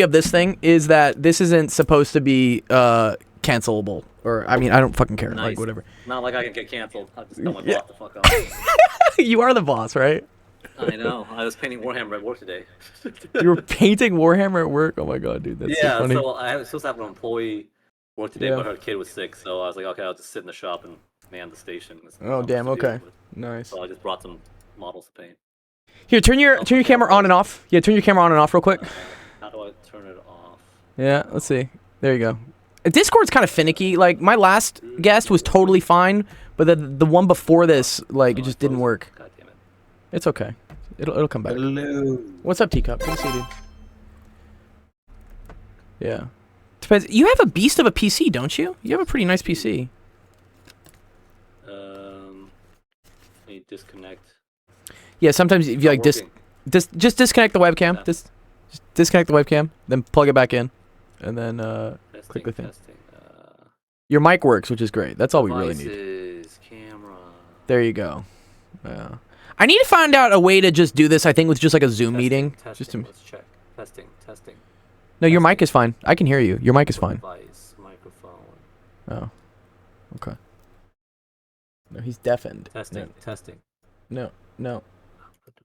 of this thing is that this isn't supposed to be cancelable, or I mean, I don't fucking care, Nice. like whatever. Not like I can get canceled. I'll just tell my boss to fuck off. You are the boss, right? I know. I was painting Warhammer at work today. You were painting Warhammer at work? Oh my god, dude, that's so funny. So I was supposed to have an employee work today, Yeah. but her kid was sick, so I was like, okay, I'll just sit in the shop and man the station. Oh damn, okay, nice. So I just brought some models to paint. Here, turn your camera on and off. Yeah, turn your camera on and off real quick. How do I turn it off? Yeah, let's see. There you go. Discord's kind of finicky. Like my last guest was totally fine, but the one before this, like, it just didn't work. God damn it. It's okay. It'll come back. Hello. What's up, Teacup? Good to see you, dude. Yeah. Depends. You have a beast of a PC, don't you? You have a pretty nice PC. Let me disconnect. Yeah, sometimes if you like just disconnect the webcam. Yeah. Just disconnect the webcam, then plug it back in, and then click the thing. Your mic works, which is great. That's all we really need. Devices, camera. There you go. Yeah. I need to find out a way to just do this. I think with just like a Zoom meeting. Testing, Just to. let's check. Testing. No, your mic is fine. I can hear you. Your mic is fine. Device, microphone. Oh. Okay. No, he's deafened. Testing. No.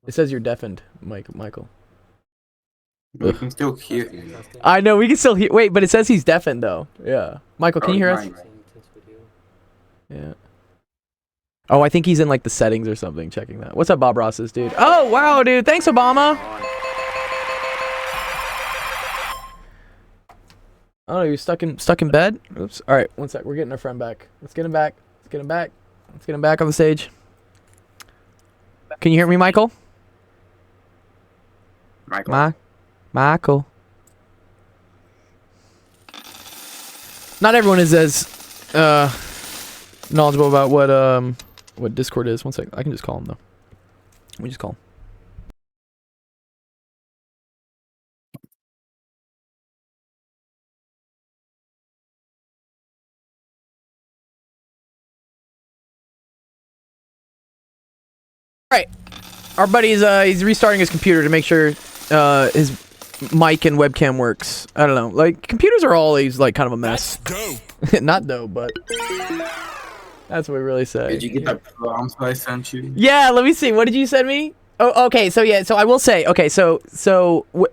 It says you're deafened, Michael. We can still hear you. I know, we can still hear. Wait, but it says he's deafened, though. Yeah. Michael, can you hear us? Yeah. Oh, I think he's in, like, the settings or something, checking that. What's up, Bob Ross's, dude? Oh, wow, dude. Thanks, Obama. Oh, you're stuck in bed? Oops. All right, one sec. We're getting our friend back. Let's get him back. Let's get him back on the stage. Can you hear me, Michael? Michael. Not everyone is as knowledgeable about what Discord is. One sec. I can just call him though. Let me just call him. All right. Our buddy's he's restarting his computer to make sure his mic and webcam works. I don't know. Like, computers are always like kind of a mess. That's dope. Not dope, but that's what we really say. Did you get that prompts I sent you? Yeah, let me see. What did you send me? Oh, okay. So yeah, so I will say, okay, so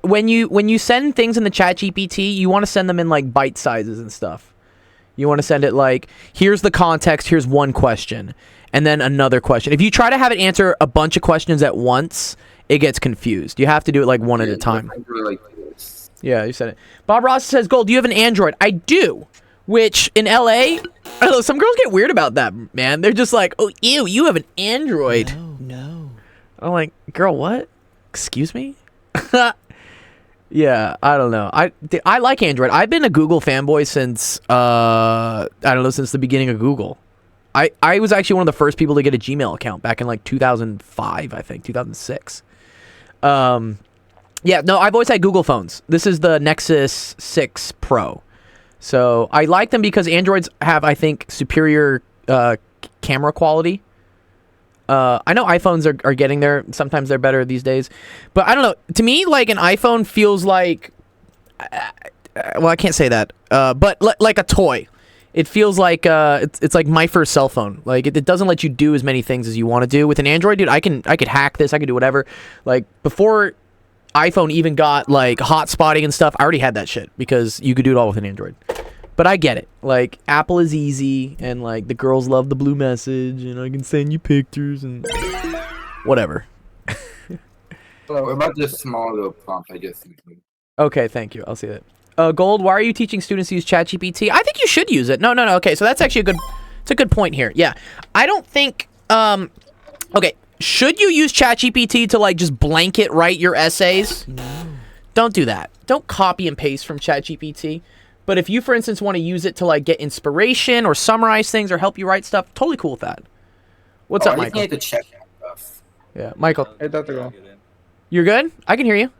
when you send things in the chat GPT, you want to send them in like bite sizes and stuff. You want to send it like, here's the context, here's one question, and then another question. If you try to have it answer a bunch of questions at once, it gets confused. You have to do it like one at a time. Yeah, you said it. Bob Ross says, Gold, do you have an Android? I do. Which, in LA, I don't know, some girls get weird about that, man. They're just like, oh, ew, you have an Android. No. I'm like, girl, what? Excuse me? Yeah, I don't know. I like Android. I've been a Google fanboy since, I don't know, since the beginning of Google. I was actually one of the first people to get a Gmail account back in like 2005, I think, 2006. Yeah, no, I've always had Google phones. This is the Nexus 6 Pro. So I like them because Androids have, I think, superior camera quality. I know iPhones are getting there. Sometimes they're better these days. But I don't know. To me, like, an iPhone feels like... well, I can't say that. But like a toy. It feels like it's like my first cell phone. Like, it doesn't let you do as many things as you want to do. With an Android, dude, I could hack this. I could do whatever. Like, before iPhone even got, like, hotspotting and stuff, I already had that shit. Because you could do it all with an Android. But I get it. Like, Apple is easy, and, like, the girls love the blue message, and I can send you pictures, and whatever. What about this small little prompt I just sent you? Okay, thank you. I'll see that. Gold, why are you teaching students to use ChatGPT? I think you should use it. No. Okay, so that's actually it's a good point here. Yeah. I don't think, okay, should you use ChatGPT to, like, just blanket write your essays? No. Don't do that. Don't copy and paste from ChatGPT. But if you, for instance, want to use it to, like, get inspiration or summarize things or help you write stuff, totally cool with that. What's up, Michael? I need to check stuff. Yeah, Michael. Hey, Dr. Go. You're good? I can hear you.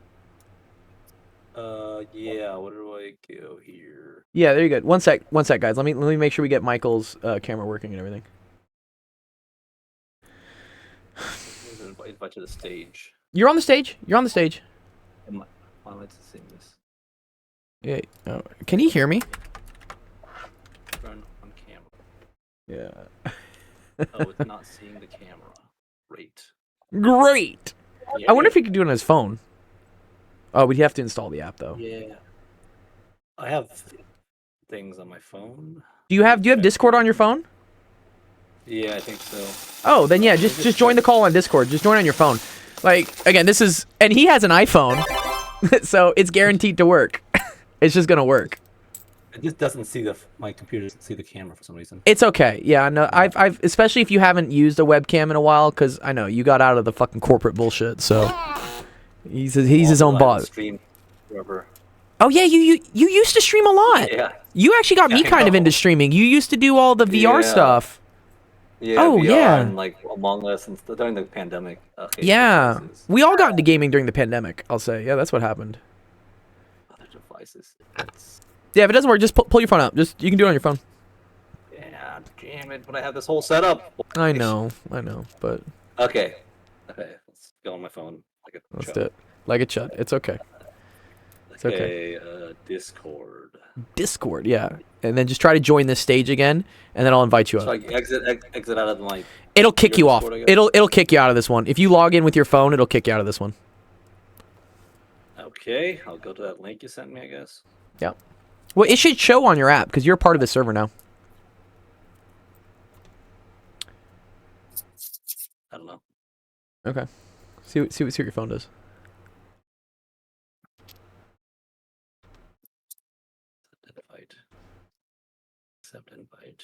Yeah, what do I go here? Yeah, there you go. One sec, guys. Let me make sure we get Michael's camera working and everything. Invite to the stage. You're on the stage. Why am I seeing this? Yeah. Oh, can you hear me? Run on camera. Yeah. Oh, it's not seeing the camera. Great. Great. Yeah, I wonder if he could do it on his phone. Oh, we'd have to install the app though. Yeah. I have things on my phone. Do you have Discord on your phone? Yeah, I think so. Oh, then yeah, just join the call on Discord. Just join on your phone. Like again, this is and he has an iPhone, so it's guaranteed to work. It's just gonna work. It just doesn't see my computer doesn't see the camera for some reason. It's okay. Yeah, no, I've especially if you haven't used a webcam in a while, because I know you got out of the fucking corporate bullshit. So he's his own boss. Stream forever. Oh yeah, you used to stream a lot. Yeah. You actually got me I kind of know. into streaming. You used to do all the VR Yeah. stuff. Yeah. Oh, VR yeah. And like Among Us and during the pandemic. Yeah, Devices. we all got into gaming during the pandemic. I'll say, yeah, that's what happened. Other devices. It's, Yeah, if it doesn't work, just pull your phone up. You can do it on your phone. yeah, damn it! But I have this whole setup. I know, but Okay. Let's go on my phone. Like a let's chud. do it. Like a chud. It's okay. It's okay. Discord. Discord, yeah. And then just try to join this stage again, and then I'll invite you So up. I exit out of my. It'll kick you your off. Discord, I guess? It'll kick you out of this one. If you log in with your phone, it'll kick you out of this one. Okay, I'll go to that link you sent me, I guess. Yeah. Well, it should show on your app because you're a part of the server now. I don't know. Okay. See what your phone does. Invite. Accept invite.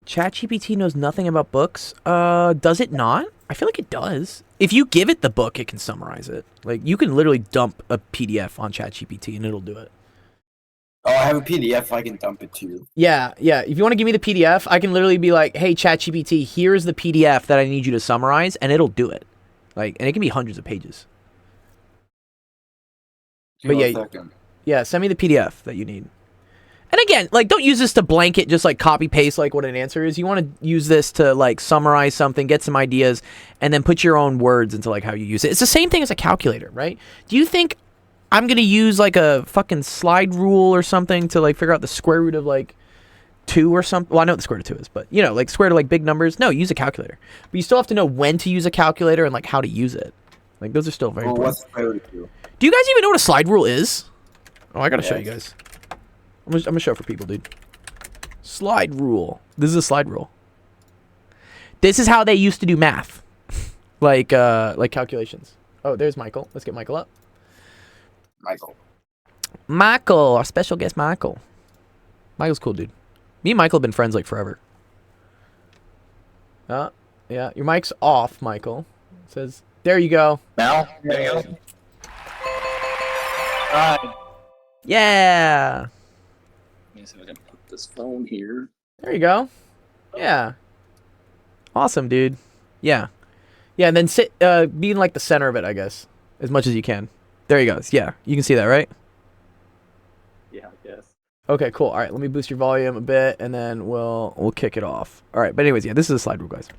ChatGPT knows nothing about books. Does it not? I feel like it does. If you give it the book, it can summarize it. Like you can literally dump a PDF on ChatGPT and it'll do it. Oh, I have a PDF. I can dump it to you. Yeah. If you want to give me the PDF, I can literally be like, "Hey, ChatGPT, here's the PDF that I need you to summarize," and it'll do it. Like, and it can be hundreds of pages. But yeah, send me the PDF that you need. And again, like, don't use this to blanket, just like copy paste like what an answer is. You want to use this to like summarize something, get some ideas, and then put your own words into like how you use it. It's the same thing as a calculator, right? Do you think I'm gonna use like a fucking slide rule or something to like figure out the square root of like 2 or something? Well, I know what the square root of 2 is, but you know, like square root of like big numbers. No, use a calculator. But you still have to know when to use a calculator and like how to use it. Like those are still very important. What's square root of 2? Do you guys even know what a slide rule is? Oh, I gotta show you guys. I'm gonna show it for people, dude. Slide rule. This is a slide rule. This is how they used to do math, like calculations. Oh, there's Michael. Let's get Michael up. Michael, our special guest, Michael. Michael's cool, dude. Me and Michael have been friends like forever. Yeah, your mic's off, Michael. It says, there you go. Now? There you go. Alright. Yeah. Let me see if I can put this phone here. There you go. Yeah. Awesome, dude. Yeah, and then be in like the center of it, I guess, as much as you can. There you go. Yeah, you can see that, right? Yeah, I guess. Okay, cool. All right, let me boost your volume a bit, and then we'll kick it off. All right, but anyways, yeah, this is a slide rule, guys.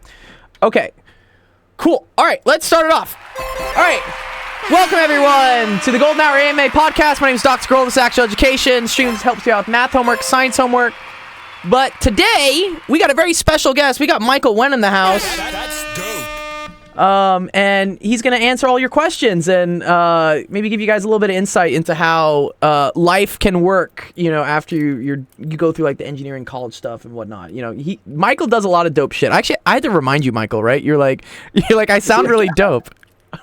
Okay, cool. All right, let's start it off. All right, welcome everyone to the Golden Hour AMA podcast. My name is Dr. Gold. This is Actual Education. Streams helps you out with math homework, science homework. But today we got a very special guest. We got Michael Nguyen in the house. That's dope. And he's gonna answer all your questions and maybe give you guys a little bit of insight into how life can work. You know, after you go through like the engineering college stuff and whatnot. You know, Michael does a lot of dope shit. Actually, I had to remind you, Michael. Right? You're like I sound really dope.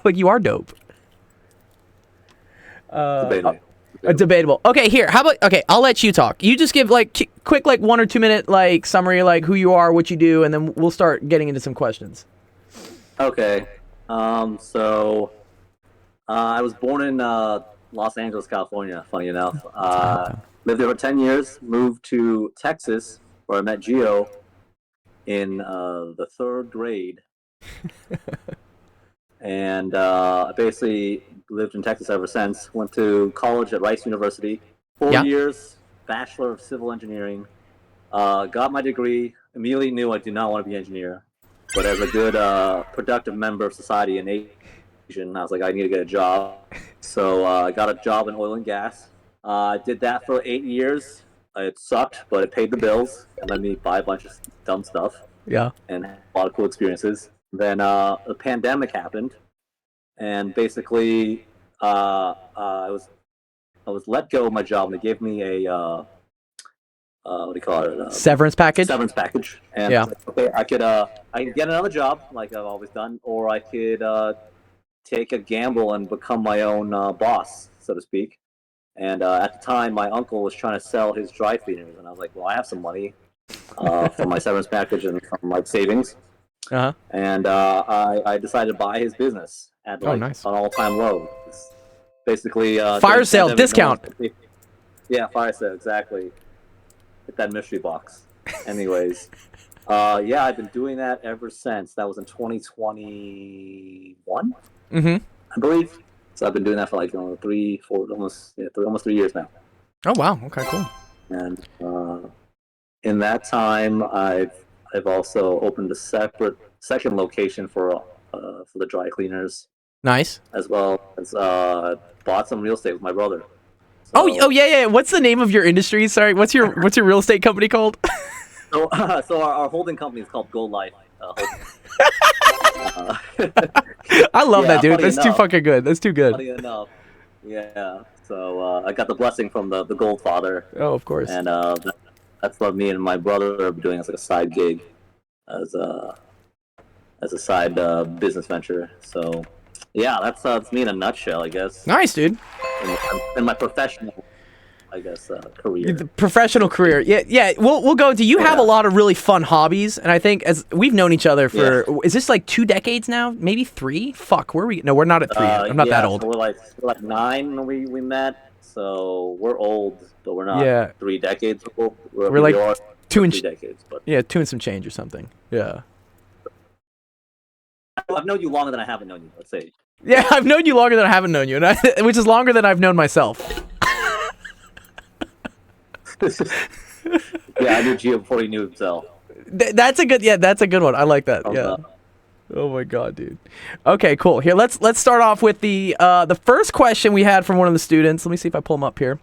Like you are dope. Debatable. Okay, here. How about I'll let you talk. You just give like quick like 1 or 2 minute like summary like who you are, what you do, and then we'll start getting into some questions. Okay. So I was born in Los Angeles, California, funny enough. Lived there for 10 years, moved to Texas, where I met Gio in the 3rd grade. And I basically lived in Texas ever since. Went to college at Rice University. 4 years, Bachelor of Civil Engineering. Got my degree, immediately knew I did not want to be an engineer. But as a good, productive member of society, innate I was like, I need to get a job. So I got a job in oil and gas. I did that for 8 years. It sucked, but it paid the bills and let me buy a bunch of dumb stuff Yeah. and had a lot of cool experiences. Then the pandemic happened, and basically I was let go of my job, and they gave me a what do you call it? Severance package. Severance package. And Yeah. okay, I could get another job like I've always done, or I could take a gamble and become my own boss, so to speak. And at the time, my uncle was trying to sell his dry cleaners, and I was like, "Well, I have some money from my severance package and from my savings." Uh-huh. And I decided to buy his business at like nice. an all-time low. It's basically Fire sale discount. Yeah, fire sale, exactly. Hit that mystery box. Anyways, yeah, I've been doing that ever since. That was in 2021, Mm-hmm. I believe. So I've been doing that for like almost 3 years now. Oh wow. Okay. Cool. And in that time, I've also opened a second location for the dry cleaners, Nice. as well as bought some real estate with my brother. Oh yeah. What's the name of your industry? Sorry. What's your real estate company called? So our holding company is called Gold Life. I love that, dude. funny That's too enough. fucking good. That's too good. Funny enough, yeah. So I got the blessing from the Gold Father, Oh, of course. and that's what me and my brother are doing as like a side gig, as a side business venture. So yeah, that's me in a nutshell, I guess. Nice, dude. In my professional, I guess, career. The professional career. Yeah. We'll go into. You have a lot of really fun hobbies, and I think as we've known each other for, is this like 2 decades now? Maybe 3? Fuck, where are we? No, we're not at 3. I'm not that old. So we're like 9 when we met. So we're old, but we're not 3 decades old. We're like 2 and 3 decades, but 2 and some change or something. Yeah. I've known you longer than I haven't known you. Let's say. Yeah, I've known you longer than I haven't known you, and which is longer than I've known myself. Yeah, I knew Gio before he knew himself. That's a good. Yeah, that's a good one. I like that. Yeah. Oh my god, dude. Okay, cool. Here, let's start off with the first question we had from one of the students. Let me see if I pull them up here.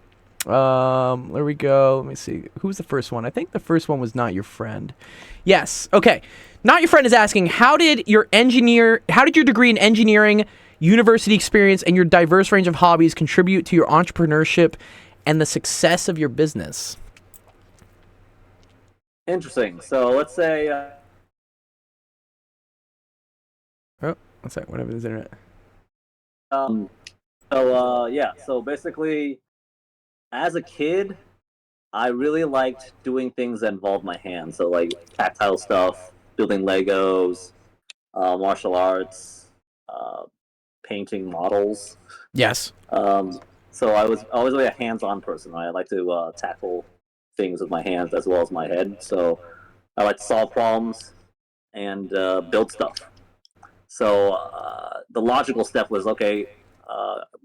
There we go. Let me see. Who's the first one? I think the first one was Not Your Friend. Yes. Okay. Not Your Friend is asking, how did your degree in engineering, university experience, and your diverse range of hobbies contribute to your entrepreneurship and the success of your business? Interesting. So let's say. Oh, one sec. Whatever this internet. So basically, as a kid, I really liked doing things that involved my hands. So like tactile stuff, building Legos, martial arts, painting models. Yes. So I was always really a hands-on person. Right? I like to tackle things with my hands as well as my head. So I like to solve problems and build stuff. So the logical step was, okay,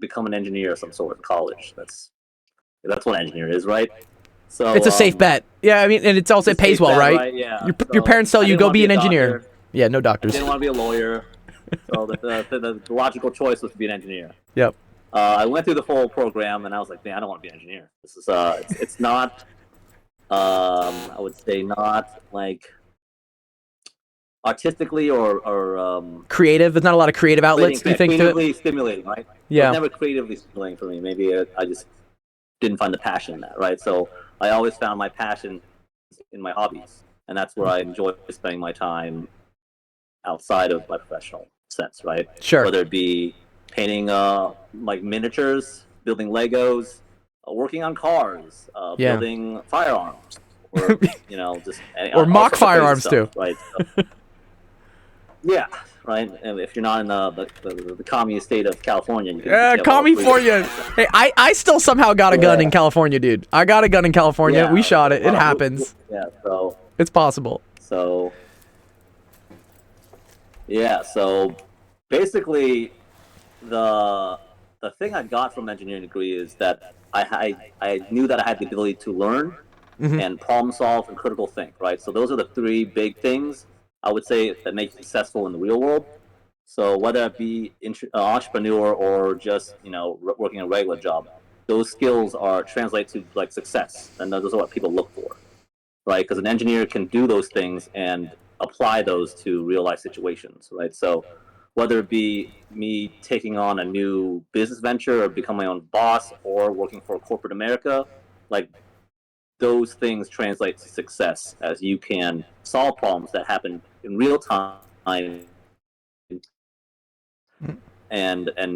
become an engineer of some sort in college. That's what an engineer is, right? So it's a safe bet. Yeah, I mean, and it pays well, right? Yeah. Your parents tell you go be an engineer. Yeah, no doctors. I didn't want to be a lawyer. So the logical choice was to be an engineer. Yep. I went through the full program, and I was like, man, I don't want to be an engineer. This is it's not. I would say not like artistically or creative. There's not a lot of creative outlets. Do you think? Creatively stimulating, right? Yeah. It was never creatively stimulating for me. Maybe I just didn't find the passion in that, right? So I always found my passion in my hobbies, and that's where I enjoy spending my time outside of my professional sense, right? Sure. Whether it be painting like miniatures, building Legos, working on cars, building firearms, or just or mock firearms stuff, too, right? So, yeah, right. And if you're not in the communist state of California, California. Hey, I still somehow got a gun in California, dude. I got a gun in California. Yeah, we shot it. It happens. Yeah, so it's possible. So yeah, so basically, the thing I got from engineering degree is that I knew that I had the ability to learn and problem solve and critical think, right? So those are the 3 big things I would say that make you successful in the real world. So whether it be entrepreneur or just working a regular job, those skills are translate to like success, and those are what people look for, right? Because an engineer can do those things and apply those to real life situations, right? So whether it be me taking on a new business venture or becoming my own boss or working for corporate America, like those things translate to success as you can solve problems that happen in real time and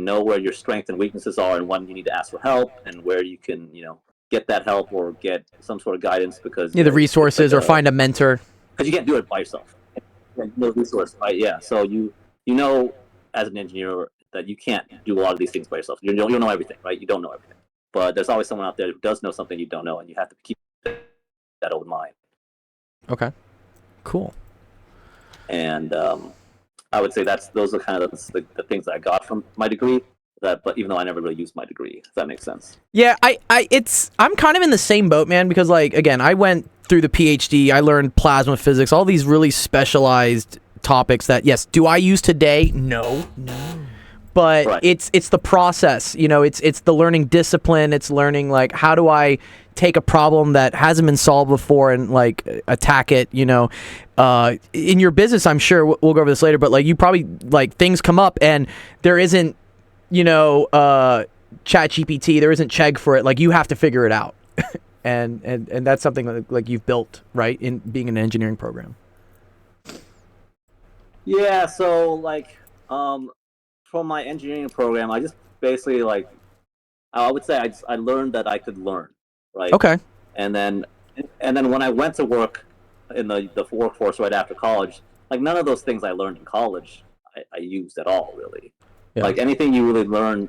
know where your strengths and weaknesses are and when you need to ask for help and where you can get that help or get some sort of guidance because the resources or find a mentor because you can't do it by yourself. No resource, right? Yeah. So you know as an engineer that you can't do a lot of these things by yourself. You don't know everything, right? You don't know everything, but there's always someone out there who does know something you don't know, and you have to keep that open mind. Okay, cool. And I would say those are kind of the things that I got from my degree. But even though I never really used my degree, if that makes sense. Yeah, I'm kind of in the same boat, man, because like again, I went through the PhD, I learned plasma physics, all these really specialized topics that yes, do I use today? No. But right. it's the process, it's the learning discipline, it's learning like how do I take a problem that hasn't been solved before and like attack it, in your business, I'm sure we'll go over this later, but like you probably like things come up and there isn't chat GPT, there isn't Chegg for it, like you have to figure it out. and that's something like you've built, right, in being an engineering program. Yeah, so like from my engineering program, I just basically like I would say I learned that I could learn, right? Okay. And then when I went to work in the workforce right after college, like none of those things I learned in college I used at all, really. Yeah. Like anything you really learn,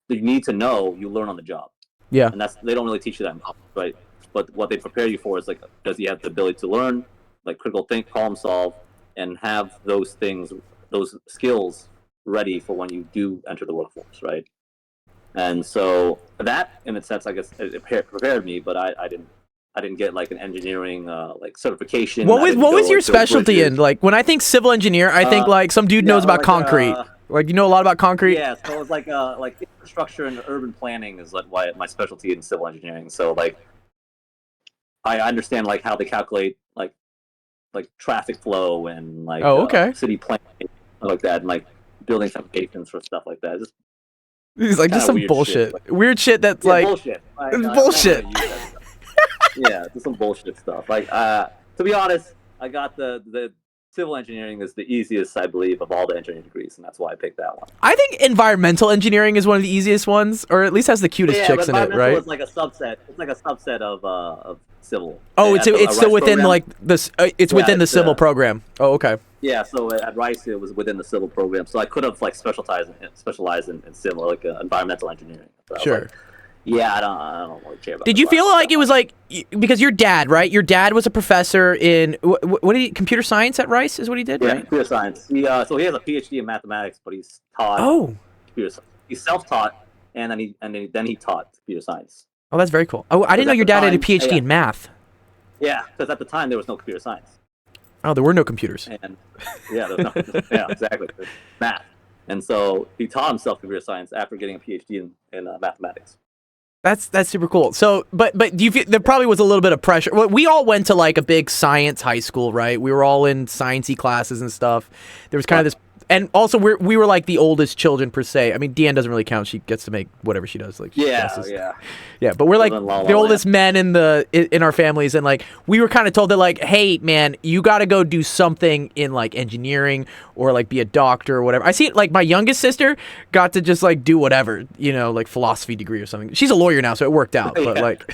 you need to know, you learn on the job. Yeah. And they don't really teach you that much, right? But what they prepare you for is like, does he have the ability to learn, like critical think, problem solve, and have those things, those skills ready for when you do enter the workforce, right? And so that, in a sense, I guess it prepared me, but I didn't get like an engineering like certification. What was your specialty in? Like when I think civil engineer, I think like some dude knows about like, concrete. Like you know a lot about concrete. Yeah, so it's like infrastructure and urban planning is like my specialty in civil engineering. So like I understand like how they calculate like traffic flow and like city planning like that, and like building foundations for stuff like that. It's like just some bullshit. Weird shit that's like bullshit. It's bullshit. Yeah, just some bullshit stuff. Like to be honest, I got the civil engineering is the easiest, I believe, of all the engineering degrees, and that's why I picked that one. I think environmental engineering is one of the easiest ones, or at least has the cutest chicks in it, right? It's like a subset. It's like a subset of civil. Oh, it's still within program. Like this. It's within the civil program. Oh, okay. Yeah, so at Rice it was within the civil program, so I could have like specialized in civil, like environmental engineering. Sure. Yeah, I don't really care about. Did you feel like it was like because your dad, right? Your dad was a professor in what did he? Computer science at Rice is what he did, yeah, right? Computer science. So he has a PhD in mathematics, but he's taught. Computer science. He's self-taught, and then he taught computer science. Oh, that's very cool. Oh, I didn't know your dad had a PhD in math. Yeah, because at the time there was no computer science. Oh, there were no computers. And yeah, there was no, yeah, exactly. Math, and so he taught himself computer science after getting a PhD in mathematics. That's super cool. So, but do you feel there probably was a little bit of pressure? Well, we all went to like a big science high school, right? We were all in sciencey classes and stuff. There was kind of this, and also we were like the oldest children per se. I mean, Deanne doesn't really count; she gets to make whatever she does. Like yeah. But we're like the oldest men in our families, and like we were kind of told that like, hey, man, you got to go do something in like engineering or like be a doctor or whatever. I see like my youngest sister got to just like do whatever, like philosophy degree or something. She's a lawyer now, so it worked out. But like,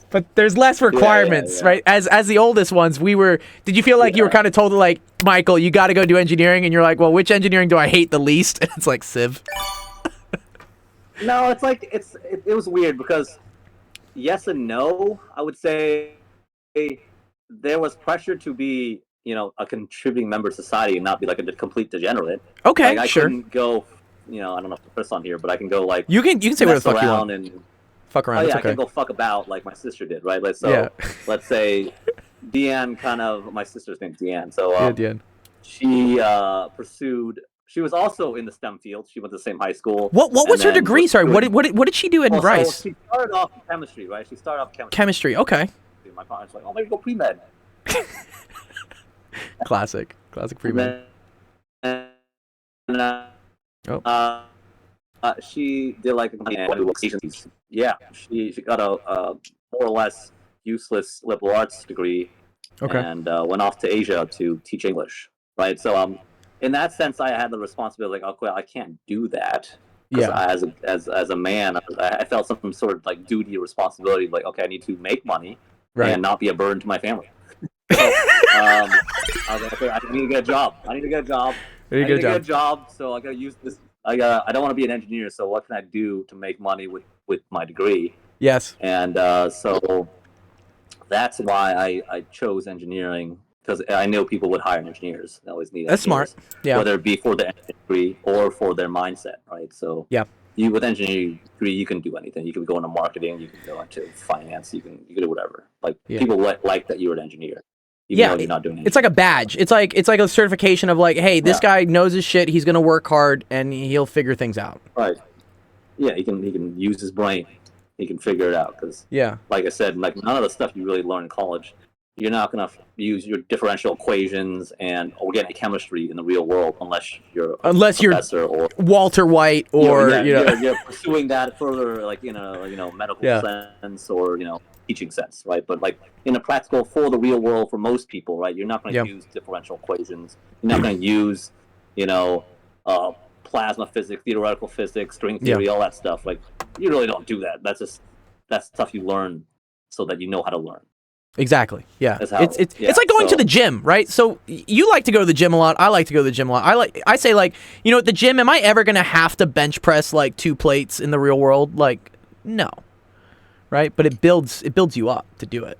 but there's less requirements, right? As the oldest ones, did you feel like you were kind of told like, Michael, you got to go do engineering, and you're like, well, which engineering do I hate the least? And it's like civ. No, it's like it was weird because yes and no. I would say there was pressure to be a contributing member of society and not be like a complete degenerate. Okay, like, I sure. couldn't go. I don't know if the first on here, but I can go like you can say whatever the fuck you want. And fuck around. I can go fuck about like my sister did, right? Like let's say Deanne, my sister's name's Deanne. So Deanne. She pursued she was also in the STEM field. She went to the same high school. What was her degree? Sorry, what did she do at Rice? So she started off in chemistry, right? She started off chemistry. Chemistry, okay. My parents were like, oh, maybe go pre-med. Classic pre-med. She did like yeah. She got a more or less useless liberal arts degree, and went off to Asia to teach English. Right. So in that sense, I had the responsibility. Like, okay, I can't do that. Yeah. As a man, I felt some sort of like duty or responsibility. Like, okay, I need to make money and not be a burden to my family. So, I was like, okay, I need to get a job. I need to get a job. So I gotta use this. I don't want to be an engineer. So what can I do to make money with my degree? Yes. And so that's why I chose engineering, because I know people would hire engineers. They always need. That's smart. Yeah. Whether it be for the degree or for their mindset, right? So yeah. You with engineering degree, you can do anything. You can go into marketing. You can go into finance. You can do whatever. Like people like that you're an engineer. Even though you're not doing anything. It's like a badge. It's like a certification of like, hey, this guy knows his shit. He's gonna work hard and he'll figure things out. Right. Yeah, he can use his brain. He can figure it out, because like I said, like none of the stuff you really learn in college, you're not gonna use your differential equations and organic chemistry in the real world unless you're a professor or Walter White or you're pursuing that further, like in a medical sense or teaching sense, right? But like in a practical, for the real world, for most people, right, you're not going to use differential equations. You're not going to use plasma physics, theoretical physics, string theory, all that stuff. Like, you really don't do that. That's stuff you learn so that you know how to learn. Exactly. Yeah. It's like going to the gym, right? So you like to go to the gym a lot. I like to go to the gym a lot. I say like, at the gym, am I ever going to have to bench press like 2 plates in the real world? Like, no. Right? But it builds you up to do it.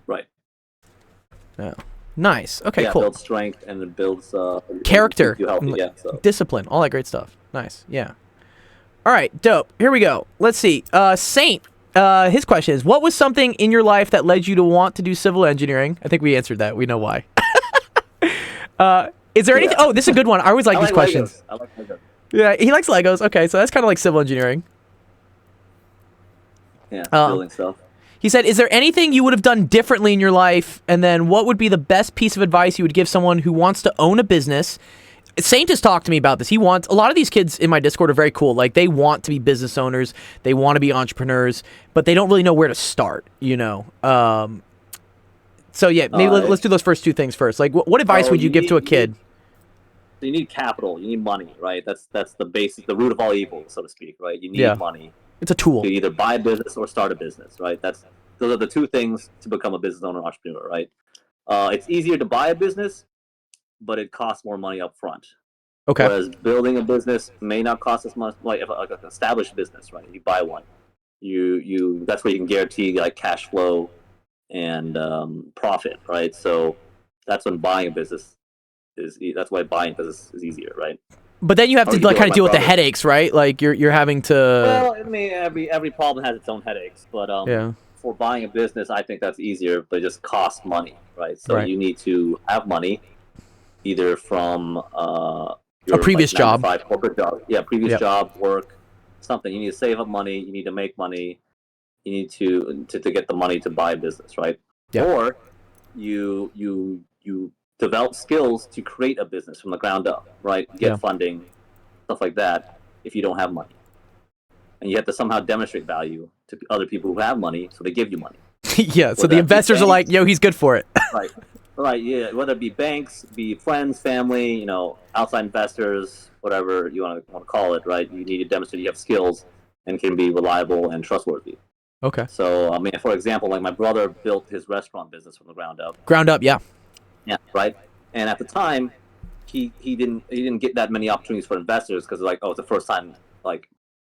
Right. Yeah. Nice. Okay, cool. It builds strength and it builds character, discipline, all that great stuff. Nice. Yeah. All right, dope. Here we go. Let's see. Saint, his question is, what was something in your life that led you to want to do civil engineering? I think we answered that. We know why. Is there anything? Oh, this is a good one. I always like these questions. I like Legos. Yeah, he likes Legos. Okay, so that's kind of like civil engineering. Yeah, building stuff. He said, is there anything you would have done differently in your life? And then what would be the best piece of advice you would give someone who wants to own a business? Saint has talked to me about this. A lot of these kids in my Discord are very cool. Like, they want to be business owners. They want to be entrepreneurs, but they don't really know where to start, So yeah, maybe let's do those first 2 things first. Like, what advice would you give to a kid? You need capital. You need money, right? That's the basic, the root of all evil, so to speak, right? You need money. It's a tool. To either buy a business or start a business, right? Those are the 2 things to become a business owner or entrepreneur, right? It's easier to buy a business, but it costs more money up front. Okay. Whereas building a business may not cost as much, like an established business, right? You buy one, you that's where you can guarantee like cash flow and profit, right? So that's when buying a business that's why buying a business is easier, right? But then you have to like kind of deal with the headaches, right? Like you're having to. Well, I mean, every problem has its own headaches, but for buying a business, I think that's easier, but it just costs money, right? So you need to have money, either from your previous job, corporate job, job, work, something. You need to save up money. You need to make money. You need to get the money to buy a business, right? Yeah. Or you develop skills to create a business from the ground up, right? Get funding, stuff like that, if you don't have money. And you have to somehow demonstrate value to other people who have money, so they give you money. Yeah, so the investors are like, yo, he's good for it. Right, yeah. Whether it be banks, be friends, family, outside investors, whatever you want to call it, right? You need to demonstrate you have skills and can be reliable and trustworthy. Okay. So, I mean, for example, like my brother built his restaurant business from the ground up. Ground up, yeah. Yeah, right. And at the time, he didn't get that many opportunities for investors because like, it's the first time like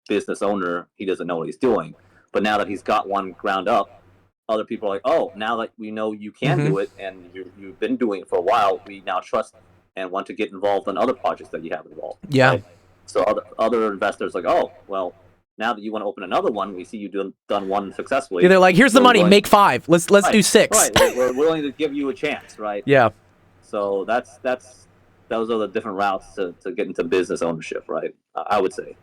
business owner, he doesn't know what he's doing. But now that he's got one ground up, other people are like, oh, now that we know you can do it and you've been doing it for a while, we now trust and want to get involved in other projects that you have involved. Yeah. Right? So other investors like, oh, well, now that you want to open another one, we see you done one successfully. Yeah, they're like, here's the money, make 5. Let's do 6. Right, we're willing to give you a chance, right? Yeah. So that's those are the different routes to get into business ownership, right? I would say.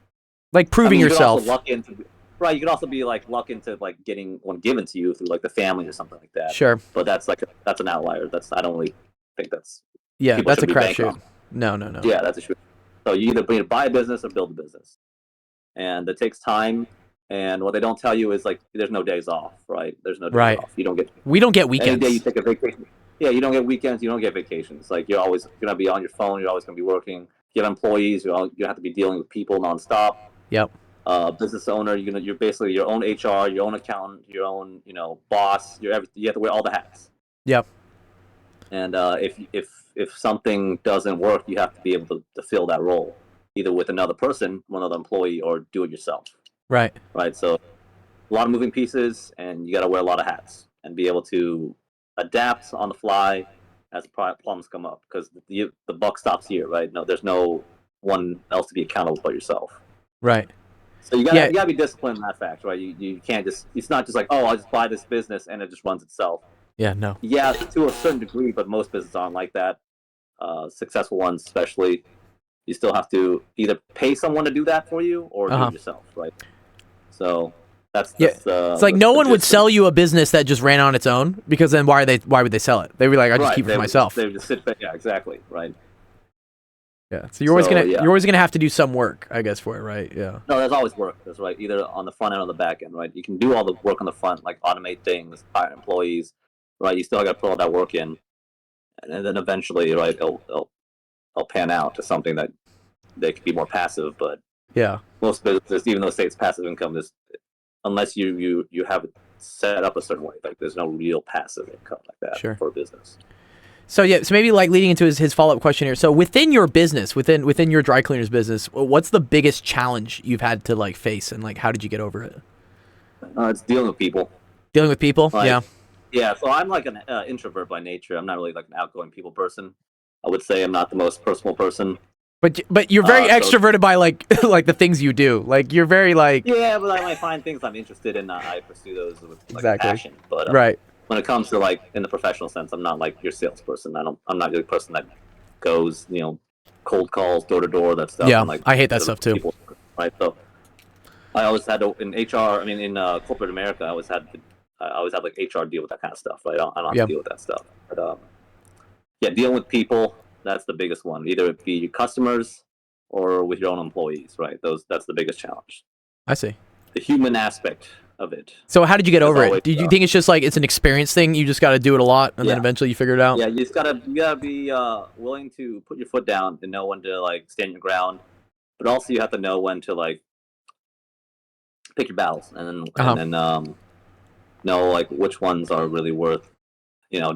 Like proving You yourself. could also luck into, right? You could also be like luck into like getting one given to you through like the family or something like that. Sure. But that's that's an outlier. I don't really think that's. Yeah, that's a be banking crapshoot. on. No. Yeah, that's a shoot. So you either need to buy a business or build a business, and it takes time. And what they don't tell you is like there's no days off, right? There's no days Right. off. You don't get. We don't get Any day you weekends. take a vacation. Yeah, you don't get weekends. You don't get vacations. Like you're always gonna be on your phone. You're always gonna be working. You have employees. You have to be dealing with people nonstop. Yep. Business owner. You're basically your own HR, your own accountant, your own boss. You have to wear all the hats. Yep. And if something doesn't work, you have to be able to fill that role, either with another person, another employee, or do it yourself. Right. Right. So a lot of moving pieces, and you got to wear a lot of hats and be able to adapt on the fly as problems come up, because the buck stops here, right? No, there's no one else to be accountable but yourself. Right. So you gotta be disciplined in that fact, right? You can't just, it's not just like, oh, I'll just buy this business and it just runs itself. Yeah. No. Yeah, to a certain degree, but most businesses aren't like that. Successful ones, especially, you still have to either pay someone to do that for you or do it yourself, right? So that's it's like no one would sell you a business that just ran on its own, because then why would they sell it? They'd be like, I just keep it for myself. They would just sit back. Yeah, exactly, right. Yeah. So you're always gonna have to do some work, I guess, for it, right? Yeah. No, there's always work. That's right. Either on the front end or the back end, right? You can do all the work on the front, like automate things, hire employees, right? You still got to put all that work in, and then eventually, right, it'll pan out to something that they could be more passive. But yeah, most businesses, even though it's passive income, unless you have it set up a certain way, like there's no real passive income like that for a business. So maybe like leading into his follow-up question here. So within your business, within your dry cleaners business, what's the biggest challenge you've had to like face, and like how did you get over it? It's dealing with people. Dealing with people, yeah. Yeah, so I'm like an introvert by nature. I'm not really like an outgoing people person. I would say I'm not the most personal person. But you're very extroverted by like like the things you do. Like you're very like. Yeah, but I might find things I'm interested in. I pursue those with like passion. But right. When it comes to like in the professional sense, I'm not like your salesperson. I'm not the person that goes cold calls door to door, that stuff. Yeah, and, like, I hate that stuff too. People, right. So I always had to in HR. I mean, in corporate America, I always had like HR deal with that kind of stuff. Right. I don't have to deal with that stuff. But dealing with people, that's the biggest one. Either it be your customers or with your own employees. Right. That's the biggest challenge. I see. The human aspect of it. So how did you get over it? Do you think it's just like it's an experience thing? You just got to do it a lot, and then eventually you figure it out. Yeah, you gotta be willing to put your foot down and know when to like stand your ground, but also you have to know when to like pick your battles, and then know like which ones are really worth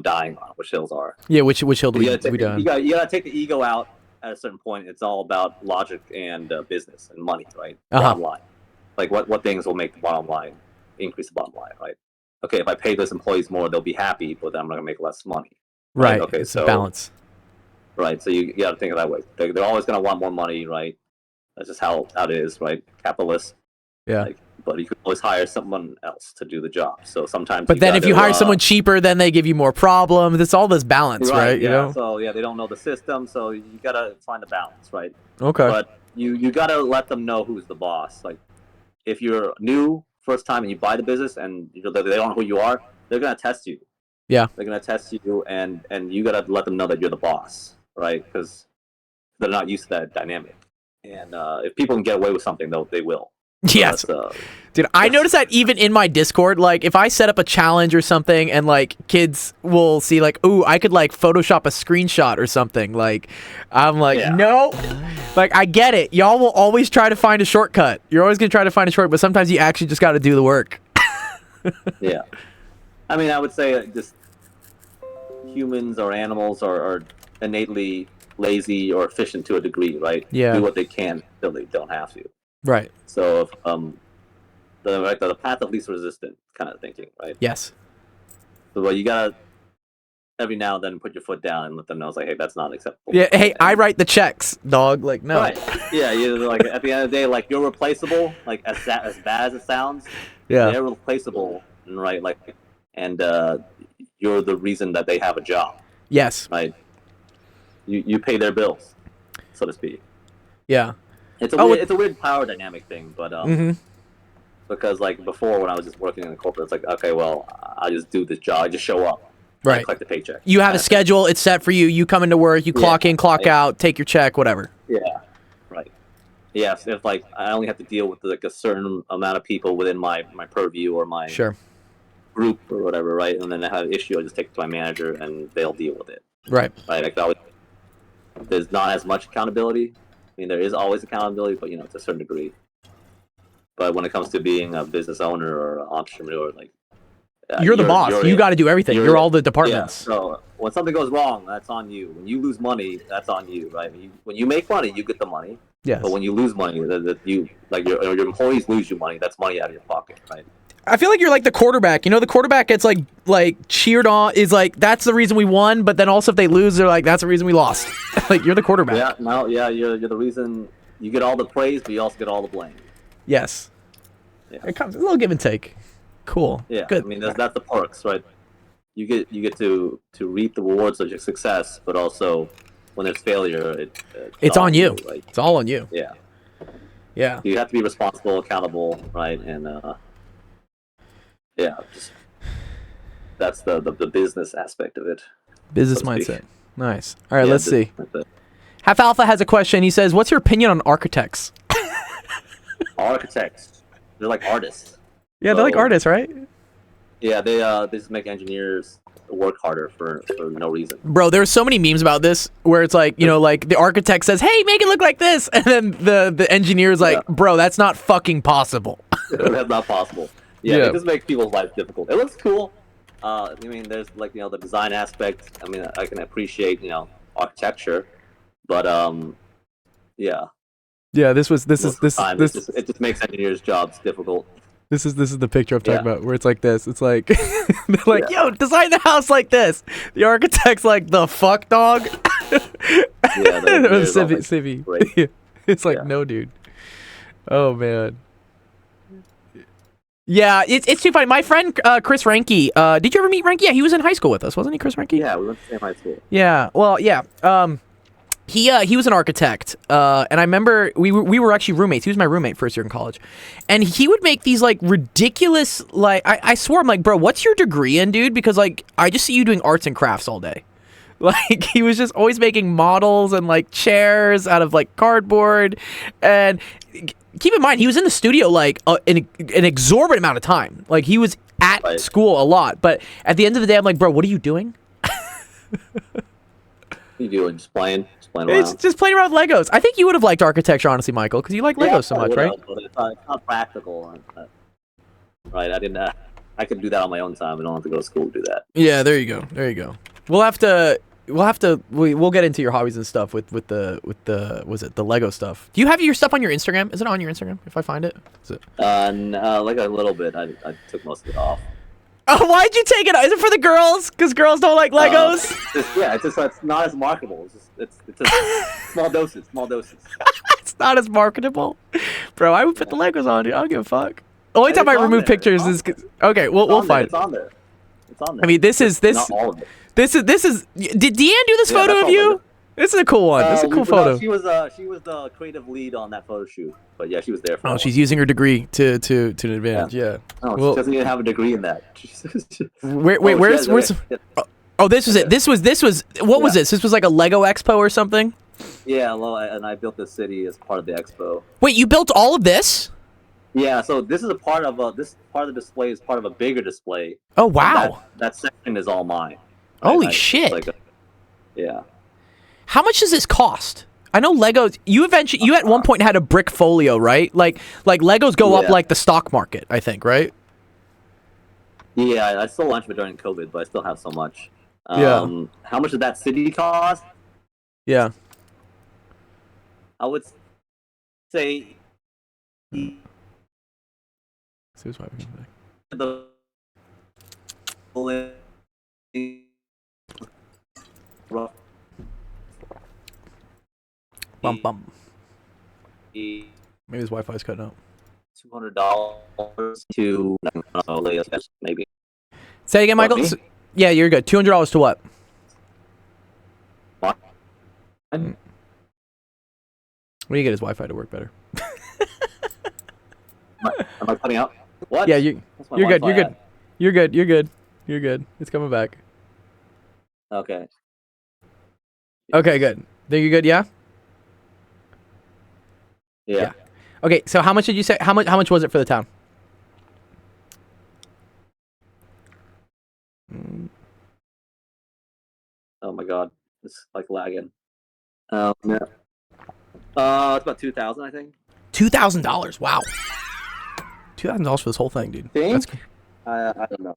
dying on, which hills are. Yeah, which hill do we die? You gotta take the ego out at a certain point. It's all about logic and business and money, right? Bottom line, like what things will make the bottom line increase the bottom line, right? Okay, if I pay those employees more, they'll be happy, but then I'm gonna make less money. Right. Okay, it's a balance. Right. So you got to think of that way. They're always gonna want more money, right? That's just how it is, right? Capitalist. Yeah. But you can always hire someone else to do the job. So sometimes. But then if you hire someone cheaper, then they give you more problems. It's all this balance, right? Yeah. So they don't know the system, so you gotta find a balance, right? Okay. But you gotta let them know who's the boss. Like, if you're new first time and you buy the business and they don't know who you are, they're gonna test you. Yeah. They're gonna test you, and you gotta let them know that you're the boss, right? Because they're not used to that dynamic. And if people can get away with something, they will. Yes. Dude, I noticed that even in my Discord, like if I set up a challenge or something and like kids will see like, ooh, I could like Photoshop a screenshot or something. Like I'm like, no, like I get it. Y'all will always try to find a shortcut. You're always going to try to find a shortcut, but sometimes you actually just got to do the work. Yeah. I mean, I would say just humans or animals are innately lazy or efficient to a degree, right? Yeah. Do what they can until they don't have to. Right. So if, the path of least resistance kind of thinking, right? Yes. So you gotta every now and then put your foot down and let them know it's like, hey, that's not acceptable. Yeah. Hey, I write the checks, dog. Like no. Right. Yeah. You're like at the end of the day, like you're replaceable. Like as bad as it sounds. Yeah. They're replaceable, right? Like, and you're the reason that they have a job. Yes. Right. you pay their bills, so to speak. Yeah. It's a weird power dynamic thing, but Mm-hmm. because like before when I was just working in the corporate, it's like, okay, well, I just do this job, I just show up, and I Right. collect the paycheck. You have kind a of thing. schedule. It's set for you. You come into work. You clock in, clock out, take your check, whatever. Yeah. Right. Yeah. So if like I only have to deal with like a certain amount of people within my purview or my Sure. group or whatever, right? And then I have an issue, I just take it to my manager and they'll deal with it. Right. Right. Like there's not as much accountability. I mean, there is always accountability, but to a certain degree. But when it comes to being a business owner or an entrepreneur, like you're the boss. You got to do everything. You're all the departments. Yeah, so when something goes wrong, that's on you. When you lose money, that's on you, right? When you make money, you get the money. Yes. But when you lose money, that you like your employees lose you money. That's money out of your pocket, right? I feel like you're like the quarterback. The quarterback gets like cheered on. Is like that's the reason we won. But then also if they lose, they're like that's the reason we lost. Like you're the quarterback. Yeah. No. Yeah. You're the reason. You get all the praise, but you also get all the blame. Yes. Yeah. It comes a little give and take. Cool. Yeah. Good. I mean, that's the perks, right? You get to reap the rewards of your success, but also when there's failure, it's on you. Right? It's all on you. Yeah. Yeah. You have to be responsible, accountable, right? And yeah, that's the business aspect of it. Business so to mindset. speak. Nice. All right, Yeah, let's see. mindset. Half Alpha has a question. He says, "What's your opinion on architects?" Architects, they're like artists. Yeah, they're like artists, right? Yeah, they just make engineers work harder for no reason. Bro, there's so many memes about this where it's like, like the architect says, "Hey, make it look like this," and then the engineer's like, "Bro, that's not fucking possible." That's not possible. Yeah, it just makes people's life difficult. It looks cool. I mean, there's like the design aspect. I mean, I can appreciate architecture, but yeah. Yeah, this. It just makes engineers' jobs difficult. This is the picture I'm talking about where it's like this. It's like they're like, "Yo, design the house like this." The architect's like, "The fuck, dog." Yeah, Civi. It's like, no, dude. Oh man. Yeah, it's too funny. My friend Chris Ranke, did you ever meet Ranke? Yeah, he was in high school with us, wasn't he, Chris Ranke? Yeah, we went to the same high school. Yeah, well, yeah. He was an architect, and I remember we were actually roommates. He was my roommate first year in college, and he would make these like ridiculous I swore, I'm like, bro, what's your degree in, dude? Because like I just see you doing arts and crafts all day. Like he was just always making models and like chairs out of like cardboard, and keep in mind he was in the studio like an exorbitant amount of time. Like he was at school a lot, but at the end of the day, I'm like, bro, what are you doing? You doing just playing around. It's just playing around with Legos. I think you would have liked architecture, honestly, Michael, because you like Legos so much, right? But it's not practical. Right? I could do that on my own time. I don't have to go to school to do that. Yeah, there you go. There you go. We'll get into your hobbies and stuff with the Lego stuff. Do you have your stuff on your Instagram? Is it on your Instagram? If I find it, is it? Like a little bit. I took most of it off. Oh, why'd you take it? Is it for the girls? Because girls don't like Legos? It's not as marketable. It's small doses. It's not as marketable, bro. I would put the Legos on, dude. I don't give a fuck. Only time I remove pictures is okay. We'll find it. It's on there. I mean, this is not all of it. This is. Did Deanne do this photo of you? This is a cool one. This is a cool photo. She was the creative lead on that photo shoot. But yeah, she was there for. She's using her degree to an advantage. Yeah. No, she doesn't even have a degree in that. Where's? Oh, this was it. This was. What was this? This was like a Lego Expo or something. Yeah, well, and I built the city as part of the expo. Wait, you built all of this? Yeah, so this is a part of this part of the display is part of a bigger display. Oh wow! That section is all mine. Holy shit! Yeah. How much does this cost? I know Legos. You at one point had a brick folio, right? Like Legos go up like the stock market, I think, right? Yeah, I still launched it during COVID, but I still have so much. Yeah. How much did that city cost? Yeah. I would say. The bum. Maybe his Wi-Fi's cutting out. $200 to maybe. Say again, Michael. Yeah, you're good. $200 to what? When do you get his Wi-Fi to work better? Am I cutting out? What? Yeah, you're good. You're good. At? You're good. You're good. You're good. It's coming back. Okay. Okay, good. Think you're good? Yeah. Yeah. Okay, so how much did you say? How much was it for the town? Oh my god, it's like lagging. Yeah. It's about 2,000, I think. $2,000. Wow. $2,000 for this whole thing, dude. Think? I don't know.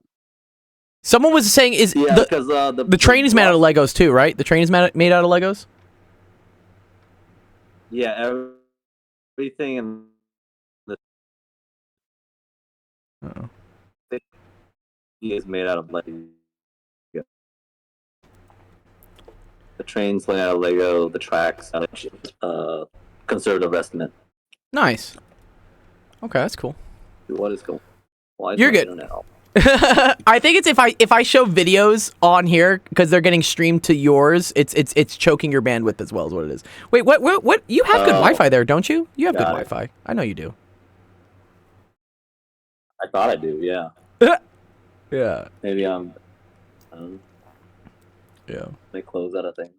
Someone was saying because the train is made out of Legos too, right? The train is made out of Legos. Yeah, everything in the is made out of Lego. Yeah. The train's made out of Lego. The tracks, conservative estimate. Nice. Okay, that's cool. What is going? Why is You're my good. internet off? I think it's if I show videos on here because they're getting streamed to yours, it's choking your bandwidth as well, is what it is. Wait, what? You have good Wi-Fi there, don't you? You have good Wi-Fi. I know you do. I thought I do. Yeah. Yeah. Maybe Yeah. they close out of things.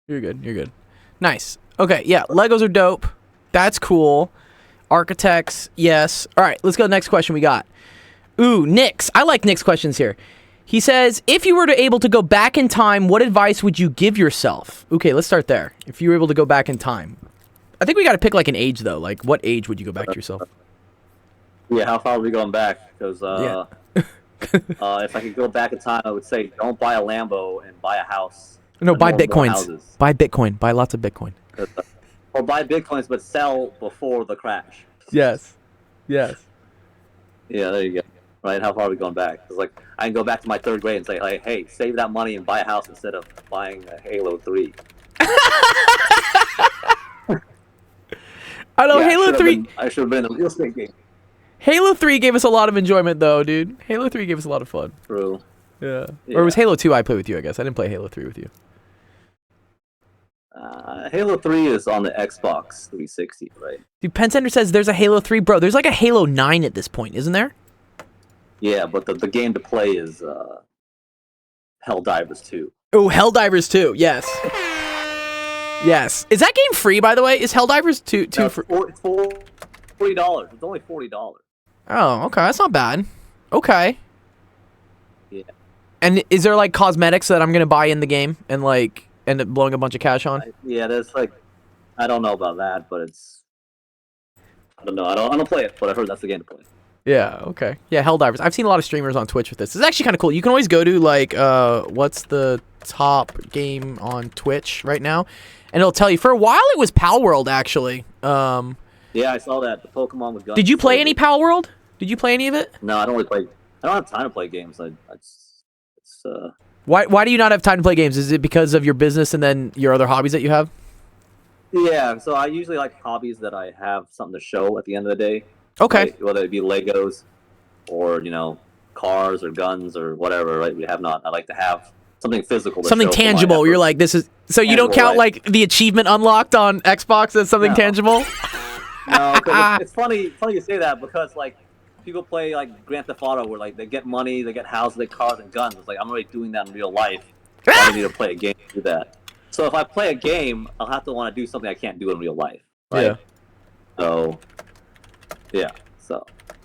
You're good. You're good. Nice. Okay. Yeah. Legos are dope. That's cool. Architects. Yes. All right. Let's go to the next question we got. Ooh, Nick's. I like Nick's questions here. He says, if you were able to go back in time, what advice would you give yourself? Okay, let's start there. If you were able to go back in time. I think we got to pick like an age, though. Like, what age would you go back to yourself? Yeah, how far are we going back? Because if I could go back in time, I would say don't buy a Lambo and buy a house. No, buy Bitcoins. Buy Bitcoin. Buy lots of Bitcoin. Or buy Bitcoins, but sell before the crash. Yes. Yes. Yeah, there you go. Right? How far are we going back? Because like I can go back to my 3rd grade and say, like, hey, save that money and buy a house instead of buying a Halo 3. I know Halo 3. I should have been in a real estate game. Halo 3 gave us a lot of enjoyment, though, dude. Halo 3 gave us a lot of fun. True. Yeah. Or it was Halo 2 I played with you, I guess. I didn't play Halo 3 with you. Halo 3 is on the Xbox 360, right? Dude, Penn Center says there's a Halo 3. Bro, there's like a Halo 9 at this point, isn't there? Yeah, but the game to play is Helldivers 2. Oh, Helldivers 2. Yes. Yes. Is that game free, by the way? Is Helldivers 2 free? It's $40. It's only $40. Oh, okay. That's not bad. Okay. Yeah. And is there like cosmetics that I'm going to buy in the game and like end up blowing a bunch of cash on? Yeah, there's like, I don't know about that, but it's, I don't know. I don't play it, but I've heard that's the game to play. Yeah, okay. Yeah, Helldivers. I've seen a lot of streamers on Twitch with this. It's actually kind of cool. You can always go to, like, what's the top game on Twitch right now? And it'll tell you. For a while, it was Pal World, actually. Yeah, I saw that. The Pokemon with guns. Did you play any Pal World? Did you play any of it? No, I don't really play. I don't have time to play games. Why do you not have time to play games? Is it because of your business and then your other hobbies that you have? Yeah, so I usually like hobbies that I have something to show at the end of the day. Okay. Right? Whether it be Legos or, cars or guns or whatever, right? I like to have something physical. Something tangible. You're like, this is... So you don't count, like, the achievement unlocked on Xbox as something tangible? No, cause it's funny you say that because, like, people play, like, Grand Theft Auto where, like, they get money, they get houses, they get cars and guns. It's like, I'm already doing that in real life. I don't need to play a game to do that. So if I play a game, I'll have to want to do something I can't do in real life. Right? Yeah. So... Yeah,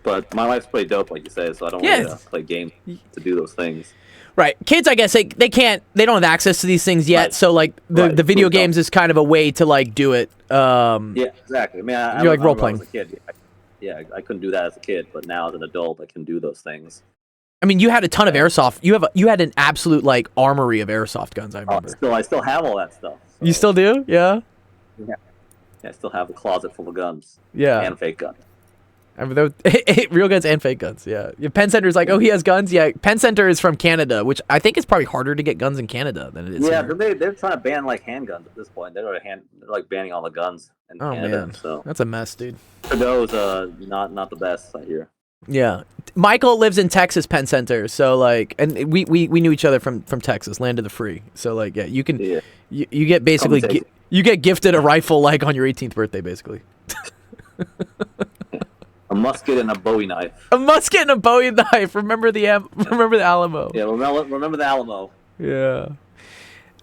but my wife's pretty dope, like you said, so I don't want to play games to do those things. Right. Kids, I guess, they don't have access to these things yet, so, like, the video games is kind of a way to, like, do it. Yeah, exactly. I mean, you're like role-playing. As a kid, I couldn't do that as a kid, but now as an adult, I can do those things. I mean, you had a ton of airsoft. You had an absolute, like, armory of airsoft guns, I remember. I still have all that stuff. So. You still do? Yeah? Yeah, I still have a closet full of guns. Yeah. And fake guns. I mean, real guns and fake guns, yeah. Penn Center's like, oh, he has guns? Yeah, Penn Center is from Canada, which I think is probably harder to get guns in Canada than it is here. They're trying to ban, like, handguns at this point. They're like banning all the guns in Canada. Man. So that's a mess, dude. Trudeau's not the best, I hear. Yeah. Michael lives in Texas, Penn Center, so, like, and we knew each other from Texas, land of the free. So, like, yeah, you can... Yeah. You get basically you get gifted a rifle like on your 18th birthday, basically. A musket and a Bowie knife. A musket and a Bowie knife. Remember the Alamo. Yeah, remember the Alamo. Yeah.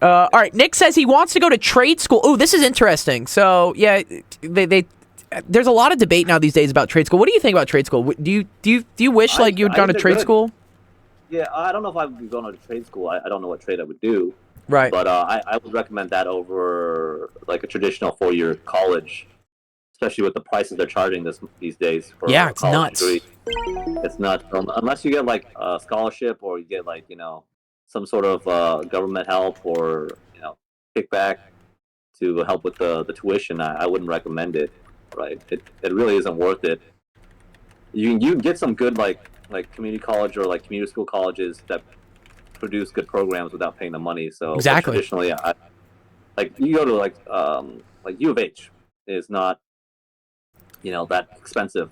All right. Nick says he wants to go to trade school. Oh, this is interesting. So yeah, there's a lot of debate now these days about trade school. What do you think about trade school? Do you wish like you had gone to trade school? Yeah, I don't know if I would be going to trade school. I don't know what trade I would do. Right. But I would recommend that over like a traditional 4-year college, especially with the prices they're charging these days. For yeah, it's nuts. Degree. It's nuts. Unless you get like a scholarship or you get like some sort of government help or kickback to help with the tuition, I wouldn't recommend it. Right. It really isn't worth it. You can get some good like community college or like community school colleges that produce good programs without paying the money. So exactly. Traditionally, like you go to like U of H is not that expensive,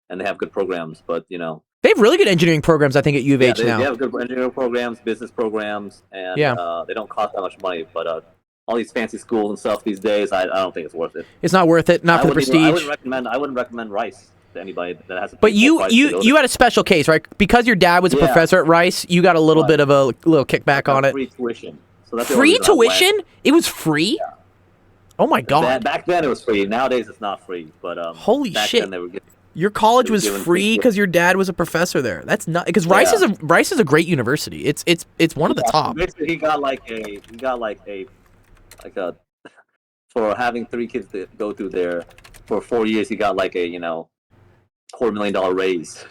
and they have good programs. But they have really good engineering programs. I think at U of H now. They have good engineering programs, business programs, and they don't cost that much money. But all these fancy schools and stuff these days, I don't think it's worth it. It's not worth it. Not for the prestige. I wouldn't recommend Rice to anybody that has. But you had a special case, right? Because your dad was a professor at Rice, you got a little bit of a little kickback on it. Free tuition. So that's free tuition? It was free? Yeah. Oh my god! Back then it was free. Nowadays it's not free. But holy shit! Your college was free because your dad was a professor there. That's not because Rice is a great university. It's one of the top. Basically, he got for having 3 kids to go through there for 4 years. He got like a $250,000 raise.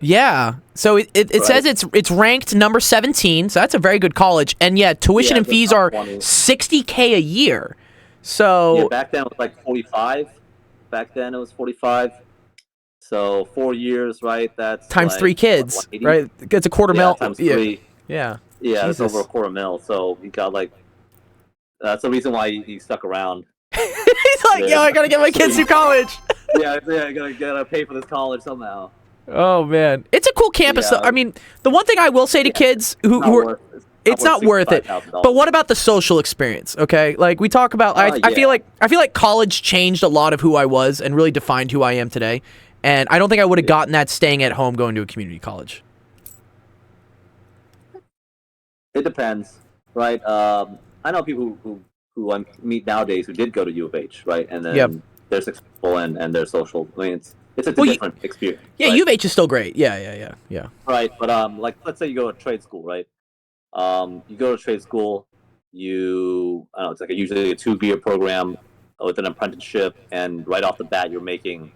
Yeah. So it says it's ranked number 17. So that's a very good college. And tuition and fees are $60K a year. So back then it was like 45. Back then it was 45. So 4 years, right? That's times like, 3 kids, right? It's a quarter mil. Times 3. Yeah. Yeah, it's over a $250,000. So he got like. That's the reason why he stuck around. He's like, I gotta get my kids through college. I gotta pay for this college somehow. Oh man, it's a cool campus. Though. I mean, the one thing I will say to kids it's not worth it. But what about the social experience? Okay, like we talk about, I feel like college changed a lot of who I was and really defined who I am today. And I don't think I would have gotten that staying at home going to a community college. It depends, right? I know people who I meet nowadays who did go to U of H, right? And then they're successful and they're social. I mean, it's a different experience. Yeah, right? U of H is still great. Yeah. Right, but like let's say you go to trade school, right? You go to trade school, it's like usually a 2-year program with an apprenticeship, and right off the bat you're making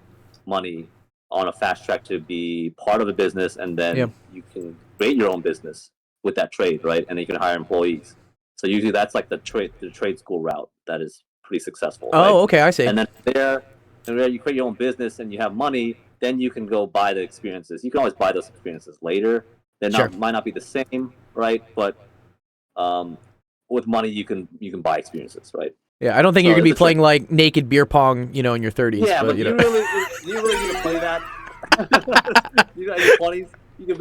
money on a fast track to be part of a business, and then you can create your own business with that trade, right? And then you can hire employees. So usually that's like the trade school route that is pretty successful. Oh, right? okay, I see. And then there you create your own business and you have money, then you can go buy the experiences. You can always buy those experiences later. They might not be the same, right? But with money you can buy experiths, right? Yeah, I don't think you're gonna be playing like naked beer pong, in your 30s. Yeah, but you really need to play that. You got your 20s.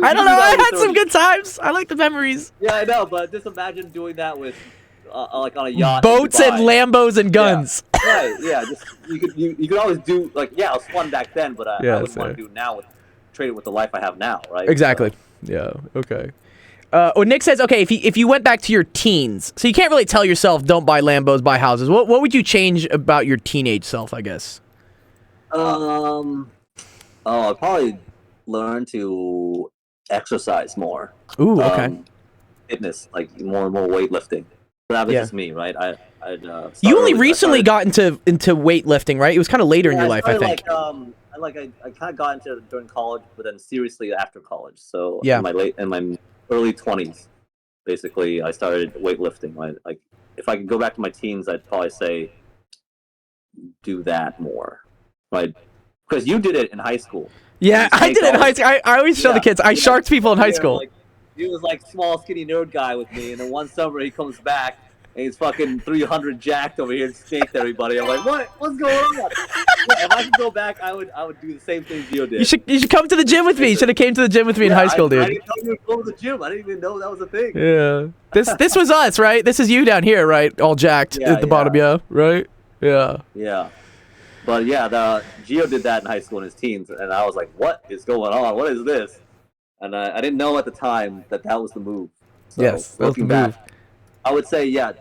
I don't know. I had some good times. I like the memories. Yeah, I know, but just imagine doing that with, like on a yacht. Boats and Lambos and guns. Yeah. Right. Yeah. Just you could always do it was fun back then, but I wouldn't want to do now trade it with the life I have now, right? Exactly. So. Yeah. Okay. Nick says, okay, if you went back to your teens, so you can't really tell yourself don't buy Lambos, buy houses. What would you change about your teenage self? I guess. I'd probably learn to exercise more. Ooh, okay. Fitness, like more and more weightlifting. But that was just me, right? You only recently got into weightlifting, right? It was kind of later in your life, I think. I kind of got into it during college, but then seriously after college. So in my early 20s, basically, I started weightlifting. Like if I could go back to my teens, I'd probably say do that more, right? Because you did it in high school. Yeah, I did it in high school. I always show the kids. I sharked people in high school. He was like small, skinny nerd guy with me, and then one summer he comes back and he's fucking 300 jacked over here and staked everybody. I'm like, what's going on? Yeah, if I could go back, I would do the same thing Gio did. You should come to the gym with me. You should have came to the gym with me in high school, dude. I didn't know you would go to the gym. I didn't even know that was a thing. Yeah. This was us, right? This is you down here, right? All jacked at the bottom, yeah, right? Yeah. Yeah. But yeah, Gio did that in high school in his teens, and I was like, what is going on? What is this? And I didn't know at the time that was the move. So, yes, that was the move. I would say, yeah,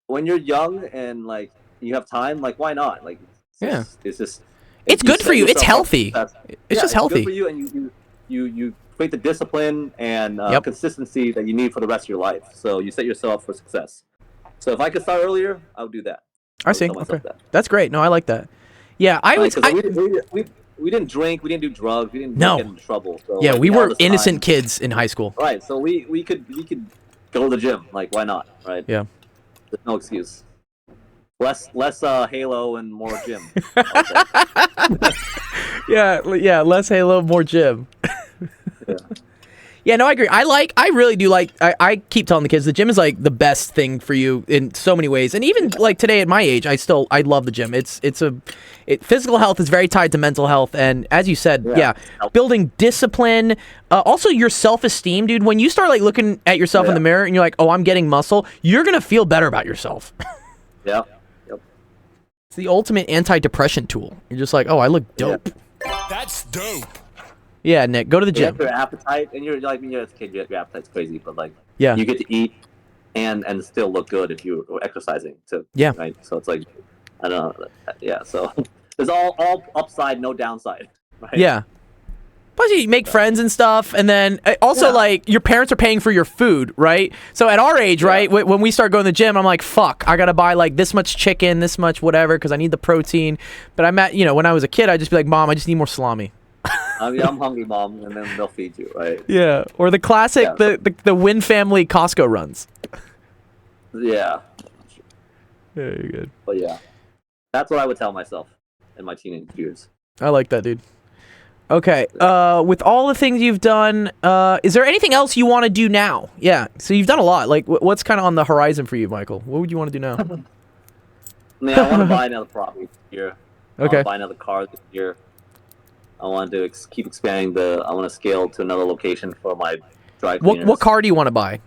when you're young and like you have time, like why not? Like, it's good for you. It's healthy. It's just healthy. It's good for you, and you create the discipline and consistency that you need for the rest of your life. So you set yourself up for success. So if I could start earlier, I would do that. I see. Okay, that's great. No, I like that. Yeah, we didn't drink, we didn't do drugs, we didn't get into trouble. So, yeah, we were innocent kids in high school. Right. So we could go to the gym. Like, why not? Right. Yeah. There's no excuse. Less Halo and more gym. yeah, less Halo, more gym. Yeah. Yeah, no, I agree. I really do like. I keep telling the kids the gym is like the best thing for you in so many ways. And even like today at my age, I love the gym. Physical health is very tied to mental health, and as you said, building discipline, also your self-esteem, dude. When you start like looking at yourself in the mirror and you're like, oh, I'm getting muscle, you're gonna feel better about yourself. Yeah. Yep. It's the ultimate anti-depression tool. You're just like, oh, I look dope. Yeah. That's dope. Yeah, Nick, go to the gym. Your appetite, and you're like, as a kid, your appetite's crazy, but like, you get to eat and still look good if you're exercising too. Yeah. Right. So it's like, I don't know. Yeah. So there's all upside, no downside. Right? Yeah. Plus, you make friends and stuff, and then also like your parents are paying for your food, right? So at our age, right, when we start going to the gym, I'm like, fuck, I gotta buy like this much chicken, this much whatever, because I need the protein. But when I was a kid, I'd just be like, Mom, I just need more salami. I'm hungry, Mom, and then they'll feed you, right? Yeah, or the classic, the Wynn family Costco runs. Yeah. Yeah, you're good. But yeah, that's what I would tell myself in my teenage years. I like that, dude. Okay, with all the things you've done, is there anything else you want to do now? Yeah, so you've done a lot. Like, what's kind of on the horizon for you, Michael? What would you want to do now? I mean, I want to buy another property this year. I want to buy another car this year. I want to keep expanding I want to scale to another location for my dry cleaners. What car do you want to buy?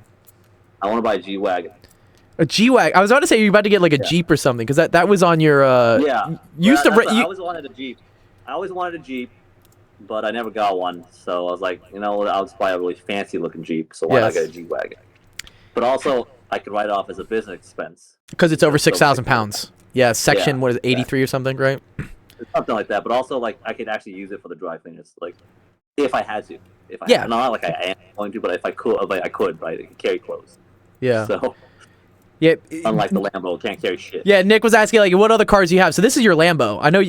I want to buy a G-Wagon. A G-Wagon? I was about to say you're about to get like a Jeep or something, because that was on your... I always wanted a Jeep. But I never got one. So I was like, I'll just buy a really fancy-looking Jeep, so why not get a G-Wagon? But also, I could write it off as a business expense. Because it's over 6,000 pounds. Yeah, section, what is it, 83 or something, right? Something like that, but also like I could actually use it for the dry cleaners, like if I had to. Not like I am going to, but if I could, I could, right? It could carry clothes. Yeah. So. Yeah. Unlike the Lambo, it can't carry shit. Yeah. Nick was asking like, what other cars do you have? So this is your Lambo. I know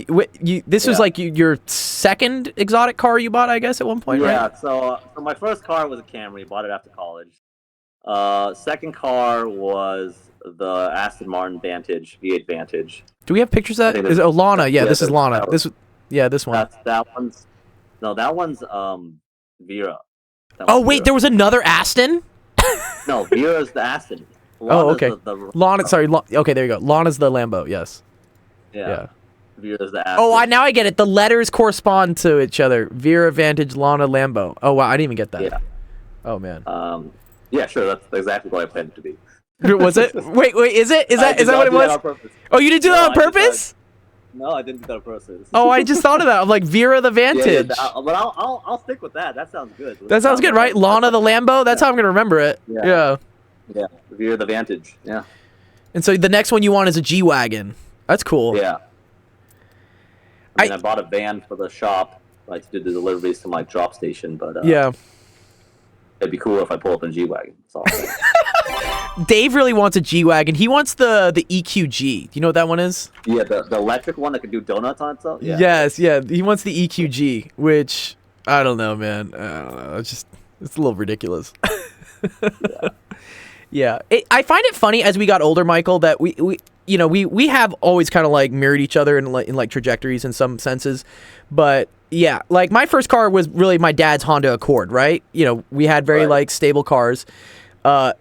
this was like your second exotic car you bought, I guess, at one point, right? Yeah. So my first car was a Camry. Bought it after college. Second car was the Aston Martin Vantage, V8 Vantage. Do we have pictures of that? Is it Lana? Yeah, this is Lana. This one. That one's Vera. Wait, there was another Aston? No, Vera's the Aston. Lana's okay. Lana, sorry. Okay, there you go. Lana's the Lambo. Yes. Yeah. Vera's the Aston. Oh, now I get it. The letters correspond to each other. Vera, Vantage, Lana, Lambo. Oh wow, I didn't even get that. Yeah. Oh man. Yeah, sure. That's exactly what I planned it to be. Was it? Wait, is it? Is that what it was? Oh, you didn't do that on purpose? No, I didn't do that on purpose. Oh, I just thought of that. I'm like, Vera the Vantage. But I'll stick with that. That sounds good. That sounds good, right? Lana the Lambo? That's how I'm going to remember it. Yeah. Yeah, Vera the Vantage. Yeah. And so the next one you want is a G-Wagon. That's cool. Yeah. I bought a van for the shop, like to do the deliveries to my drop station, but it'd be cool if I pull up in a G-Wagon. That's all. Dave really wants a G-Wagon. He wants the EQG. Do you know what that one is? Yeah, the electric one that can do donuts on itself? Yeah. Yes, yeah. He wants the EQG, which, I don't know, man. I don't know. It's a little ridiculous. Yeah. I find it funny as we got older, Michael, that we have always kind of like mirrored each other in like trajectories in some senses. But yeah, like my first car was really my dad's Honda Accord, right? We had very like stable cars.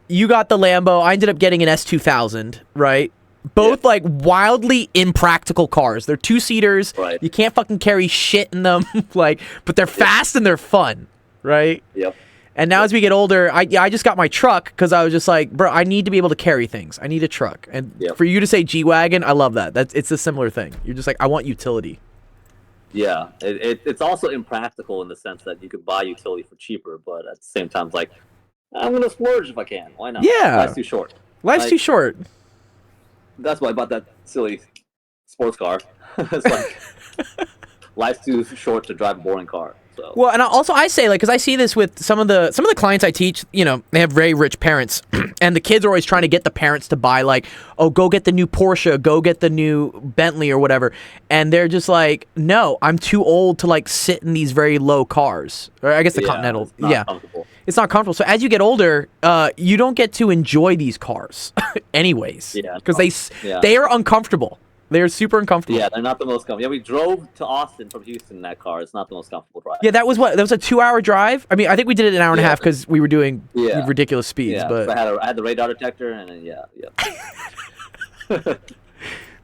You got the Lambo. I ended up getting an S2000, right? Both like wildly impractical cars. They're 2-seaters. Right. You can't fucking carry shit in them. Like, but they're fast and they're fun, right? Yep. And now as we get older, I just got my truck because I was just like, bro, I need to be able to carry things. I need a truck. And for you to say G-Wagon, I love that. It's a similar thing. You're just like, I want utility. Yeah, it's also impractical in the sense that you could buy utility for cheaper, but at the same time, it's like, I'm going to splurge if I can. Why not? Yeah. Life's too short. Life's too short. That's why I bought that silly sports car. It's like, life's too short to drive a boring car. So. Well, and also I say, like, because I see this with some of the clients I teach, you know, they have very rich parents, and the kids are always trying to get the parents to buy, like, oh, go get the new Porsche, go get the new Bentley or whatever, and they're just like, no, I'm too old to, like, sit in these very low cars, or I guess the Continental, it's not comfortable. It's not comfortable. So as you get older, you don't get to enjoy these cars, anyways, because they are uncomfortable. They're super uncomfortable. Yeah, they're not the most comfortable. Yeah, we drove to Austin from Houston in that car. It's not the most comfortable drive. Yeah, that was a 2-hour drive. I mean, I think we did it an hour and a half because we were doing ridiculous speeds. Yeah, but I had the radar detector, and then,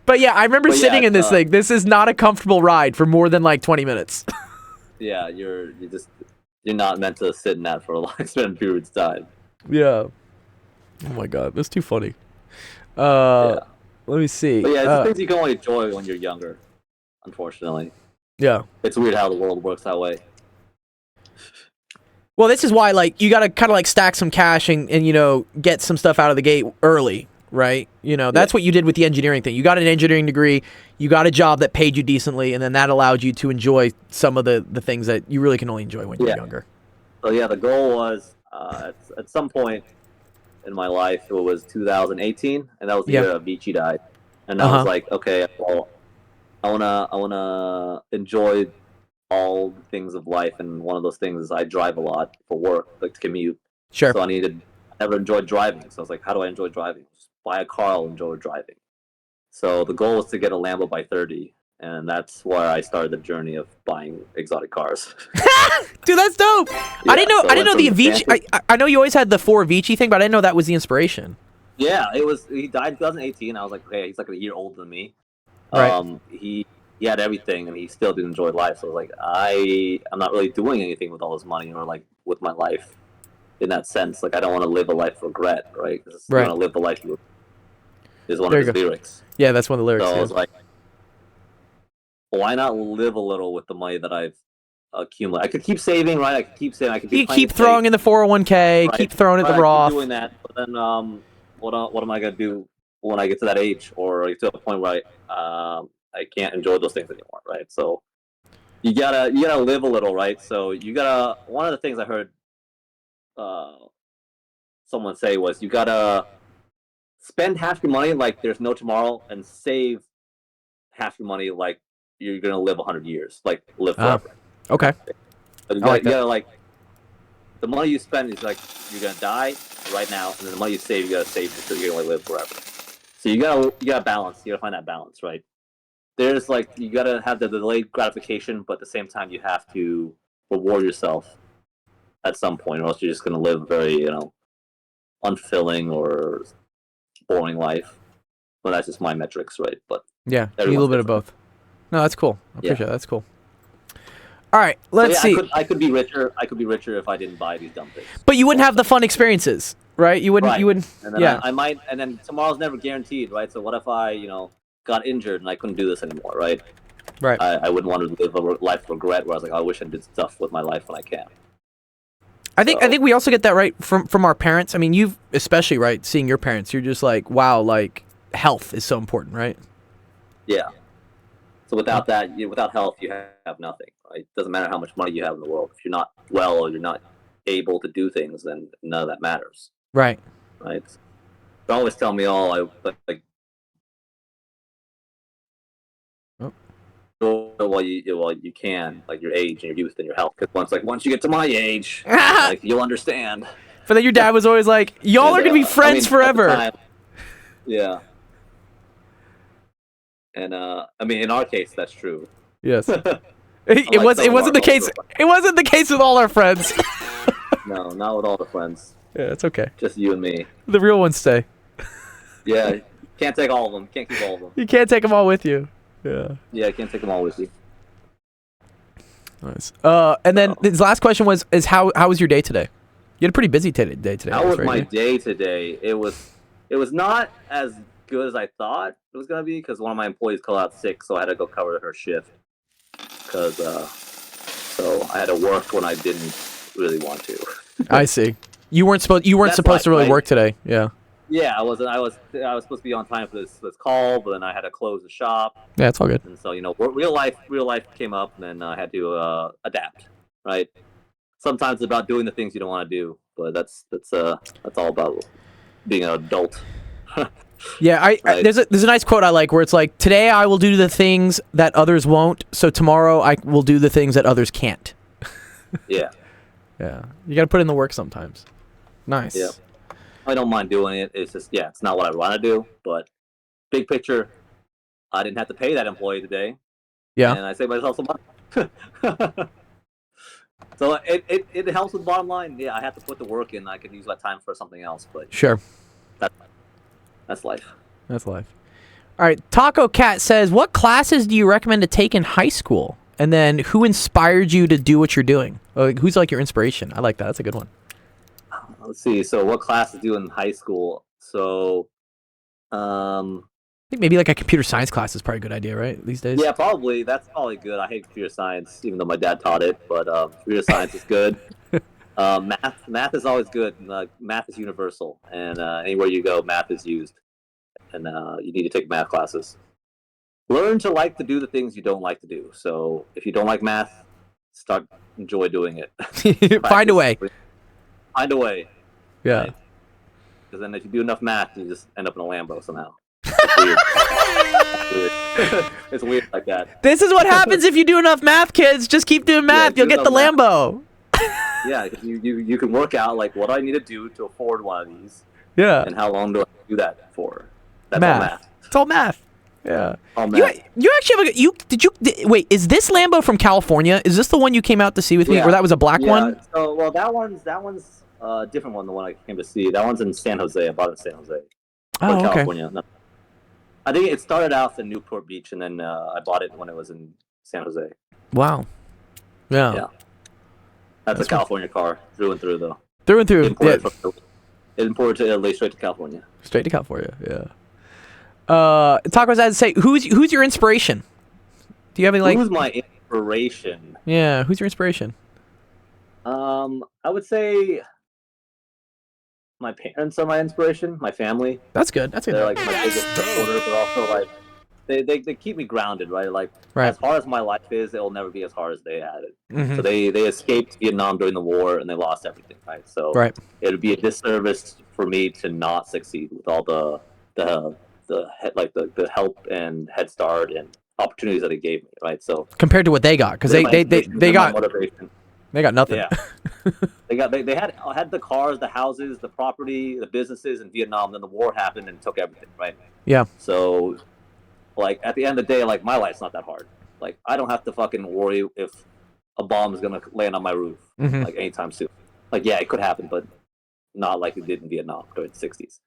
But yeah, I remember sitting in this thing. This is not a comfortable ride for more than like 20 minutes. Yeah, you're not meant to sit in that for a long extended period of time. Yeah. Oh my god, that's too funny. Let me see. But yeah, it's things you can only enjoy when you're younger, unfortunately. Yeah. It's weird how the world works that way. Well, this is why, like, you got to kind of, like, stack some cash and, you know, get some stuff out of the gate early, right? You know, that's what you did with the engineering thing. You got an engineering degree, you got a job that paid you decently, and then that allowed you to enjoy some of the things that you really can only enjoy when you're younger. So, yeah, the goal was, at some point in my life, it was 2018, and that was the year Avicii died. And I was like, okay, well, I wanna enjoy all the things of life, and one of those things is I drive a lot for work, like to commute. Sure. So I never enjoyed driving. So I was like, how do I enjoy driving? Just buy a car, I'll enjoy driving. So the goal was to get a Lambo by 30, and that's where I started the journey of buying exotic cars. Dude, that's dope. Yeah, I didn't know the Avicii. I know you always had the 4 Avicii thing, but I didn't know that was the inspiration. Yeah, he died in 2018. I was like, okay, he's like a year older than me. Right. He had everything, and he still did enjoy life. So I was like, I'm not really doing anything with all this money or like with my life in that sense. Like, I don't want to live a life of regret, right? Because you want to live the life you is one of his lyrics. Yeah, that's one of the lyrics. So I was like, why not live a little with the money that I've accumulated? I could keep saving, right? I could keep saving. I could keep throwing in the 401k, keep throwing at the Roth. Doing that, but then what am I gonna do when I get to that age, or get to a point where I can't enjoy those things anymore, right? So you gotta live a little, right? So one of the things I heard someone say was, you gotta spend half your money like there's no tomorrow, and save half your money like you're gonna live 100 years, like live forever. Okay. So you gotta the money you spend is like you're gonna die right now, and then the money you save, you gotta save so you're gonna live forever. So you gotta balance. You gotta find that balance, right? There's you gotta have the delayed gratification, but at the same time you have to reward yourself at some point, or else you're just gonna live a very unfulfilling or boring life. Well, that's just my metrics, right? But yeah, a little bit of both. No, that's cool. I appreciate it. That's cool. All right, let's see. I could be richer. I could be richer if I didn't buy these dumb things. But you wouldn't have the fun experiences, right? You wouldn't. Right. You wouldn't. And then I might. And then tomorrow's never guaranteed, right? So what if I, got injured and I couldn't do this anymore, right? Right. I wouldn't want to live a life of regret where I was like, I wish I did stuff with my life when I can. I think we also get that right from our parents. I mean, you've especially right seeing your parents. You're just like, wow, like health is so important, right? Yeah. So without that, without health, you have nothing. Right? It doesn't matter how much money you have in the world. If you're not well or you're not able to do things, then none of that matters. Right. Right. They always tell me, well, you can, like your age and your youth and your health. Because once you get to my age, you'll understand. But then your dad was always like, y'all are gonna be friends forever. Yeah. And in our case, that's true. Yes. It wasn't the case. It wasn't the case with all our friends. No, not with all the friends. Yeah, it's okay. Just you and me. The real ones stay. Yeah, can't take all of them. Can't keep all of them. You can't take them all with you. Yeah. Yeah, I can't take them all with you. Nice. And then his last question was how was your day today? You had a pretty busy day today. How was my day today? It was not as good as I thought it was gonna be because one of my employees called out sick, so I had to go cover her shift. Because so I had to work when I didn't really want to. I see. You weren't supposed to really work today. Yeah. Yeah, I wasn't. I was supposed to be on time for this call, but then I had to close the shop. Yeah, it's all good. And so real life came up, and then I had to adapt. Right. Sometimes it's about doing the things you don't want to do, but that's all about being an adult. Yeah, Right. There's a nice quote I like where it's like, today I will do the things that others won't, so tomorrow I will do the things that others can't. Yeah. Yeah, you got to put in the work sometimes. Nice. Yeah. I don't mind doing it. It's just, it's not what I want to do, but big picture, I didn't have to pay that employee today. Yeah. And I saved myself some money. So it helps with the bottom line. Yeah, I have to put the work in. I could use that time for something else, but Sure. That's life. That's life. All right, Taco Cat says, what classes do you recommend to take in high school? And then who inspired you to do what you're doing? Who's like your inspiration? I like that. That's a good one. Let's see. So what classes do in high school? So, I think maybe like a computer science class is probably a good idea, right? These days. Yeah, probably. That's probably good. I hate computer science, even though my dad taught it. But computer science is good. Math is always good. Math is universal, and anywhere you go, math is used. And you need to take math classes. Learn to like to do the things you don't like to do. So if you don't like math, enjoy doing it. Find a way. Find a way. Yeah. Right? Because then if you do enough math, you just end up in a Lambo somehow. It's weird. It's weird like that. This is what happens if you do enough math, kids. Just keep doing math. You'll get the Lambo. Yeah, because you can work out like what I need to do to afford one of these. Yeah. And how long do I do that for? That's math. all math. It's all math. Yeah. All math. You actually have wait, is this Lambo from California? Is this the one you came out to see with me, or that was a black one? So, well, that one's a different one, the one I came to see. That one's in San Jose. I bought it in San Jose. Oh, okay. California. No. I think it started out in Newport Beach, and then I bought it when it was in San Jose. Wow. Yeah. Yeah. That's a California car, through and through, though. Through and through. Imported to Italy, straight to California. Straight to California, yeah. Tacos, I'd say, who's your inspiration? Do you have any like? Who's my inspiration? Yeah, who's your inspiration? I would say my parents are my inspiration. My family. That's good. That's good. They're like my biggest supporter, but also like they keep me grounded, right? Like as hard as my life is, it will never be as hard as they had it. Mm-hmm. So they escaped Vietnam during the war and they lost everything, right? So it would be a disservice for me to not succeed with all the help and head start and opportunities that it gave me, right? So compared to what they got, because they got motivation. They got nothing. Yeah. they had the cars, the houses, the property, the businesses in Vietnam. Then the war happened and took everything, right? Yeah. So, like at the end of the day, like my life's not that hard. Like I don't have to fucking worry if a bomb is gonna land on my roof like anytime soon. Like yeah, it could happen, but not like it did in Vietnam during the '60s.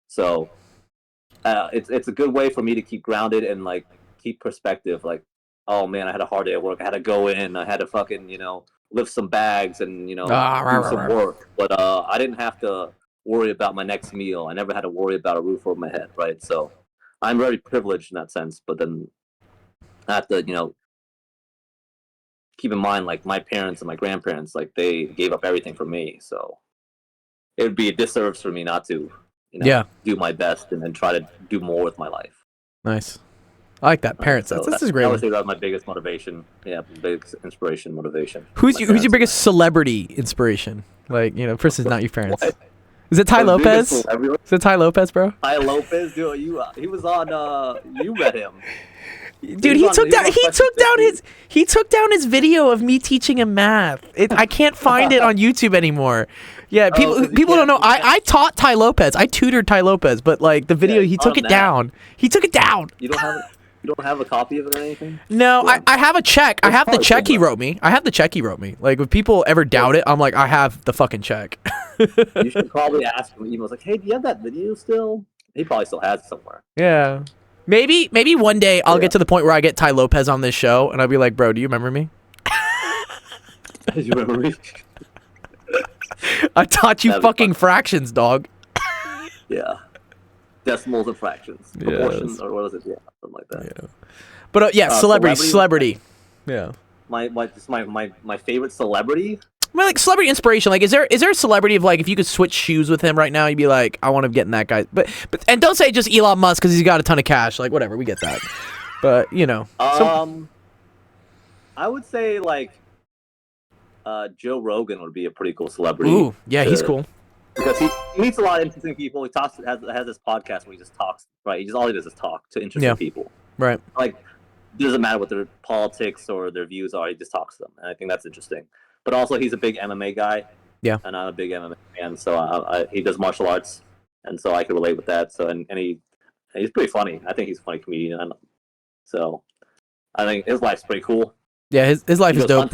So, it's a good way for me to keep grounded and like keep perspective. Like, oh man, I had a hard day at work. I had to go in. I had to fucking lift some bags and do some work, but I didn't have to worry about my next meal. I never had to worry about a roof over my head, right? So I'm very privileged in that sense, but then I have to keep in mind like my parents and my grandparents, like they gave up everything for me, so it would be a disservice for me not to do my best and then try to do more with my life. Nice. I like that. Parents. So this is great. I would say that's my biggest motivation. Yeah, biggest inspiration, motivation. Who's your biggest celebrity inspiration? Like, person's not your parents. What? Is it Ty Lopez? Is it Ty Lopez, bro? Ty Lopez, dude. He was on. You met him. Dude, he took down his video of me teaching him math. I can't find it on YouTube anymore. Yeah, people don't know. I taught Ty Lopez. I tutored Ty Lopez, but like the video, he took it down. He took it down. You don't have a copy of it or anything? No, I have a check. I have the check he wrote me. Like, if people ever doubt it, I'm like, I have the fucking check. You should probably ask him. He was like, "Hey, do you have that video still?" He probably still has it somewhere. Yeah. Maybe one day I'll get to the point where I get Ty Lopez on this show, and I'll be like, "Bro, do you remember me? Do you remember me? I taught you fucking fractions, dog." Yeah. Decimals and fractions. Proportions, or what is it? Yeah, something like that. Yeah. But celebrity. Yeah. My favorite celebrity. Well, like celebrity inspiration. Like, is there a celebrity of like if you could switch shoes with him right now, you'd be like, I want to get in that guy. But and don't say just Elon Musk because he's got a ton of cash. Like whatever, we get that. But you know. I would say like Joe Rogan would be a pretty cool celebrity. Ooh, yeah, he's cool. Because he meets a lot of interesting people. He talks has this podcast where he just talks, right? All he does is talk to interesting people. Right. Like it doesn't matter what their politics or their views are, he just talks to them. And I think that's interesting. But also he's a big MMA guy. Yeah. And I'm a big MMA fan, so he does martial arts, and so I can relate with that. So and he's pretty funny. I think he's a funny comedian. So I think his life's pretty cool. Yeah, his life is dope.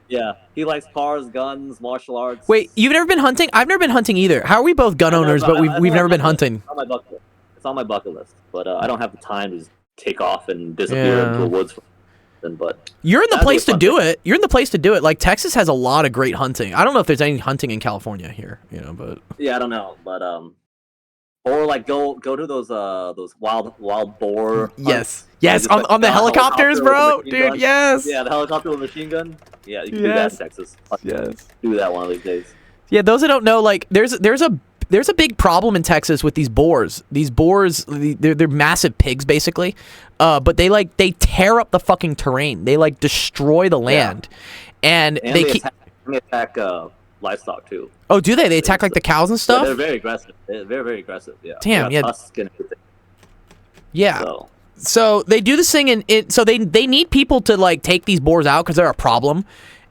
Yeah, he likes cars, guns, martial arts. Wait, you've never been hunting? I've never been hunting either. How are we both gun owners, but we've never been hunting? It's on my bucket list. It's on my bucket list, but I don't have the time to just take off and disappear into the woods. But you're in the place to do it. You're in the place to do it. Like Texas has a lot of great hunting. I don't know if there's any hunting in California here, but yeah, I don't know, but or like go to those wild boar. Yes, on the helicopters, bro, dude. Yes. Yeah, the helicopter with a machine gun. Yeah, you can do that in Texas. Yes. Do that one of these days. Yeah, those that don't know, like there's a big problem in Texas with these boars. These boars, they're massive pigs basically, but they tear up the fucking terrain. They like destroy the land, and they attack livestock too. Oh, do they? They attack like the cows and stuff. Yeah, they're very aggressive. They're very aggressive. Yeah. Damn. Yeah. Yeah. So. So they do this thing, and so they need people to like take these boars out because they're a problem.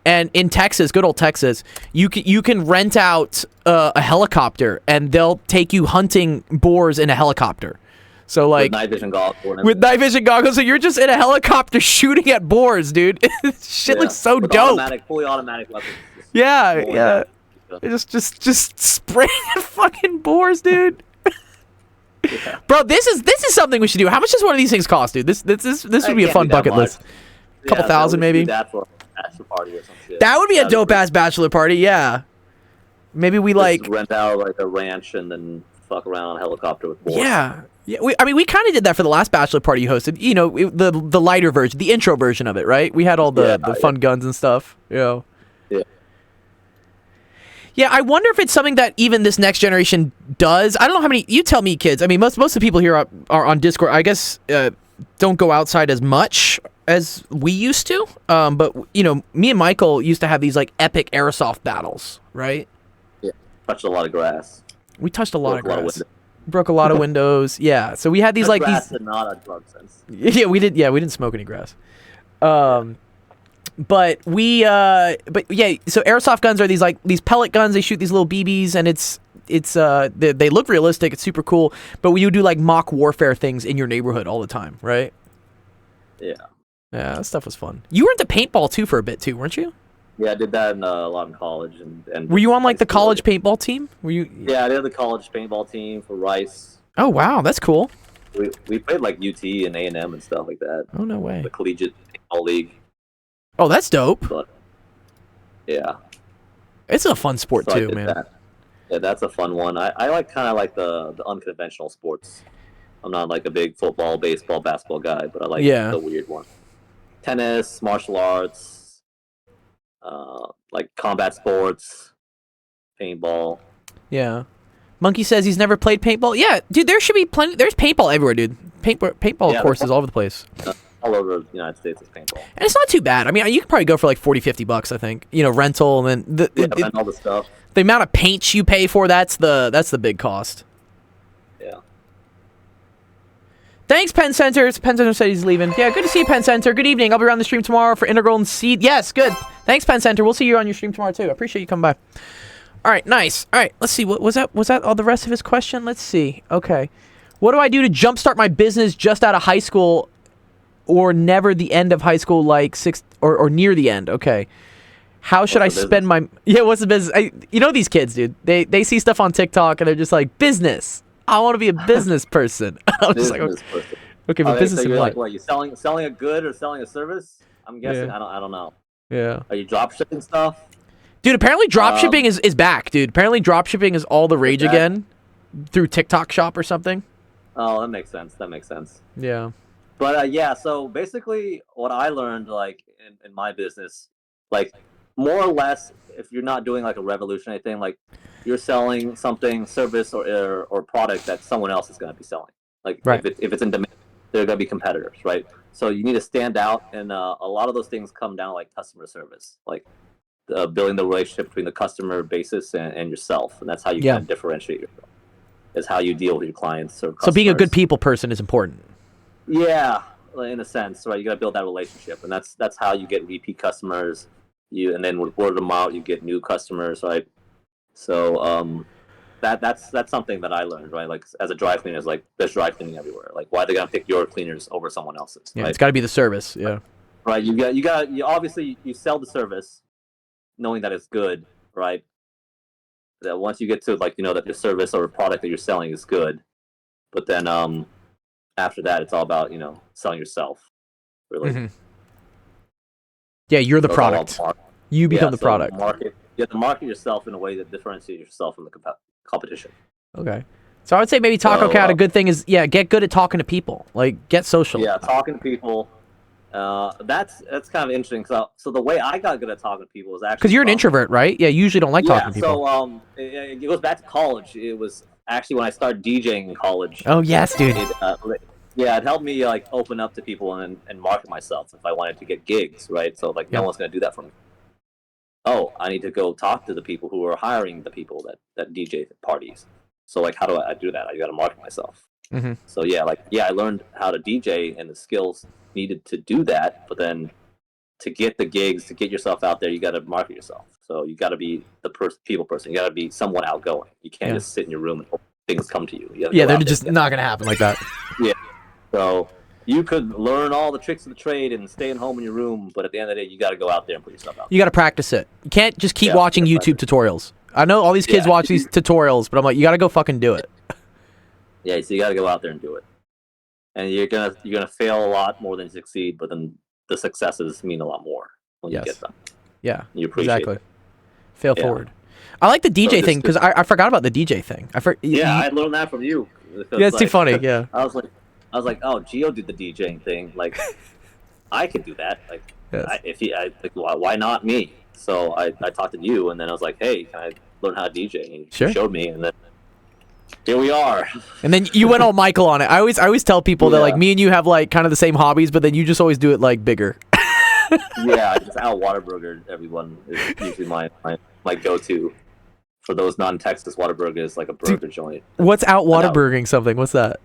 And in Texas, good old Texas, you can rent out a helicopter, and they'll take you hunting boars in a helicopter. So like with night vision goggles, so you're just in a helicopter shooting at boars, dude. Shit looks so dope. Fully automatic weapons. Yeah. Just spraying at fucking boars, dude. Yeah. Bro, this is something we should do. How much does one of these things cost, dude? This would be a fun bucket list. A couple thousand, maybe. That for a bachelor party or some shit. That would be a dope ass bachelor party. Yeah. Maybe we just rent out like a ranch and then fuck around on a helicopter with boars. Yeah. We kind of did that for the last bachelor party you hosted. The lighter version, the intro version of it, right? We had all the fun guns and stuff. Yeah. Yeah, I wonder if it's something that even this next generation does. I don't know how many. You tell me, kids. I mean, most of the people here are on Discord. I guess don't go outside as much as we used to. But me and Michael used to have these like epic airsoft battles, right? Yeah, touched a lot of grass. We touched a lot of grass. Broke a lot of windows. Yeah, so we had these like grass these. And not a drug sense. Yeah, we did. Yeah, we didn't smoke any grass. But so airsoft guns are these pellet guns. They shoot these little BBs, and they look realistic. It's super cool. But you do like mock warfare things in your neighborhood all the time, right? Yeah. Yeah, that stuff was fun. You were into paintball too for a bit too, weren't you? Yeah, I did that a lot in college. And were you on like the college paintball team? Were you? Yeah, I did the college paintball team for Rice. Oh wow, that's cool. We played like UT and A&M and stuff like that. Oh no way. The collegiate paintball league. Oh, that's dope. But, yeah. It's a fun sport too, man. That. Yeah, that's a fun one. I kind of like the unconventional sports. I'm not like a big football, baseball, basketball guy, but I like the weird one. Tennis, martial arts, like combat sports, paintball. Yeah. Monkey says he's never played paintball. Yeah, dude, there should be plenty. There's paintball everywhere, dude. Paintball courses all over the place. All over the United States is paintball. And it's not too bad. I mean, you could probably go for like $40-$50, I think. Rental and then and all the stuff. The amount of paint you pay for, that's the big cost. Yeah. Thanks, Penn Center. Penn Center said he's leaving. Yeah, good to see you, Penn Center. Good evening. I'll be around the stream tomorrow for Integral and Seed. Yes, good. Thanks, Penn Center. We'll see you on your stream tomorrow too. I appreciate you coming by. All right, nice. All right, let's see. What was that? Was that all the rest of his question? Let's see. Okay. What do I do to jumpstart my business just out of high school or never the end of high school, like or near the end? Okay. How should I What's the spend my what's the business? You know these kids, dude. They see stuff on TikTok and they're just like, business. I want to be a business person. I'm just like, Business person. okay, but business so in you're what? like, what? You selling a good or selling a service? I'm guessing. Yeah. I don't know. Yeah. Are you drop shipping stuff? Dude, apparently dropshipping is back, dude. Apparently dropshipping is all the rage again through TikTok Shop or something. Oh, that makes sense. That makes sense. Yeah. But yeah, so basically, what I learned, like in my business, like more or less, if you're not doing like a revolutionary thing, like you're selling something, service or product that someone else is going to be selling. Like Right. if it's in demand, they're going to be competitors, right? So you need to stand out, and a lot of those things come down like customer service, like building the relationship between the customer basis and yourself, and that's how you kind of differentiate yourself. Is how you deal with your clients or customers. So being a good people person is important. Yeah, in a sense, right? You got to build that relationship, and that's how you get repeat customers. And then with word of mouth, you get new customers, right? So that's something that I learned, right? Like as a dry cleaner, is like there's dry cleaning everywhere. Like why are they gonna pick your cleaners over someone else's? Yeah, right? it's got to be the service. Yeah. Right. You obviously you sell the service, knowing that it's good, right? That once you get to like that your service or product that you're selling is good, but then after that it's all about selling yourself, really. Mm-hmm. Yeah, you're the product. You become the product. You have to market yourself in a way that differentiates yourself from the competition. Okay. So I would say maybe Taco Cat, a good thing is, get good at talking to people. Like, get social. Yeah, talking to people. That's kind of interesting. So the way I got good at talking to people is actually because you're an introvert, right? Yeah, you usually don't like talking to people. So it goes back to college. It was actually when I started DJing in college. Oh yes, dude. It helped me like open up to people and market myself if I wanted to get gigs, right? So like no one's gonna do that for me. Oh, I need to go talk to the people who are hiring the people that DJ parties. So like, how do I do that? I got to market myself. Mm-hmm. So I learned how to DJ and the skills needed to do that. But then to get the gigs, to get yourself out there, you got to market yourself. So you got to be the people person. You got to be somewhat outgoing. You can't just sit in your room and hope things come to you. They're just not gonna happen like that. Yeah. So you could learn all the tricks of the trade and stay at home in your room, but at the end of the day, you got to go out there and put yourself out. You got to practice it. You can't just keep watching YouTube tutorials. I know all these kids watch these tutorials, but I'm like, you got to go fucking do it. Yeah, so you got to go out there and do it. And you're gonna fail a lot more than you succeed, but then the successes mean a lot more when you get them. Yeah, you appreciate it. Fail forward. I like the DJ thing because I forgot about the DJ thing. I learned that from you. Yeah, it's too funny. Yeah, I was like, oh, Gio did the DJing thing. Like, I could do that. Like, why not me? So I talked to you, and then I was like, hey, can I learn how to DJ? And you showed me, and then here we are. And then you went all Michael on it. I always tell people that like me and you have like kind of the same hobbies, but then you just always do it like bigger. Yeah, just out Whataburger. Everyone is usually my go-to. For those non-Texas, Whataburger is like a burger joint. What's out Whataburgering something? What's that?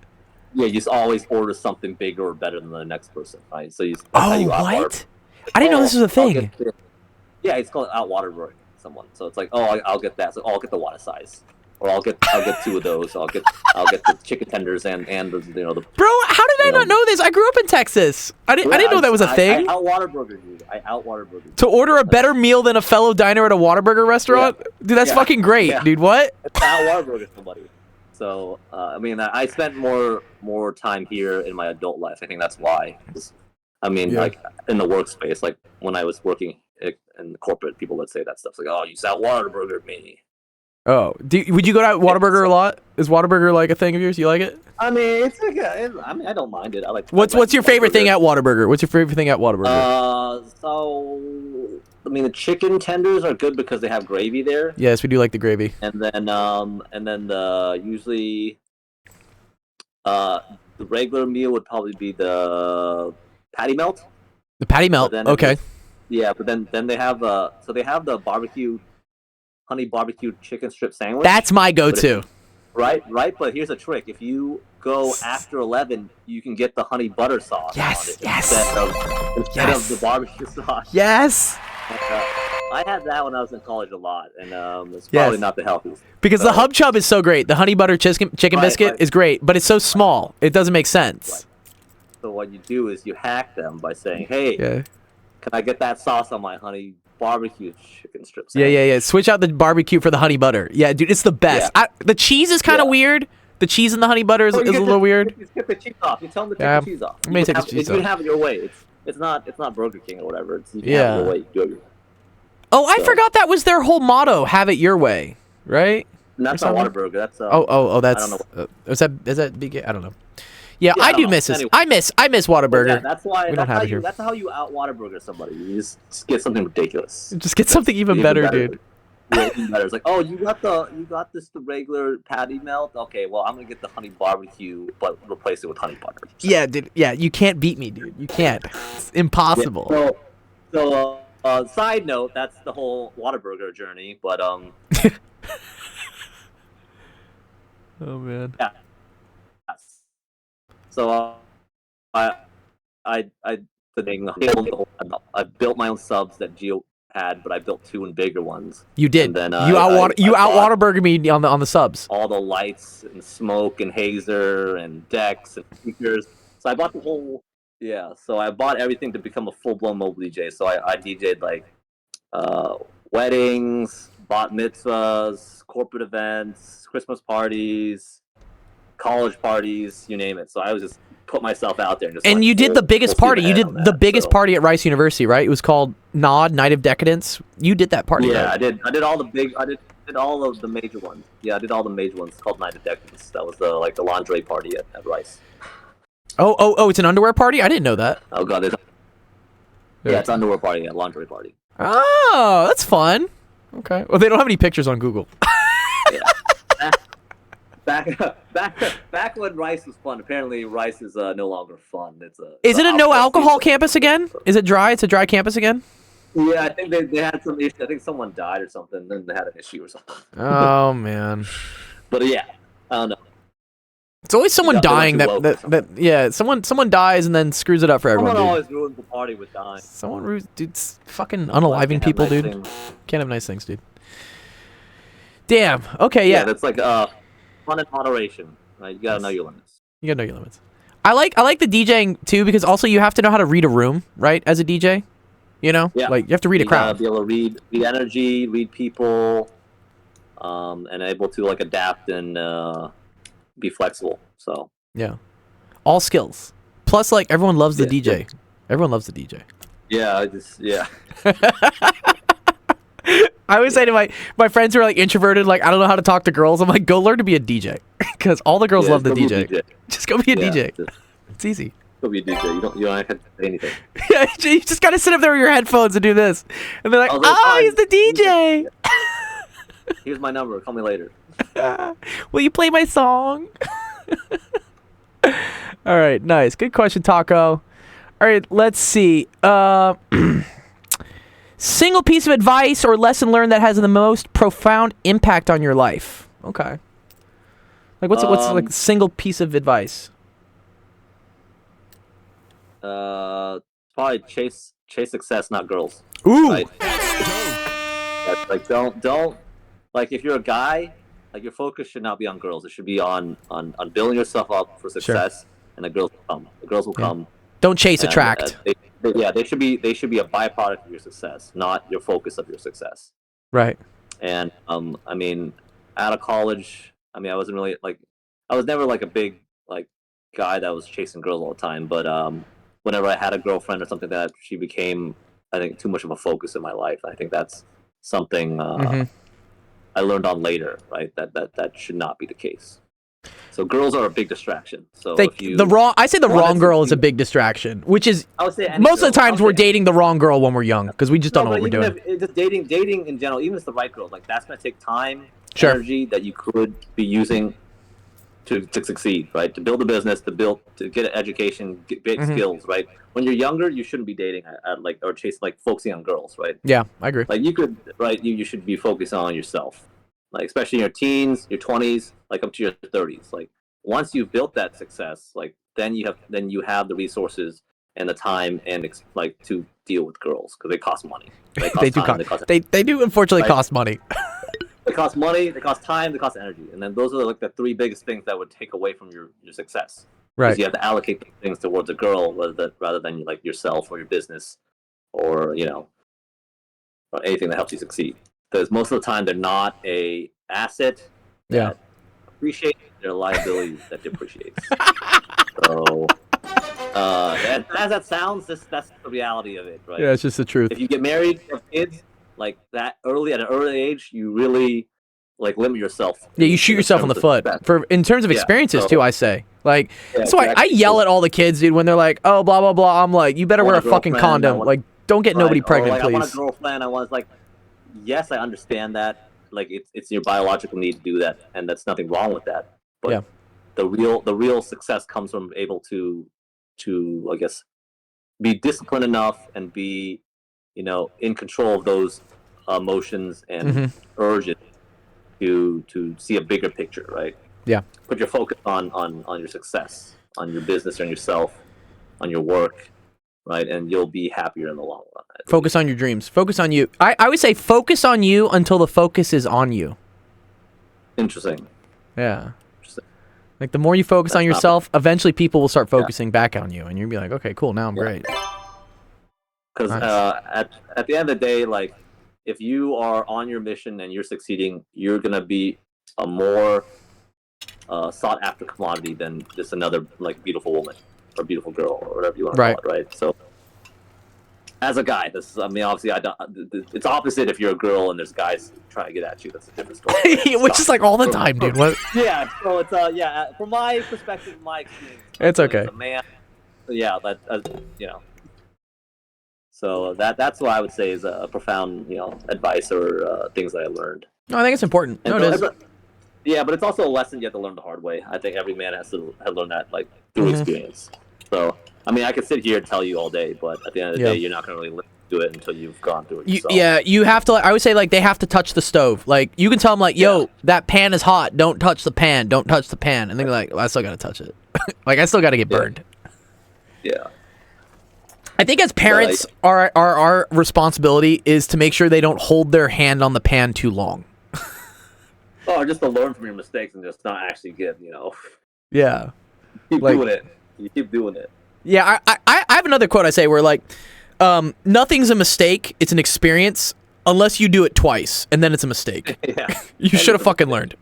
Yeah, you just always order something bigger or better than the next person, right? So you. What? I didn't know this was a thing. Yeah, it's called out Whataburger someone. So it's like, oh, I'll get that. So I'll get the water size, or I'll get 2 of those. I'll get the chicken tenders and the Bro, how did I not know this? I grew up in Texas. I didn't know that was a thing. I out Whataburger, dude. To order a better meal than a fellow diner at a Whataburger restaurant, dude, that's fucking great, dude. What? It's out Whataburger somebody. So I mean, I spent more time here in my adult life. I think that's why. Like in the workspace, like when I was working in corporate, people would say that stuff. Like, oh, you out Whataburger me. Oh, would you go to Whataburger a lot? Is Whataburger like a thing of yours? You like it? I mean, it's like I don't mind it. I like. What's your favorite thing at Whataburger? What's your favorite thing at Whataburger? The chicken tenders are good because they have gravy there. Yes, we do like the gravy. And then usually the regular meal would probably be the patty melt. The patty melt. Okay. But then they have the barbecue, honey barbecue chicken strip sandwich. That's my go-to. Right. But here's a trick: if you go after 11, you can get the honey butter sauce. Yes. Instead of the barbecue sauce. Yes. I had that when I was in college a lot, and it's probably not the healthiest. Because the Hub Chub is so great. The honey butter chicken biscuit is great, but it's so small. It doesn't make sense. Right. So what you do is you hack them by saying, hey, can I get that sauce on my honey barbecue chicken strips. Yeah. Switch out the barbecue for the honey butter. Yeah, dude, it's the best. Yeah. The cheese is kind of weird. The cheese and the honey butter is a little weird. You get the cheese off. You tell them to take the cheese off. I'm gonna take the cheese off. You can have it your way. It's not Burger King or whatever. You can have it your way. You do it your way. Oh, I forgot that was their whole motto. Have it your way, right? And that's not Whataburger. That's That's. I don't know. Is that BK? I don't know. Yeah, I do miss this. Anyway. I miss Whataburger. Yeah, that's why we don't have it here. That's how you out Whataburger somebody. You just get something ridiculous. Just get something even better, dude. Yeah, even better. It's like, oh, you got the regular patty melt. Okay, well, I'm gonna get the honey barbecue, but replace it with honey butter. So. Yeah, dude. Yeah, you can't beat me, dude. You can't. It's impossible. Yeah, so side note, that's the whole Whataburger journey. But Oh man. Yeah. So I built my own subs that Geo had, but I built 2 bigger ones. You did. And then you out Whataburger me on the subs. All the lights and smoke and hazer and decks and speakers. So I bought the whole. Yeah. So I bought everything to become a full-blown mobile DJ. So I DJ'd like weddings, bat mitzvahs, corporate events, Christmas parties, college parties, you name it. So I was just put myself out there. And you did the biggest party. You did the biggest party at Rice University, right? It was called Night of Decadence. You did that party. Yeah, right? I did all the big. I did all of the major ones. Yeah, I did all the major ones. It's called Night of Decadence. That was the lingerie party at Rice. Oh! It's an underwear party. I didn't know that. Oh god, it's underwear party. Yeah, lingerie party. Oh, that's fun. Okay. Well, they don't have any pictures on Google. Yeah. Back when Rice was fun. Apparently, Rice is no longer fun. Is it a no alcohol campus again? Is it dry? It's a dry campus again? Yeah, I think they had some issue. I think someone died or something. Then they had an issue or something. Oh man. But yeah, I don't know. It's always someone dying someone dies and then screws it up for everyone. Someone always ruins the party with dying. Dude's fucking unaliving people, dude. Can't have nice things, dude. Damn. Okay, yeah. Yeah, that's like fun in moderation. Right? You gotta know your limits. I like the DJing too because also you have to know how to read a room, right? As a DJ, you know, like you have to read a crowd. You gotta be able to read energy, read people, and able to like adapt and be flexible. So yeah, all skills. Plus, like everyone loves the DJ. Yeah. Everyone loves the DJ. Yeah, I always say to my friends who are like introverted, like I don't know how to talk to girls. I'm like, go learn to be a DJ because all the girls love the DJ. Just go be a DJ. It's easy. Go be a DJ. You don't have to say anything. Yeah, you just gotta sit up there with your headphones and do this, and they're like, oh, he's the DJ. Here's my number. Call me later. Will you play my song? All right, nice. Good question, Taco. All right, let's see. Single piece of advice or lesson learned that has the most profound impact on your life. Okay. Like what's like single piece of advice? Probably chase success, not girls. Ooh. Right? That's like don't like if you're a guy, like your focus should not be on girls. It should be on building yourself up for success, and the girls will come. The girls will come. Don't chase, attract. They should be a byproduct of your success, not your focus of your success. Right. And I mean, out of college, I mean, I was never like a big like guy that was chasing girls all the time. But whenever I had a girlfriend or something, that she became, I think, too much of a focus in my life. I think that's something I learned on later, right? That should not be the case. So girls are a big distraction. So I say the wrong girl is a big distraction, which is most of the times we're dating the wrong girl when we're young because we just don't know what we're doing. Just dating in general, even if it's the right girl, like that's gonna take time, energy that you could be using to succeed, right? To build a business, to get an education, get big skills, right? When you're younger, you shouldn't be dating or chasing focusing on girls, right? Yeah, I agree. Like you could, right? You should be focused on yourself. Like especially in your teens, your 20s, like up to your 30s. Like once you've built that success, like then you have the resources and the time and to deal with girls because they cost money. They do unfortunately cost money. They cost money, they cost time, they cost energy, and then those are like the 3 biggest things that would take away from your success. Right. Because you have to allocate things towards a girl rather than like yourself or your business or or anything that helps you succeed. Because most of the time, they're not a asset that appreciates, they're a liability that depreciates. So, as that sounds, that's the reality of it, right? Yeah, it's just the truth. If you get married, have kids, like that at an early age, you really like limit yourself. Yeah, you shoot yourself in the foot. In terms of experiences too, I say. Like that's why I yell at all the kids, dude, when they're like, "Oh, blah blah blah." I'm like, "You better wear a fucking condom." Like, don't get nobody pregnant, please. I want a girlfriend. I was like, yes, I understand that. Like, it's your biological need to do that, and that's nothing wrong with that. But the real success comes from able to I guess be disciplined enough and be, in control of those emotions and urges to see a bigger picture, right? Yeah. Put your focus on your success, on your business, on yourself, on your work, right? And you'll be happier in the long run. Focus on your dreams. Focus on you. I would say focus on you until the focus is on you. Interesting. Yeah. Like the more you focus on yourself, eventually people will start focusing back on you, and you'll be like, okay, cool, now I'm great. Because at the end of the day, like, if you are on your mission and you're succeeding, you're gonna be a more sought after commodity than just another like beautiful woman or beautiful girl or whatever you want to call it, right? So, as a guy, obviously, it's opposite if you're a girl and there's guys trying to get at you. That's a different story. Which is like all the time, dude. What? Yeah. So it's from my perspective, my experience, it's okay. As a man, So that's what I would say is a profound, advice or things that I learned. No, I think it's important. No, it is. Yeah, but it's also a lesson you have to learn the hard way. I think every man has to learn that through experience. So, I could sit here and tell you all day, but at the end of the day, you're not going to really do it until you've gone through it yourself. You have to. I would say they have to touch the stove. Like you can tell them yo, that pan is hot. Don't touch the pan. Don't touch the pan. And they're like, well, I still got to touch it. Like I still got to get burned. Yeah. I think as parents, our responsibility is to make sure they don't hold their hand on the pan too long. Just to learn from your mistakes and just not actually get, Yeah. Keep doing it. You keep doing it. Yeah, I have another quote I say where nothing's a mistake, it's an experience, unless you do it twice, and then it's a mistake. You should have fucking learned.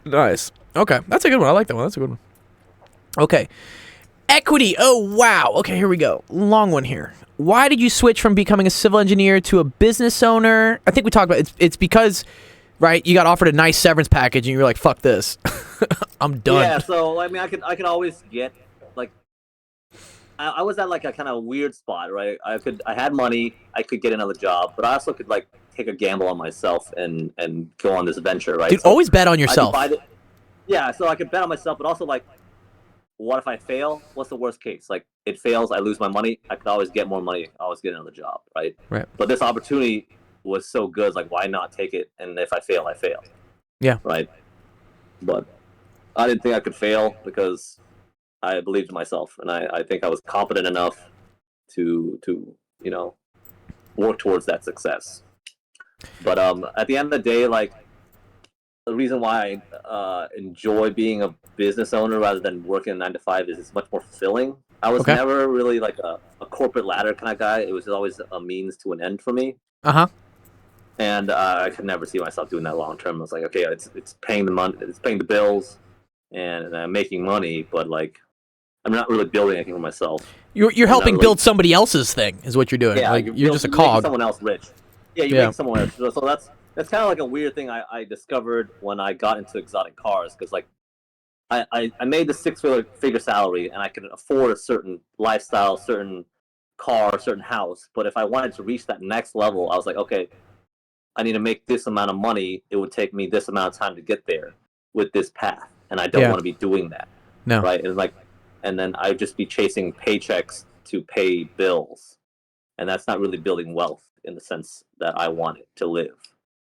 Nice. Okay, that's a good one. I like that one. That's a good one. Okay. Equity. Oh, wow. Okay, here we go. Long one here. Why did you switch from becoming a civil engineer to a business owner? I think we talked about it's because, right, you got offered a nice severance package and you were like, fuck this. I'm done. Yeah, so, I could always get, I was at, a kind of weird spot, right? I had money, I could get another job, but I also could, take a gamble on myself and go on this venture, right? Dude, always bet on yourself. Yeah, so I could bet on myself, but also, what if I fail? What's the worst case? It fails, I lose my money, I could always get more money, always get another job, right? Right. But this opportunity was so good, why not take it? And if I fail, I fail. Yeah. Right? But I didn't think I could fail because I believed in myself, and I think I was competent enough to work towards that success. But at the end of the day, the reason why I enjoy being a business owner rather than working a 9-to-5 is it's much more fulfilling. I was never really a corporate ladder kind of guy. It was always a means to an end for me. And I could never see myself doing that long term. I was like, okay, it's paying the money, it's paying the bills, and I'm making money, but I'm not really building anything for myself. You're helping build somebody else's thing, is what you're doing. Yeah, you're just a cog. Someone else rich. Yeah, you make someone else. So that's kind of a weird thing I discovered when I got into exotic cars, because I made the six-figure salary and I could afford a certain lifestyle, certain car, certain house. But if I wanted to reach that next level, I was like, okay, I need to make this amount of money. It would take me this amount of time to get there with this path, and I don't want to be doing that. No. Right? And then I'd just be chasing paychecks to pay bills, and that's not really building wealth in the sense that I wanted to live.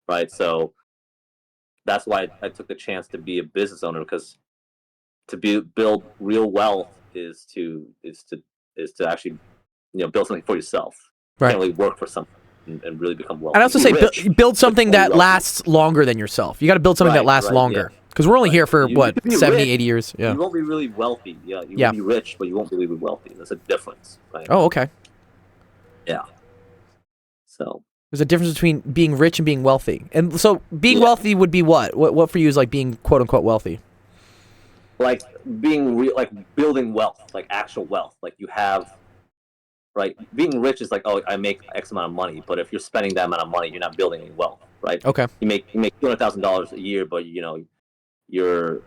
Right? So that's why I took the chance to be a business owner, because to build real wealth is to actually build something for yourself. Right. You can't really work for something and really become wealthy. I'd also say build something that lasts longer than yourself. You got to build something that lasts longer. Because we're only here for, 70, 80 years? Yeah. You won't be really wealthy. Yeah, will be rich, but you won't be really wealthy. There's a difference. Right? Oh, okay. Yeah. So there's a difference between being rich and being wealthy. And so being Yeah. wealthy would be what? What for you is like being quote unquote wealthy? like like building wealth, like actual wealth. Like you have, right? Being rich is like, oh, I make X amount of money, but if you're spending that amount of money, you're not building any wealth, right? Okay. You make $200,000 a year, but you know your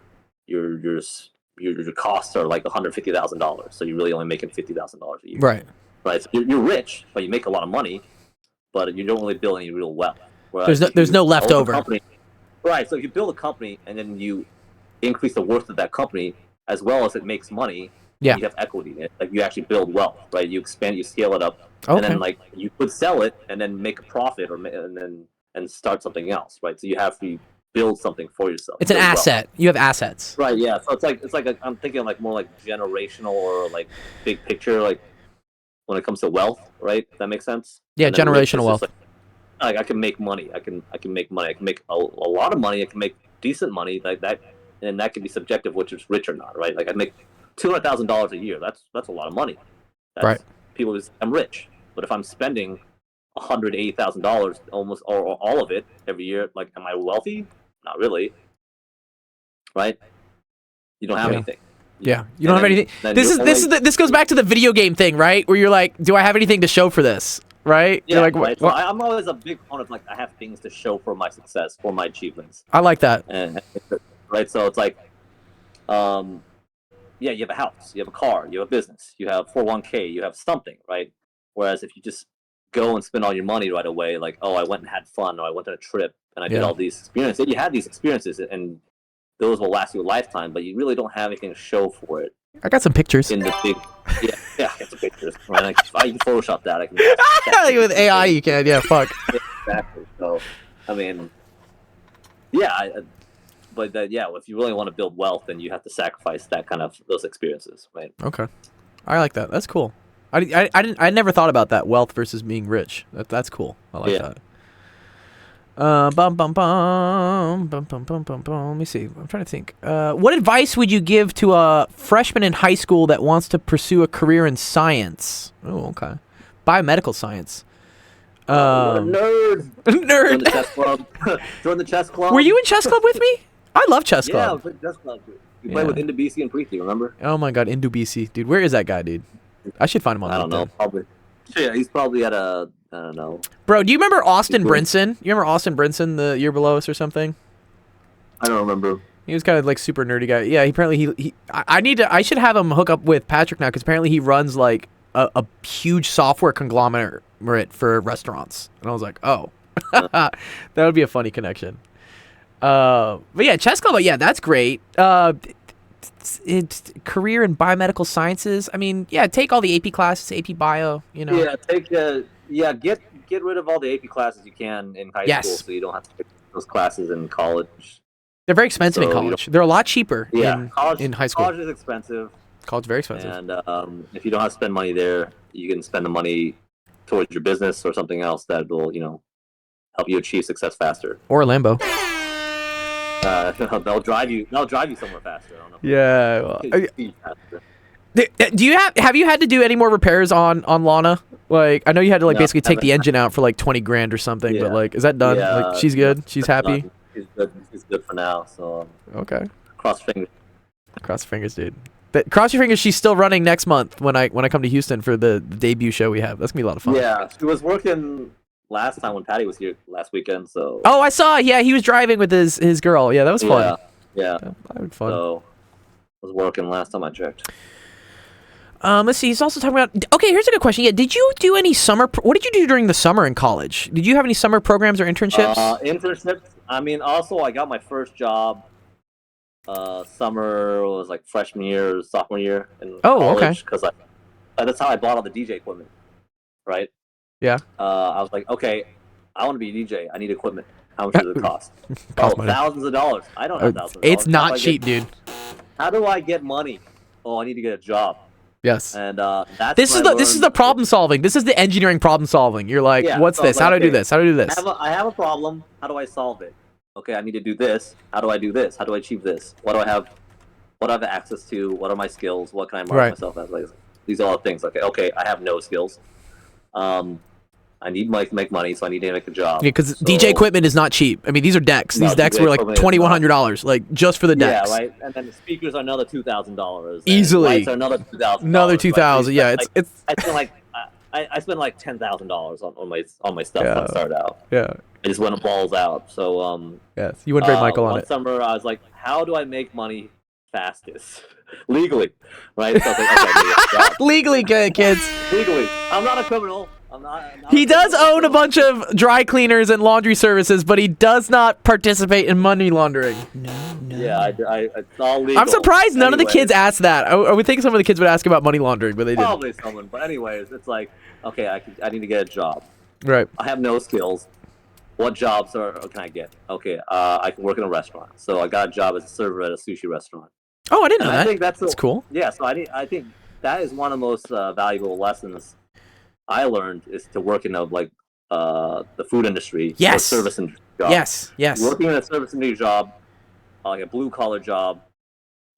your your your costs are like $150,000, so you're really only making $50,000 a year, Right. right? So you're rich, but you make a lot of money, but you don't really build any real wealth. There's Whereas no own a leftover. company, right? So if you build a company and then you increase the worth of that company as well as it makes money, Yeah. and you have equity in it. Like you actually build wealth, right? You expand, you scale it up, and Okay. then like you could sell it and then make a profit, and start something else, right? So you have to build something for yourself. It's an build wealth. asset. You have assets. Right? Yeah. So I'm thinking like more like generational or like big picture, like when it comes to wealth, right? If that makes sense. Yeah, And then rich generational is wealth. just like I can make money. I can make money. I can make a lot of money. I can make decent money like that, and that can be subjective, which is rich or not, right? Like I make $200,000 a year. That's a lot of money. That's, Right. People just I'm rich, but if I'm spending $180,000 almost or all of it every year, like am I wealthy? Not really, right? You don't have Yeah. anything. Yeah, you don't have anything. Then This goes back to the video game thing, right? Where you're like, do I have anything to show for this? Right? Yeah, You're like, right. what? So I'm always a big fan of like I have things to show for my success, for my achievements. I like that. And right, so it's like, yeah, you have a house, you have a car, you have a business, you have 401k, you have something, right? Whereas if you just go and spend all your money right away, like, oh, I went and had fun, or I went on a trip and I did all these experiences. You have these experiences, and those will last you a lifetime, but you really don't have anything to show for it. I got some pictures. In the big, yeah, it's a pictures. Right? I can Photoshop that. I can. With AI, you can. Yeah, fuck. Exactly. So, I mean, yeah, but yeah, if you really want to build wealth, then you have to sacrifice that kind of those experiences, right? Okay, I like that. That's cool. I never thought about that, wealth versus being rich. That's cool. I like that. Bum bum bum bum bum bum bum bum. Let me see. I'm trying to think. What advice would you give to a freshman in high school that wants to pursue a career in science? Oh, okay. Biomedical science. What a nerd. Nerd. Join the chess club. Join the chess club. Were you in chess club with me? I love chess club. Yeah, I was in chess club. You played with Indabisi and Preeti, remember? Oh my god, Indubisi. Dude, where is that guy, dude? I should find him on LinkedIn. I don't know. Probably. Yeah, he's probably at a, I don't know. Bro, do you remember Austin Brinson? You remember Austin Brinson the year below us or something? I don't remember. He was kind of like super nerdy guy. Yeah, I should have him hook up with Patrick now because apparently he runs like a huge software conglomerate for restaurants. And I was like, oh, that would be a funny connection. But yeah, chess club. Yeah, that's great. It's career in biomedical sciences. I mean, yeah, take all the AP classes, AP Bio. You know. Yeah, get rid of all the AP classes you can in high school, so you don't have to take those classes in college. They're very expensive in college. They're a lot cheaper. In high school. College is expensive. College is very expensive. And if you don't have to spend money there, you can spend the money towards your business or something else that will, help you achieve success faster. Or a Lambo. They'll drive you somewhere faster. I don't know. Yeah. Well, do you have you had to do any more repairs on Lana? Like, I know you had to basically take the engine out for like 20 grand or something, but like, is that done? Yeah, like, she's good. She's happy. She's good for now. So okay. Cross fingers. Cross your fingers, dude. Cross your fingers. She's still running next month when I come to Houston for the debut show we have. That's gonna be a lot of fun. Yeah, she was working last time when Patty was here last weekend. So. Oh, I saw. Yeah, he was driving with his girl. Yeah, that was fun. Yeah. That was fun. So, was working last time I checked. Let's see. He's also talking about. Okay, here's a good question. Yeah, did you do any summer? What did you do during the summer in college? Did you have any summer programs or internships? Internships. I mean, also I got my first job. Summer was like freshman year, sophomore year in college. Because that's how I bought all the DJ equipment. Right. Yeah. I was like, okay, I want to be a DJ. I need equipment. How much does it cost? Thousands of dollars. I don't have thousands of dollars. It's not cheap, dude. How do I get money? Oh, I need to get a job. Yes. And that's this is the problem solving. This is the engineering problem solving. You're like, what's this? How do I do this? How do I do this? I have a problem. How do I solve it? Okay, I need to do this. How do I do this? How do I achieve this? What do I have? What do I have access to? What are my skills? What can I market myself as? Like, these are all things. Okay, I have no skills. I need to make money, so I need to make a job. Yeah, because so, DJ equipment is not cheap. I mean, these are decks. No, These decks DJ were like equipment is not. $2,100, like just for the decks. Yeah, right. And then the speakers are another $2,000. Easily. Lights are another $2,000. Another $2,000. Right? Yeah, it's. I spent like $10,000 on my stuff when I started out. Yeah. I just went balls out. So Yes, you went very Michael on one it. summer I was like, how do I make money fastest? Legally, right? So I was like, okay, Legally, kids. legally. I'm not a criminal. I'm not He a does criminal. own a bunch of dry cleaners and laundry services, but he does not participate in money laundering. No. Yeah, it's all legal. I'm surprised none of the Anyways. kids asked that. I would think some of the kids would ask about money laundering, but they didn't. Probably someone, but anyways, it's like, okay, I need to get a job. Right. I have no skills. What jobs can I get? Okay, I can work in a restaurant. So I got a job as a server at a sushi restaurant. Oh, I didn't know And that. I think that's cool. Yeah, so I think that is one of the most valuable lessons I learned is to work in the food industry. Yes. Or service industry job. Yes. Working in a service industry job, like a blue collar job,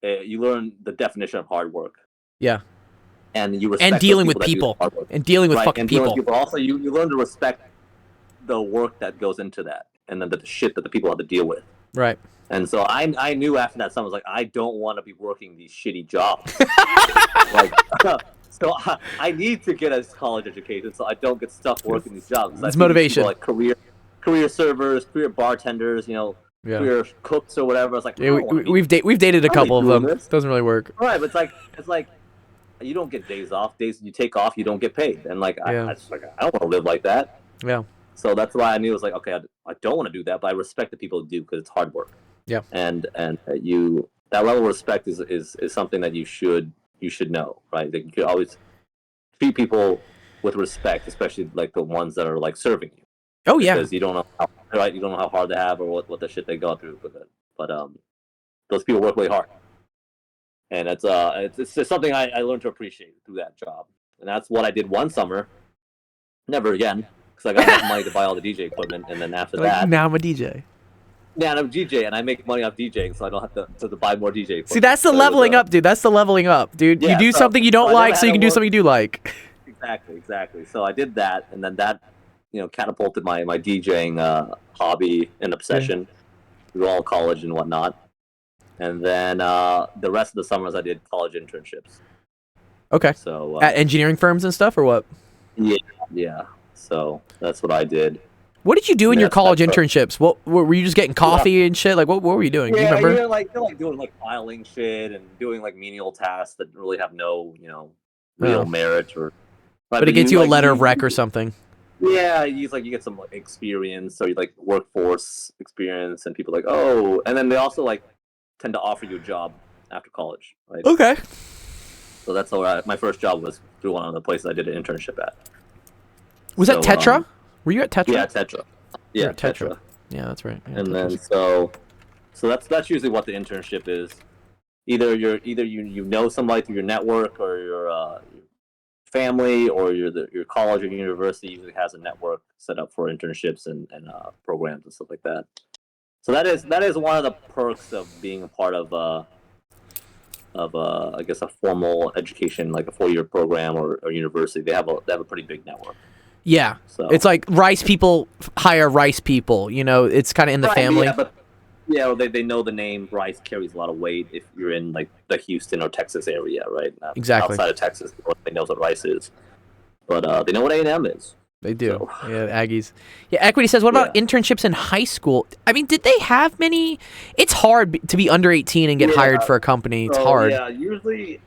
you learn the definition of hard work. Yeah. And you respect And dealing those with that do people. hard work. And dealing with Right, fucking and dealing people. with people. Also, you learn to respect the work that goes into that, and then the shit that the people have to deal with. Right. And so I knew after that summer, I was like, I don't want to be working these shitty jobs. So I need to get a college education so I don't get stuck working these jobs. It's motivation. People, like career servers, career bartenders, career cooks or whatever. It's like, Yeah, we've dated a couple of them. This. Doesn't really work. Right, but it's like you don't get days off. Days you take off, you don't get paid. And I don't want to live like that. Yeah. So that's why I knew it was like, okay, I don't want to do that, but I respect the people who do because it's hard work. Yeah. And that level of respect is something that you should know, right? That you could always treat people with respect, especially like the ones that are like serving you. Oh yeah. Because you don't know how hard they have or what the shit they go through with it. But those people work really hard. And it's just something I learned to appreciate through that job. And that's what I did one summer. Never again. Because I got enough money to buy all the DJ equipment, and then after that, now I'm a DJ. Yeah, and I'm a DJ, and I make money off DJing, so I don't have to buy more DJ equipment. See, that's the leveling up, dude. That's the leveling up, dude. Yeah, you do something you don't like, so you can do something you do like. Exactly. So I did that, and then that, catapulted my DJing hobby and obsession through all college and whatnot. And then the rest of the summers I did college internships. Okay. So at engineering firms and stuff, or what? Yeah. So that's what I did. What did you do in your college internships? What were you just getting coffee and shit? Like, what were you doing? Do you remember? You're like doing like filing shit and doing like menial tasks that really have no, real merit or. But it gets you a letter of rec or something. Yeah, you get some like experience, or you like workforce experience, and people are like, oh, and then they also like tend to offer you a job after college, right? Okay. So that's how my first job was through one of the places I did an internship at. Was that Tetra? Were you at Tetra? Yeah, Tetra. Yeah, Tetra. Yeah, that's right. Yeah, and then so that's usually what the internship is. Either you know somebody through your network or your family, or your college or university usually has a network set up for internships and programs and stuff like that. So that is one of the perks of being a part of I guess a formal education, like a 4-year program or university. They have a pretty big network. Yeah, so it's like rice people hire rice people. It's kind of in the family. Yeah, but they know the name. Rice carries a lot of weight if you're in like the Houston or Texas area, right? Exactly. Outside of Texas, they know what rice is, but they know what A&M is. They do. So. Yeah, Aggies. Yeah, Equity says, what about internships in high school? I mean, did they have many? It's hard to be under 18 and get hired for a company. It's hard. Yeah, usually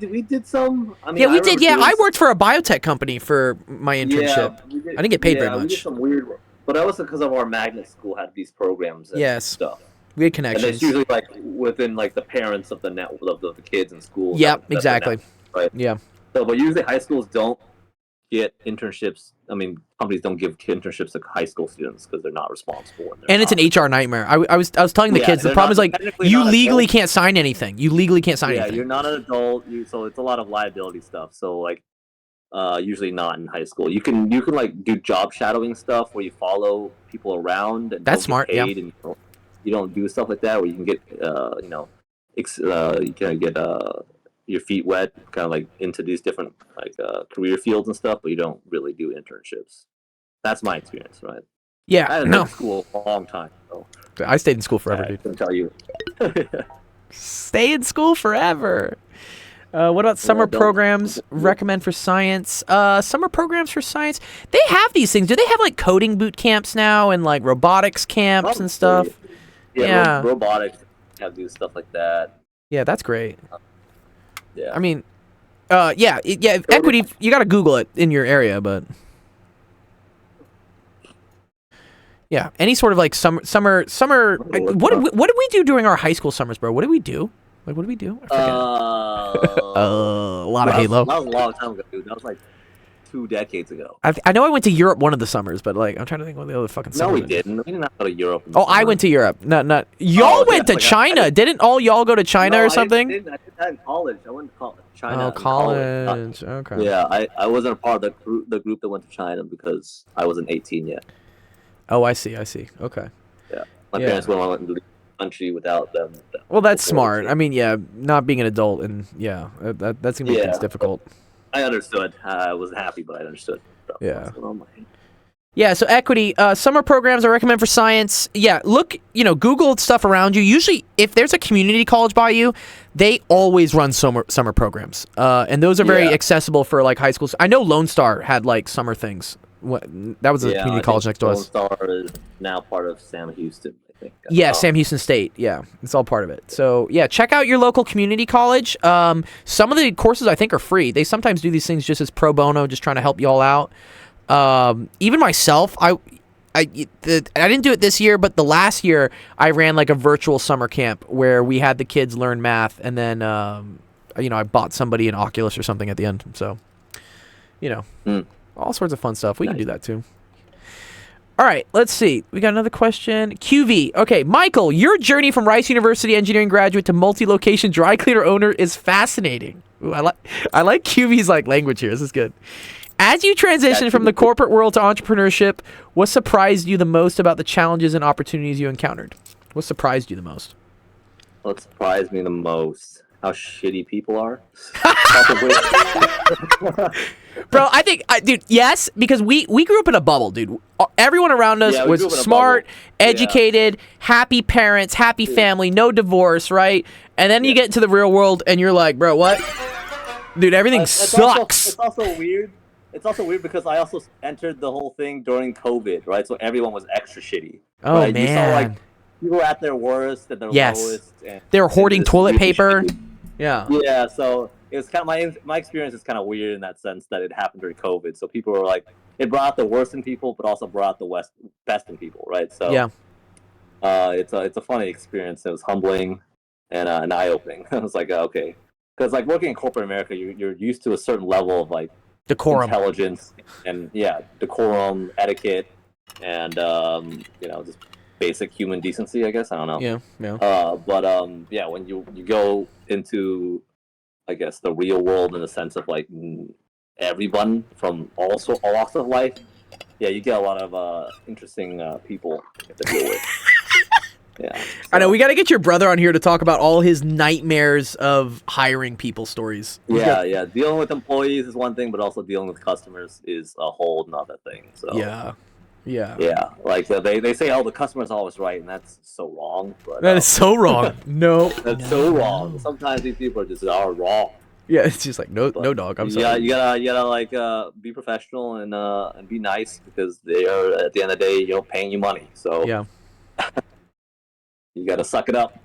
we did some. I mean, yeah, we did. Yeah, I worked for a biotech company for my internship. Yeah, I didn't get paid very much. We did some weird, but that was because of our magnet school had these programs and stuff. We had connections. And it's usually like within like the parents of the kids in school. Yep, exactly. Right. Yeah. So, but usually high schools don't get internships. I mean, companies don't give internships to high school students because they're not responsible. And it's an HR nightmare. I was telling the kids, the problem is like you legally can't sign anything. You legally can't sign anything. Yeah, you're not an adult, so it's a lot of liability stuff. So like, usually not in high school. You can like do job shadowing stuff where you follow people around and that's smart. Yeah. And you don't do stuff like that where you can get you can get your feet wet, kind of like into these different like career fields and stuff, but you don't really do internships. That's my experience, right? Yeah, I had no. been in school a long time, so I stayed in school forever, I dude. can tell you. Stay in school forever. What about summer don't- programs recommend for science? Summer programs for science. They have these things. Do they have like coding boot camps now and like robotics camps and stuff? Yeah. Robotics have to do stuff like that. Yeah, that's great. Yeah. I mean, yeah, equity. You got to Google it in your area, but yeah, any sort of like summer. What did we do during our high school summers, bro? What did we do? Like, what did we do? I forget. A lot of Halo. That was a long time ago, dude. That was like 2 decades ago. I know I went to Europe one of the summers, but like I'm trying to think what the other fucking No, summers. we didn't. We did not go to Europe. Oh, I went to Europe. Not y'all went to like China. Didn't all y'all go to China or something? I did that in college. I went to China. Oh, college. Okay. Yeah, I wasn't a part of the group that went to China because I wasn't 18 yet. Oh, I see. Okay. Yeah, my parents wouldn't want to leave the country without them. Well, that's smart. I mean, yeah, not being an adult and that's gonna make things difficult. I understood. I wasn't happy, but I understood. So, yeah. Yeah, so equity, summer programs I recommend for science. Yeah, look, Google stuff around you. Usually, if there's a community college by you, they always run summer programs. And those are very accessible for, like, high schools. I know Lone Star had, like, summer things. That was a community college next to us. Lone Star is now part of Sam Houston, I think. Yeah, Sam Houston State. Yeah, it's all part of it. So, yeah, check out your local community college. Some of the courses, I think, are free. They sometimes do these things just as pro bono, just trying to help you all out. Even myself, I didn't do it this year, but the last year I ran like a virtual summer camp where we had the kids learn math, and then I bought somebody an Oculus or something at the end. So, all sorts of fun stuff. We can do that too. All right, let's see. We got another question. QV. Okay, Michael, your journey from Rice University engineering graduate to multi-location dry cleaner owner is fascinating. Ooh, I like QV's like language here. This is good. As you transition from the corporate world to entrepreneurship, what surprised you the most about the challenges and opportunities you encountered? What surprised you the most? What surprised me the most? How shitty people are. Bro, I think, dude, yes, because we grew up in a bubble, dude. Everyone around us was smart, educated, happy parents, happy family, no divorce, right? And then you get into the real world and you're like, bro, what? Dude, everything sucks. It's also weird. It's also weird because I also entered the whole thing during COVID, right? So everyone was extra shitty. Oh, right? man. You saw, like, people at their worst and their lowest. And they were hoarding toilet paper. Yeah. Yeah, so it was kind of my experience is kind of weird in that sense that it happened during COVID. So people were like, it brought out the worst in people, but also brought out the best in people, right? So yeah, it's a funny experience. It was humbling and eye opening. I was like, okay, because like working in corporate America, you're used to a certain level of like decorum, intelligence, and decorum, etiquette, and just basic human decency, I guess. I don't know. Yeah. But when you go into, I guess, the real world in the sense of like everyone from all walks of life, you get a lot of interesting people to deal with. Yeah. So. I know, we got to get your brother on here to talk about all his nightmares of hiring people stories. Yeah. Dealing with employees is one thing, but also dealing with customers is a whole nother thing. So yeah. Like they say, oh, the customer's always right, and that's so wrong. But, that is so wrong. No, that's so wrong. Sometimes these people are wrong. Yeah, it's just like no, dog. I'm sorry. You gotta like be professional and be nice because they are at the end of the day, paying you money. So yeah. You gotta suck it up.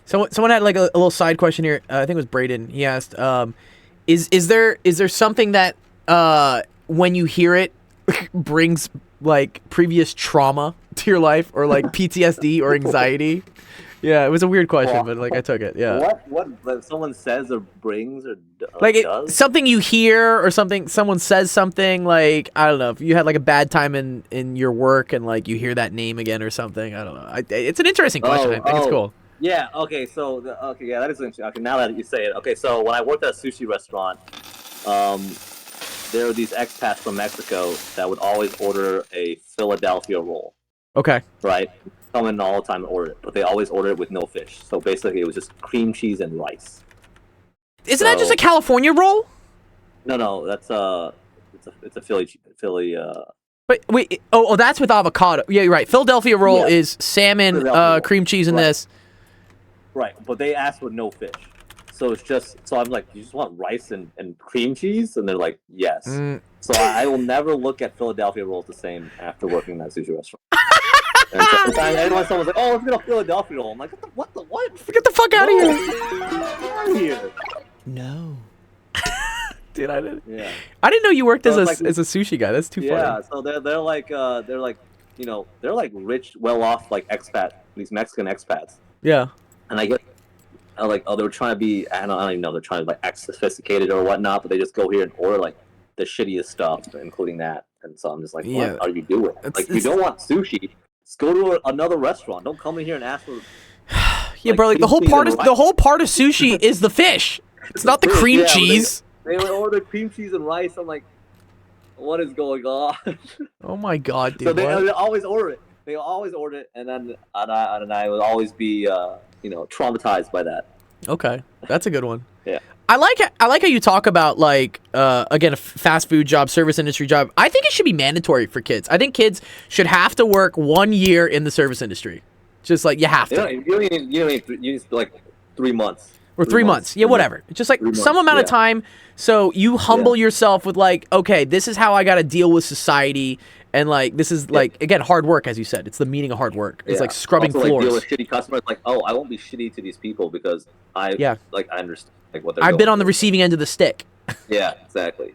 Someone had like a little side question here. I think it was Braden. He asked, "Is there something that when you hear it brings like previous trauma to your life, or like PTSD or anxiety?" Yeah, it was a weird question, but like I took it. Yeah. What someone says or brings or like does? Something you hear or something someone says something like, I don't know, if you had like a bad time in your work and like you hear that name again or something. I don't know. It's an interesting question. I think it's cool. Yeah. Okay. So that is interesting. Okay, now that you say it. Okay. So when I worked at a sushi restaurant, there were these expats from Mexico that would always order a Philadelphia roll. Okay. Right. Come in all the time and order it, but they always order it with no fish. So basically, it was just cream cheese and rice. Isn't that just a California roll? No, that's it's a Philly But wait, oh, that's with avocado. Yeah, you're right. Philadelphia roll Yeah. is salmon, Philadelphia roll. cream cheese, and Right. this. Right, but they asked for no fish. So it's just, so I'm like, you just want rice and cream cheese? And they're like, yes. So I will never look at Philadelphia rolls the same after working in that sushi restaurant. And so anyone someone's like, oh, let's get a Philadelphia roll. I'm like, what the what? Get the fuck out of here. Get out of here. No. Dude, I didn't. Yeah. I didn't know you worked as So a sushi guy. That's too funny. Yeah, so they're like, you know, they're like rich, well-off, like expat, these Mexican expats. Yeah. And I get, like, oh, they were trying to be, I don't even know, they're trying to like act sophisticated or whatnot, but they just go here and order like the shittiest stuff, including that. And so I'm just like, what are you doing? Like, if you don't want sushi, just go to another restaurant. Don't come in here and ask for. Yeah, bro. Like the whole part of sushi is the fish. It's not the cream cheese. They would order cream cheese and rice. I'm like, what is going on? Oh my god, dude. So they always order it. They always order it, and then I would always be, you know, traumatized by that. Okay, that's a good one. Yeah. I like how you talk about, like, again, a fast food job, service industry job. I think it should be mandatory for kids. I think kids should have to work 1 year in the service industry. Just like you have to. You need like 3 months. Or 3 months. Yeah, whatever. Just like some amount of time so you humble yourself with, like, okay, this is how I got to deal with society. And, like, this is, like, again, hard work, as you said. It's the meaning of hard work. It's like scrubbing also, floors. Like, deal with shitty customers. Like, oh, I won't be shitty to these people because I understand like what they're I've been on through. the receiving end of the stick. Yeah, exactly.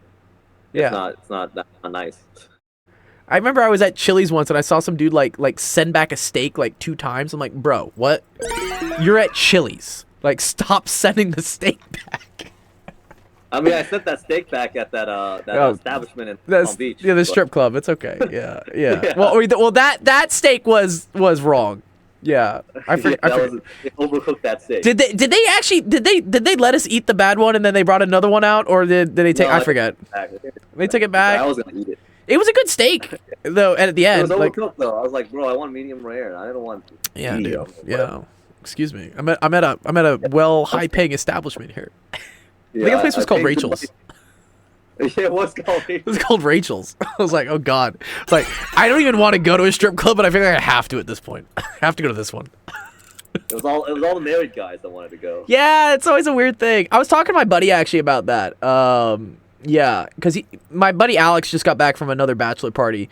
Yeah. It's not nice. I remember I was at Chili's once and I saw some dude like send back a steak like 2 times. I'm like, bro, what? You're at Chili's. Like, stop sending the steak back. I mean, I sent that steak back at that establishment in Palm Beach. Yeah, the strip club. It's okay. Yeah. Well, that steak was wrong. Yeah, I forget. They overcooked that steak. Did they let us eat the bad one and then they brought another one out, or did they take? No, I forget. They took it back. I was gonna eat it. It was a good steak though. At the end, it was overcooked though. I was like, bro, I want medium rare. I don't want. Yeah, dude. Yeah. Excuse me. I'm at a high-paying establishment here. Yeah, I think the place was called Rachel's. Yeah, it was called Rachel's. It was called Rachel's. I was like, oh god. It's like, I don't even want to go to a strip club, but I feel like I have to at this point. I have to go to this one. It was all the married guys that wanted to go. Yeah, it's always a weird thing. I was talking to my buddy actually about that. Yeah, because my buddy Alex just got back from another bachelor party,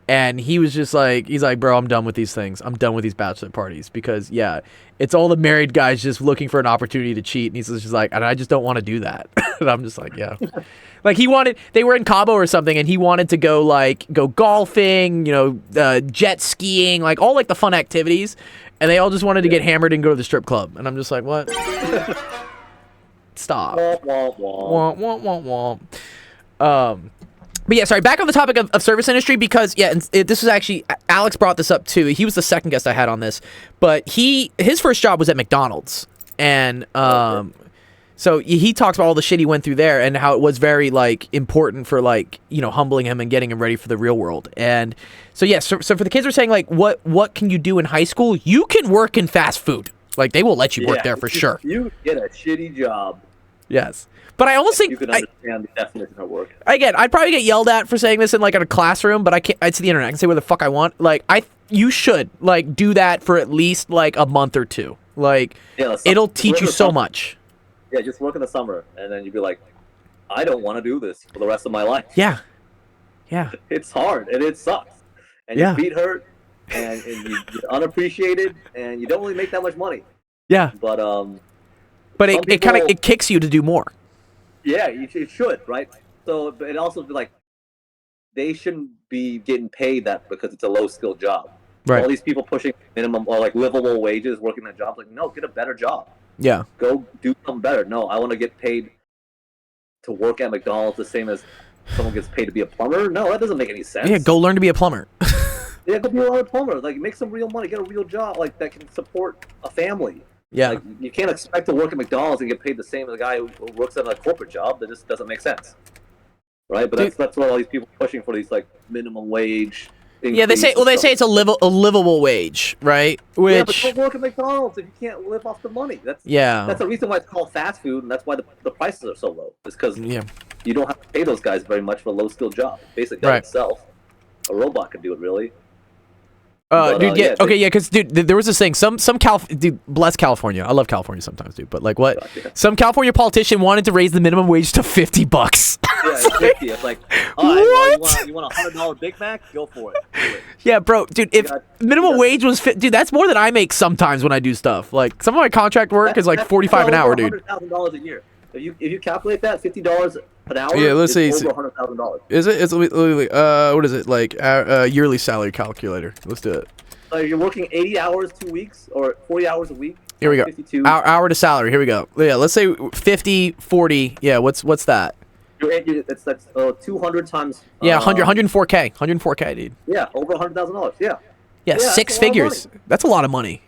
and he was just like, he's like, bro, I'm done with these things. I'm done with these bachelor parties because, yeah, it's all the married guys just looking for an opportunity to cheat, and he's just like, and I just don't want to do that. And I'm just like, yeah. Like, they were in Cabo or something, and he wanted to go golfing, jet skiing, like all like the fun activities, and they all just wanted to get hammered and go to the strip club, and I'm just like, what? Stop. Womp, womp, womp. But yeah, sorry, back on the topic of service industry, because this was actually, Alex brought this up too. He was the second guest I had on this, but his first job was at McDonald's, and so he talks about all the shit he went through there and how it was very like important for like, humbling him and getting him ready for the real world. And so so for the kids who are saying like, what can you do in high school? You can work in fast food. Like, they will let you work there for sure. You get a shitty job. Yes. But I almost think you can understand the definition of work. Again, I'd probably get yelled at for saying this in like in a classroom, but I can't. It's the internet. I can say where the fuck I want. Like, you should like do that for at least like a month or two. Like, it'll teach you so much. Yeah, just work in the summer, and then you'd be like, I don't want to do this for the rest of my life. Yeah. It's hard and it sucks, and your feet hurt, and you're unappreciated, and you don't really make that much money. Yeah. But it kind of kicks you to do more. Yeah, it should, right? So, but it also be like, they shouldn't be getting paid that because it's a low skill job. Right. All these people pushing minimum or like livable wages, working that job, like, no, get a better job. Yeah. Go do something better. No, I want to get paid to work at McDonald's the same as someone gets paid to be a plumber. No, that doesn't make any sense. Yeah, go learn to be a plumber. Yeah, go be a plumber. Like, make some real money, get a real job, like that can support a family. Yeah. Like, you can't expect to work at McDonald's and get paid the same as a guy who works at a corporate job. That just doesn't make sense, right? But that's what all these people are pushing for, these like minimum wage. Yeah, they say it's a livable wage, right? Which, yeah, but don't work at McDonald's if you can't live off the money. That's the reason why it's called fast food, and that's why the prices are so low. It's because you don't have to pay those guys very much for a low skilled job. Basically, itself. a robot could do it, really. Dude, yeah, yeah, okay, yeah, because, dude, there was this thing, dude, bless California. I love California sometimes, dude, but, like, what? Gotcha. Some California politician wanted to raise the minimum wage to $50. Yeah, it's 50. It's like, all right, well, you want a $100 Big Mac? Go for it. Do it. Yeah, bro, dude, if minimum wage was, dude, that's more than I make sometimes when I do stuff. Like, some of my contract work is, like, 45 an hour, dude. $100,000 a year. If you calculate that, $50 an hour, yeah, let's see. over $100,000. Is it? It's what is it? Like yearly salary calculator. Let's do it. So you're working 80 hours 2 weeks or 40 hours a week. Here we go. 52. Hour to salary. Here we go. Yeah, let's say 50, 40. Yeah, what's that? That's 200 times. Yeah, 104K. 104K, dude. Yeah, over $100,000. Yeah. Yeah, six figures. That's a lot of money.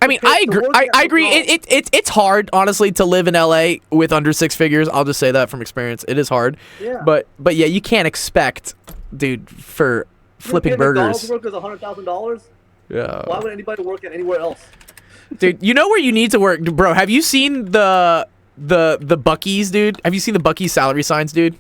I mean, I agree. I agree. It's hard, honestly, to live in LA with under six figures. I'll just say that from experience. It is hard. Yeah. But yeah, you can't expect, dude, for flipping burgers. Work is $100,000. Yeah. Why would anybody work at anywhere else? Dude, you know where you need to work, bro? Have you seen the Buc-ee's, dude? Have you seen the Buc-ee's salary signs, dude?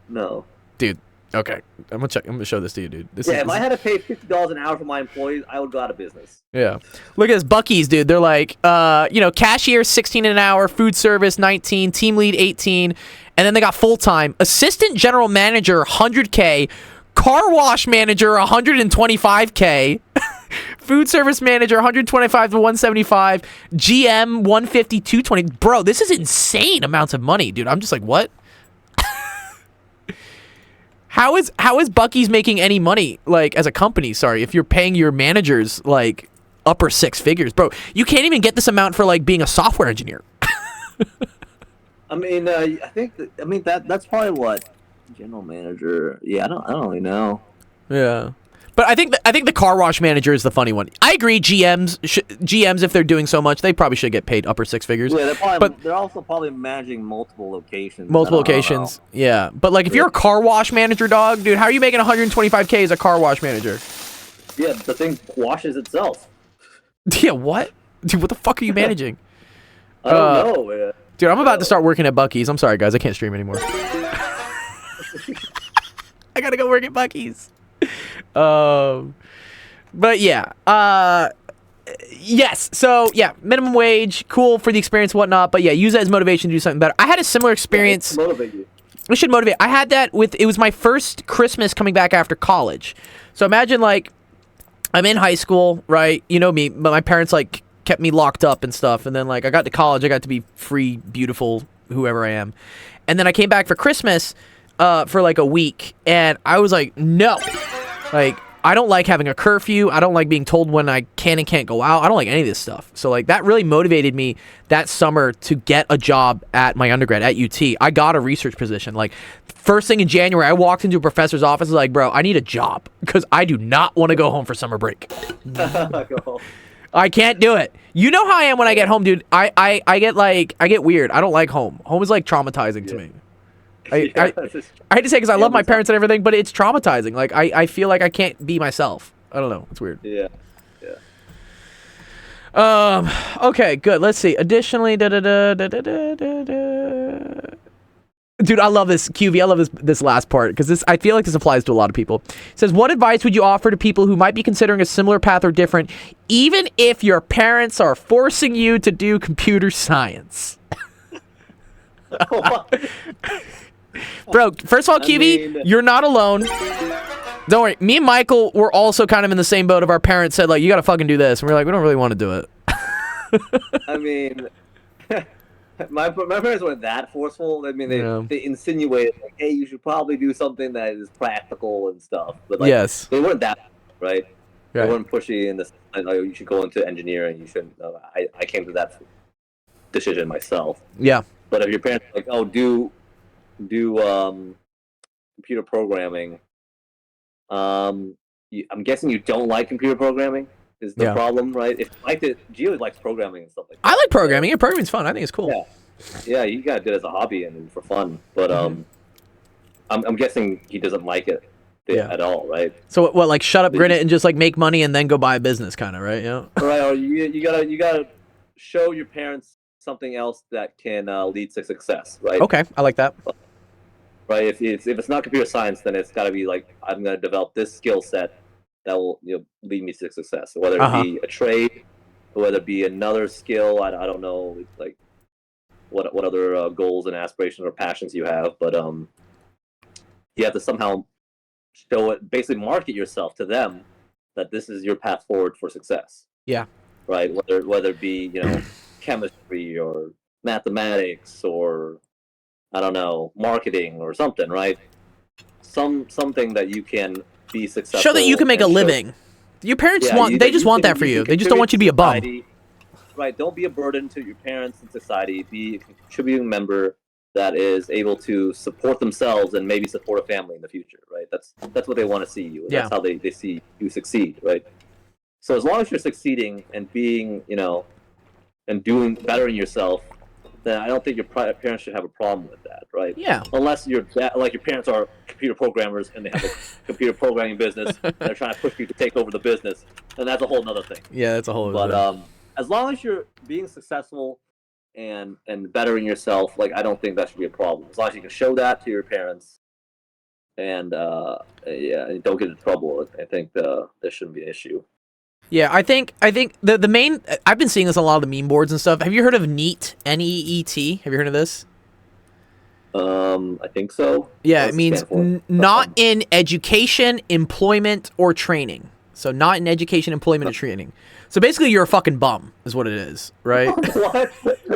No. Dude, okay. I'm gonna show this to you, dude. If I had to pay $50 an hour for my employees, I would go out of business. Yeah. Look at this Buc-ee's, dude. They're like, cashier 16 an hour, food service 19, team lead 18, and then they got full-time assistant general manager 100K, car wash manager 125K, food service manager 125 to 175, GM 150 220. Bro, this is insane amounts of money, dude. I'm just like, what? How is Buc-ee's making any money, like, as a company, sorry, if you're paying your managers, like, upper six figures? Bro, you can't even get this amount for, like, being a software engineer. I mean, that's probably what general manager. Yeah, I don't really know. Yeah. But I think the car wash manager is the funny one. I agree. GMs, if they're doing so much, they probably should get paid upper six figures. Yeah, they're also probably managing multiple locations. Multiple locations, yeah. But like, if you're a car wash manager, dog, dude, how are you making 125K as a car wash manager? Yeah, the thing washes itself. Yeah, what? Dude, what the fuck are you managing? I don't know, man. Dude, I'm about to start working at Buc-ee's. I'm sorry, guys, I can't stream anymore. I gotta go work at Buc-ee's. But yeah, yes. So yeah, minimum wage, cool for the experience, whatnot. But yeah, use that as motivation to do something better. I had a similar experience. Yeah, motivate you. It should motivate. I had that it was my first Christmas coming back after college. So imagine, like, I'm in high school, right? You know me, but my parents, like, kept me locked up and stuff. And then, like, I got to college, I got to be free, beautiful, whoever I am. And then I came back for Christmas, for like a week, and I was like, no. Like, I don't like having a curfew. I don't like being told when I can and can't go out. I don't like any of this stuff. So, like, that really motivated me that summer to get a job at my undergrad at UT. I got a research position. Like, first thing in January, I walked into a professor's office, like, bro, I need a job because I do not want to go home for summer break. I can't do it. You know how I am when I get home, dude. I get weird. I don't like home. Home is, like, traumatizing to me. I hate to say, because I love my parents and everything, but it's traumatizing. Like, I feel like I can't be myself. I don't know. It's weird. Yeah. Okay, good. Let's see. Additionally, dude, I love this, QV. I love this last part, because I feel like this applies to a lot of people. It says, what advice would you offer to people who might be considering a similar path or different, even if your parents are forcing you to do computer science? Bro, first of all, QV, you're not alone. Don't worry. Me and Michael were also kind of in the same boat of our parents said, like, you got to fucking do this. And we're like, we don't really want to do it. I mean, my parents weren't that forceful. I mean, they insinuated, like, hey, you should probably do something that is practical and stuff. But, like, yes, they weren't that, right? They weren't pushy in this, like, you should go into engineering. You shouldn't. I came to that decision myself. Yeah. But if your parents are like, oh, do computer programming, I'm guessing you don't like computer programming is the problem, right? If you liked it, Gio likes programming and stuff like that. I like programming. Yeah, programming's fun. I think it's cool. Yeah, you gotta do it as a hobby and for fun. But I'm guessing he doesn't like it at all, right? So what, like, shut up, grin it, and just, like, make money and then go buy a business, kind of, right? Yeah. Right. Or you gotta show your parents something else that can lead to success, right? Okay, I like that. right? If it's not computer science, then it's got to be like I'm going to develop this skill set that will lead me to success. So whether it be a trade, or whether it be another skill, I don't know like what other goals and aspirations or passions you have, but you have to somehow show it, basically market yourself to them that this is your path forward for success. Yeah. Right. Whether it be chemistry or mathematics or I don't know, marketing or something, right? Something that you can be successful. Show that you can make a living. Your parents they just want that for you. They just don't want you to be a bum. Right. Don't be a burden to your parents and society. Be a contributing member that is able to support themselves and maybe support a family in the future, right? That's what they want to see you. That's how they see you succeed, right? So as long as you're succeeding and being, and doing better in yourself, then I don't think your parents should have a problem with that, right? Yeah. Unless your parents are computer programmers and they have a computer programming business and they're trying to push you to take over the business, then that's a whole nother thing. Yeah, that's a whole other thing. But as long as you're being successful and bettering yourself, like I don't think that should be a problem. As long as you can show that to your parents and don't get in trouble, I think there shouldn't be an issue. Yeah, I think the main, I've been seeing this on a lot of the meme boards and stuff. Have you heard of NEET? N-E-E-T? Have you heard of this? I think so. Yeah, it means not in education, employment, or training. So not in education, employment, or training. So basically, you're a fucking bum, is what it is, right? What?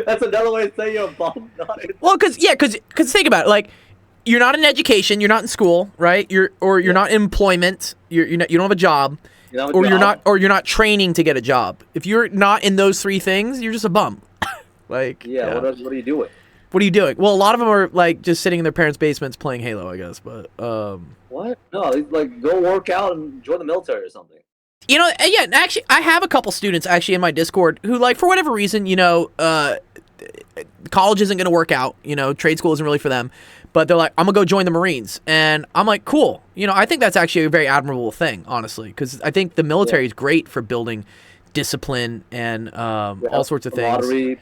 That's another way to say you're a bum. Well, because think about it, like, you're not in education, you're not in school, right? You're not in employment, you don't have a job. You're not training to get a job. If you're not in those three things, you're just a bum. What are you doing? What are you doing? Well, a lot of them are like just sitting in their parents' basements playing Halo, I guess. But what? No, like go work out and join the military or something. Yeah. Actually, I have a couple students actually in my Discord who, like, for whatever reason, college isn't going to work out. Trade school isn't really for them. But they're like, I'm going to go join the Marines. And I'm like, cool. I think that's actually a very admirable thing, honestly. Because I think the military is great for building discipline and all sorts of things. It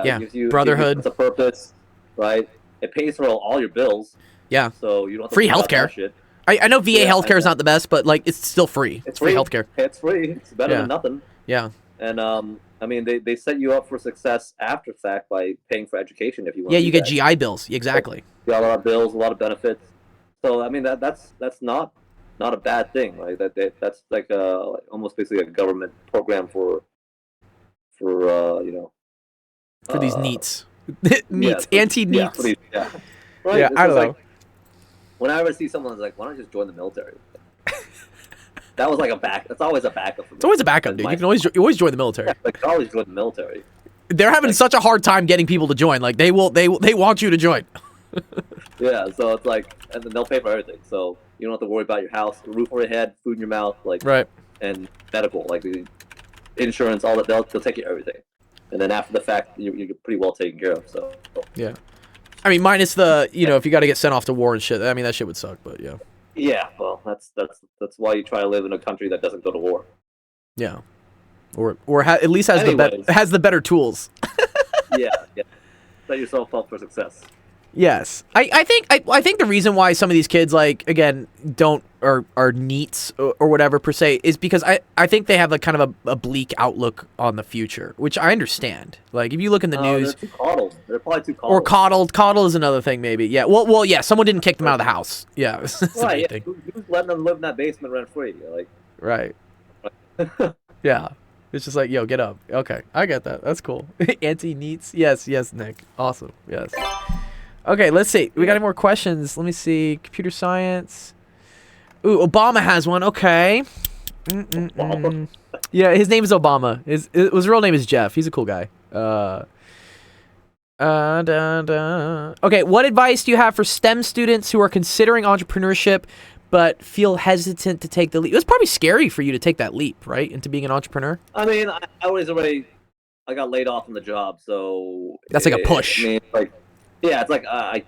gives you brotherhood. It's a purpose, right? It pays for all your bills. Yeah. So you don't have to free healthcare. I know VA healthcare is not the best, but like it's still free. It's free healthcare. It's free. It's better than nothing. Yeah. And I mean, they set you up for success after fact by paying for education if you want. Yeah, you get GI bills. Exactly. You got a lot of bills, a lot of benefits. So I mean, that's not a bad thing. Like that's like almost basically a government program for these NEETs. Anti-NEETs. Right? Yeah, I don't know. When I ever see someone who's like, why don't you just join the military? That was like that's always a backup for me. It's always a backup, dude. You can always join the military. Yeah, like, you always join the military. They're having such a hard time getting people to join. Like they want you to join. Yeah, so it's like, and then they'll pay for everything. So you don't have to worry about your house, the roof over your head, food in your mouth, like right, and medical, like the insurance, all that. They'll take care of everything. And then after the fact, you're pretty well taken care of. So yeah, I mean, minus the if you got to get sent off to war and shit. I mean, that shit would suck. But yeah. Yeah, well, that's why you try to live in a country that doesn't go to war. Yeah, or at least has the better tools. yeah. Set yourself up for success. Yes, I think the reason why some of these kids, like, again, are NEETs or whatever per se is because I think they have like kind of a bleak outlook on the future, which I understand. Like if you look in the news, they're too coddled. They're probably too coddled. Or coddled. Coddle is another thing, maybe. Yeah. Well, yeah. Someone didn't kick them out of the house. Yeah. Right. Yeah. Who's letting them live in that basement rent free? Like. Right. Yeah. It's just like, yo, get up. Okay, I get that. That's cool. Anti-NEETs. Yes, Nick. Awesome. Yes. Okay, let's see. We got any more questions? Let me see. Computer science. Ooh, Obama has one. Okay. Yeah, his name is Obama. His real name is Jeff. He's a cool guy. Okay, what advice do you have for STEM students who are considering entrepreneurship but feel hesitant to take the leap? It was probably scary for you to take that leap, right, into being an entrepreneur. I mean, I got laid off from the job, so that's like a push. I mean, it's like I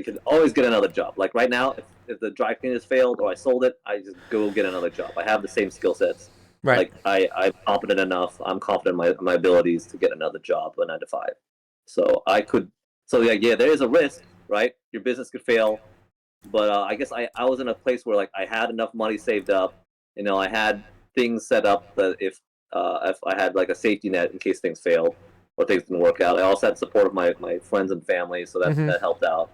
could always get another job. Like right now, if the dry cleaners failed or I sold it, I just go get another job. I have the same skill sets. Right. Like I'm competent enough. I'm confident in my abilities to get another job, a 9 to 5. So I could. So yeah, there is a risk, right? your business could fail. But I guess I was in a place where like I had enough money saved up. I had things set up that if I had like a safety net in case things failed or things didn't work out. I also had support of my friends and family, so that helped out.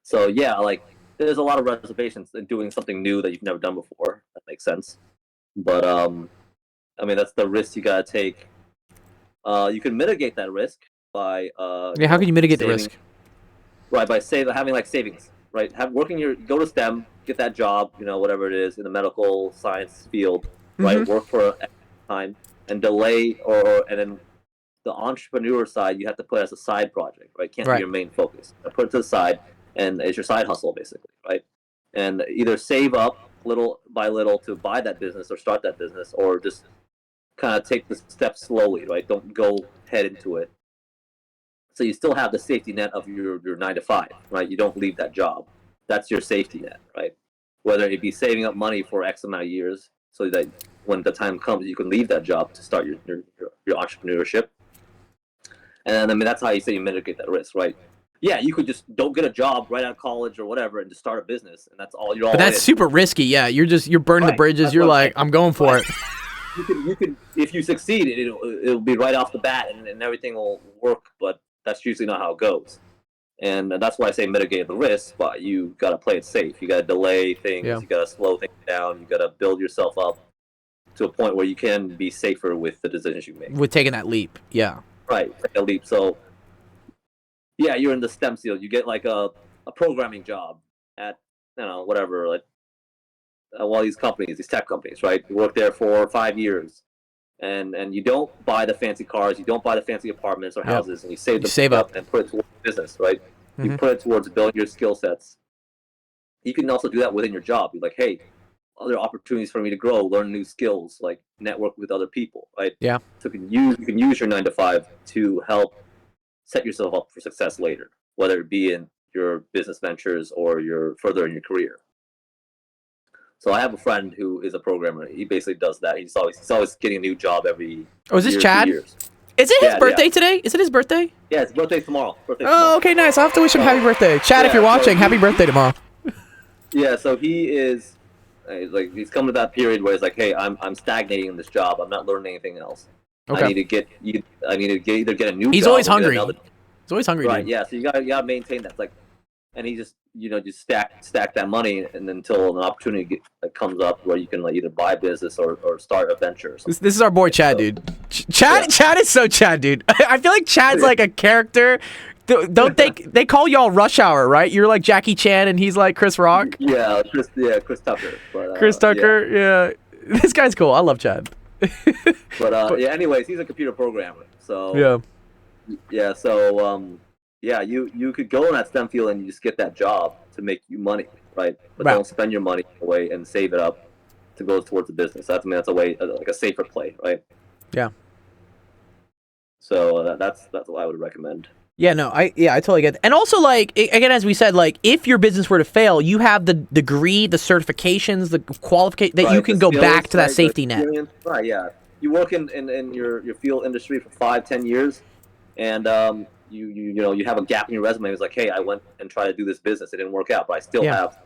So yeah, like there's a lot of reservations in doing something new that you've never done before. That makes sense. But I mean that's the risk you gotta take. You can mitigate that risk by Yeah, how can you mitigate the risk? Right, by having like savings, right? Go to STEM, get that job, whatever it is in the medical science field, right? Work for a time and delay, and then the entrepreneur side, you have to put as a side project, right? Can't be your main focus. Put it to the side, and it's your side hustle basically, right? And either save up little by little to buy that business or start that business, or just kind of take the steps slowly, right? Don't go head into it. So you still have the safety net of your 9 to 5, right? You don't leave that job. That's your safety net, right? Whether it be saving up money for X amount of years so that when the time comes, you can leave that job to start your entrepreneurship. And I mean, that's how you say you mitigate that risk, right? Yeah, you could just don't get a job right out of college or whatever and just start a business, and that's all you're all. But that's super risky. Yeah, you're burning the bridges. You're like, I'm going for it. You can if you succeed, it'll be right off the bat, and everything will work. But that's usually not how it goes, and that's why I say mitigate the risk. But you got to play it safe. You got to delay things. Yeah. You got to slow things down. You got to build yourself up to a point where you can be safer with the decisions you make. With taking that leap, yeah. Right, take a leap. So, yeah, you're in the STEM field. You get like a programming job at whatever, like all these companies, these tech companies, right? You work there for 5 years. And you don't buy the fancy cars, you don't buy the fancy apartments or houses, and you save up and put it towards business, right? You put it towards building your skill sets. You can also do that within your job. You're like, hey, other opportunities for me to grow, learn new skills, like network with other people, right? Yeah. So you can use your 9 to 5 to help set yourself up for success later, whether it be in your business ventures or further in your career. So I have a friend who is a programmer. He basically does that. He's always getting a new job every. Oh, is this Chad? 2 years. Is it his birthday today? Is it his birthday? Yeah, his birthday's tomorrow. Okay, nice. I'll have to wish him happy birthday. Chad, if you're watching, happy birthday tomorrow. Yeah, so he is he's come to that period where he's like, hey, I'm stagnating in this job. I'm not learning anything else. Okay. I need to either get a new job. He's always hungry. He's always hungry. Right. Dude. Yeah. So you gotta maintain that. It's like, and he just just stack that money, and until an opportunity comes up where you can either buy a business or start a venture or something. This is our boy Chad, dude. Chad is so Chad, dude. I feel like Chad's like a character. Don't they call y'all Rush Hour, right? You're like Jackie Chan and he's like Chris Rock. Yeah, Chris Tucker. But, Chris Tucker, yeah. This guy's cool. I love Chad. but yeah, anyways, he's a computer programmer. So yeah. So you could go in that STEM field and you just get that job to make you money, right? But don't spend your money away and save it up to go towards the business. That's a way, like a safer play, right? Yeah. So that's what I would recommend. Yeah, no, I totally get that. And also, like, again, as we said, like, if your business were to fail, you have the degree, the certifications, the qualification that you can go back to that safety net. Right, yeah. You work in your field industry for 5-10 years, and you have a gap in your resume. It's like, hey, I went and tried to do this business. It didn't work out, but I still have,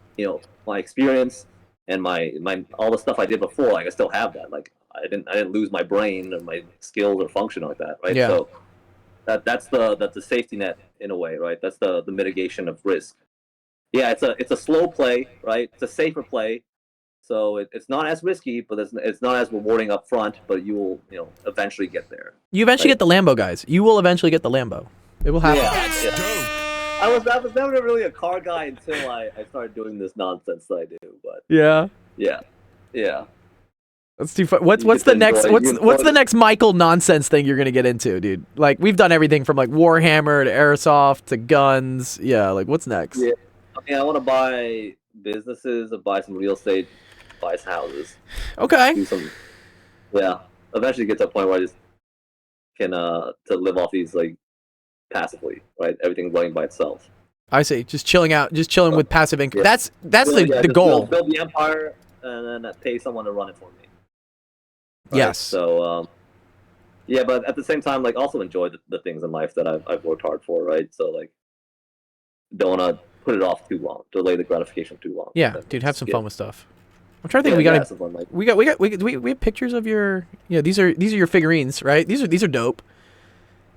my experience and my all the stuff I did before. Like, I still have that. Like, I didn't lose my brain or my skills or function like that, right? Yeah. So that's the safety net in a way, right? That's the mitigation of risk. Yeah, it's a slow play, right? It's a safer play. So it's not as risky, but it's not as rewarding up front, but you will, eventually get there. You eventually get the Lambo, guys. You will eventually get the Lambo. It will happen. Yeah. I was never really a car guy until I started doing this nonsense that I do, but yeah. That's too fun. What's the next Michael nonsense thing you're gonna get into, dude? Like, we've done everything from like Warhammer to airsoft to guns. Yeah, like, what's next? Yeah, I mean, I want to buy businesses, buy some real estate, buy some houses. Okay. Eventually get to a point where I just can to live off these like passively, right? Everything running by itself. I see. Just chilling out, just chilling with passive income. Yeah. That's the goal. Build the empire and then pay someone to run it for me. Right? Yes. So, but at the same time, like, also enjoy the things in life that I've worked hard for, right? So, like, don't want to put it off too long, delay the gratification too long. Yeah, Then dude, have some skip. fun with stuff. I'm trying to think. Yeah, We got yeah, some fun, like, we have pictures of your. Yeah, these are your figurines, right? These are dope.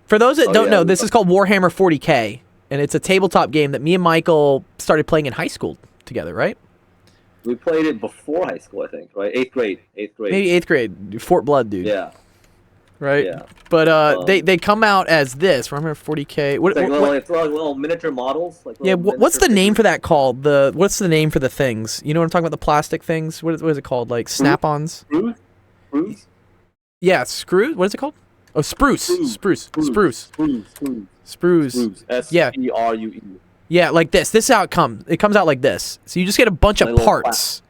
For those that don't know, this is called Warhammer 40K, and it's a tabletop game that me and Michael started playing in high school together, right? we played it before high school, I think, right? Eighth grade. Maybe 8th grade, Fort Blood, dude. Yeah. Right. Yeah. But they come out as this. Remember 40K? It's like little miniature models. Like yeah. What's the name for that called? What's the name for the things? You know what I'm talking about? The plastic things. What is it called? Like snap-ons? Spruce? Yeah, screw. What is it called? Oh, spruce. Spruce. S-P-R-U-E. Yeah, like this. This is how it comes. It comes out like this. So you just get a bunch of parts.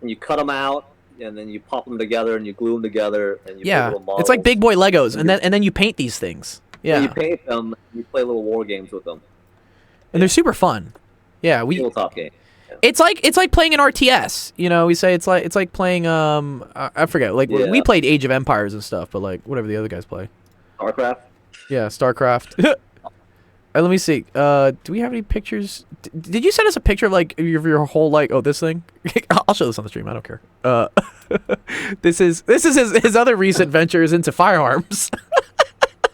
And you cut them out, and then you pop them together, and you glue them together, and you yeah, put little models. it's like big boy Legos, and then you paint these things. Yeah, and you paint them. You play little war games with them, and they're super fun. Yeah, tabletop game. Yeah. It's like playing an RTS. You know, we say it's like playing I forget. Like we played Age of Empires and stuff, but like whatever the other guys play. StarCraft. Yeah, StarCraft. Let me see. Do we have any pictures? Did you send us a picture of like your whole this thing? I'll show this on the stream. I don't care. This is his other recent ventures into firearms.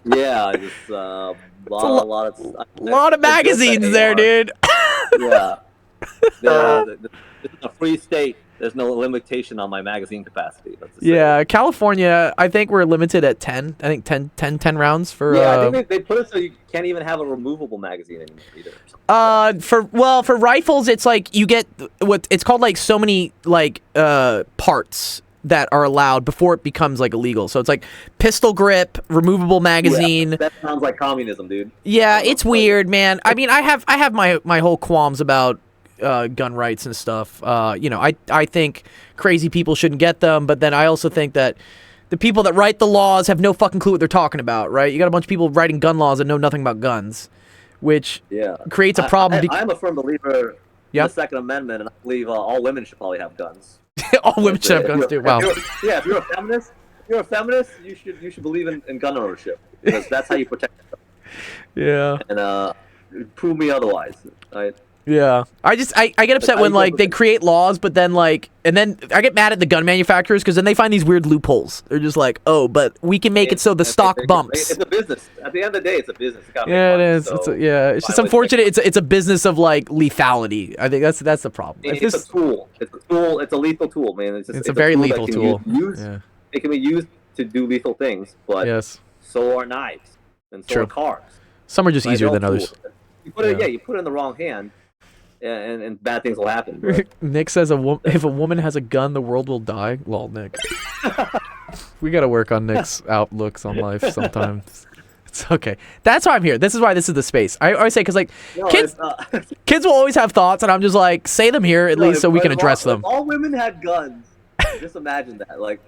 Yeah, just a lot of magazines there, dude. Yeah. This is a free state. There's no limitation on my magazine capacity. Yeah, California, I think we're limited at 10. I think 10 rounds for... Yeah, I think they put it so you can't even have a removable magazine anymore either. For rifles, it's like you get it's called like so many like parts that are allowed before it becomes like illegal. So it's like pistol grip, removable magazine. Yeah, that sounds like communism, dude. Yeah, it's weird, man. I mean, I have my whole qualms about gun rights and stuff. You know, I think crazy people shouldn't get them, but then I also think that the people that write the laws have no fucking clue what they're talking about, right? You got a bunch of people writing gun laws that know nothing about guns, which creates a problem. I'm a firm believer in the Second Amendment, and I believe all women should probably have guns. All women should have guns too. Wow. If you're a feminist, you should believe in gun ownership, because that's how you protect yourself. Yeah. And prove me otherwise, right? Yeah, I get upset when like they create laws, but then and then I get mad at the gun manufacturers because then they find these weird loopholes. They're just like, oh, but we can make it so the stock bumps. It's a business. At the end of the day, it's a business. Yeah, it is. So it's just unfortunate. It's a business of like lethality. I think that's the problem. It's a tool. It's a tool. It's a lethal tool, man. It's a very lethal tool. It can be used to do lethal things, but so are knives and so are cars. Some are just easier than others. You put it in the wrong hand. And bad things will happen. Bro. Nick says if a woman has a gun, the world will die. Lol, Nick. We gotta work on Nick's outlooks on life sometimes. It's okay. That's why I'm here. This is why this is the space. I always say because like kids will always have thoughts, and I'm just like say them here at least so we can address them. If all women had guns, just imagine that. Like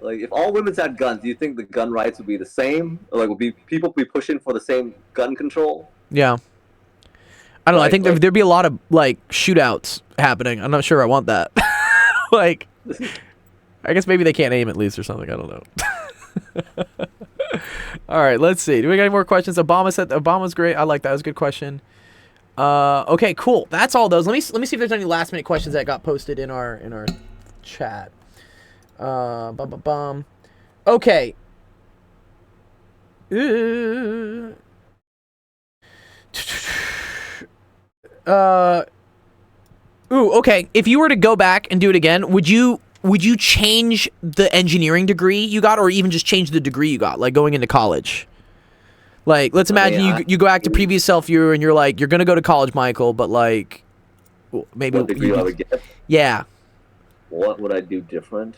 if all women had guns, do you think the gun rights would be the same? Or like would people be pushing for the same gun control? Yeah. I don't know. I think there'd be a lot of like shootouts happening. I'm not sure I want that. Like, I guess maybe they can't aim at least or something. I don't know. All right, let's see. Do we got any more questions? Obama said Obama's great. I like that. That was a good question. Okay, cool. That's all those. Let me see if there's any last minute questions that got posted in our chat. Okay. Okay. If you were to go back and do it again, would you change the engineering degree you got, or even just change the degree you got, like going into college? Like, let's imagine you go back to previous self you, and you're like, you're gonna go to college, Michael, but like, maybe what degree I would get? Yeah. What would I do different?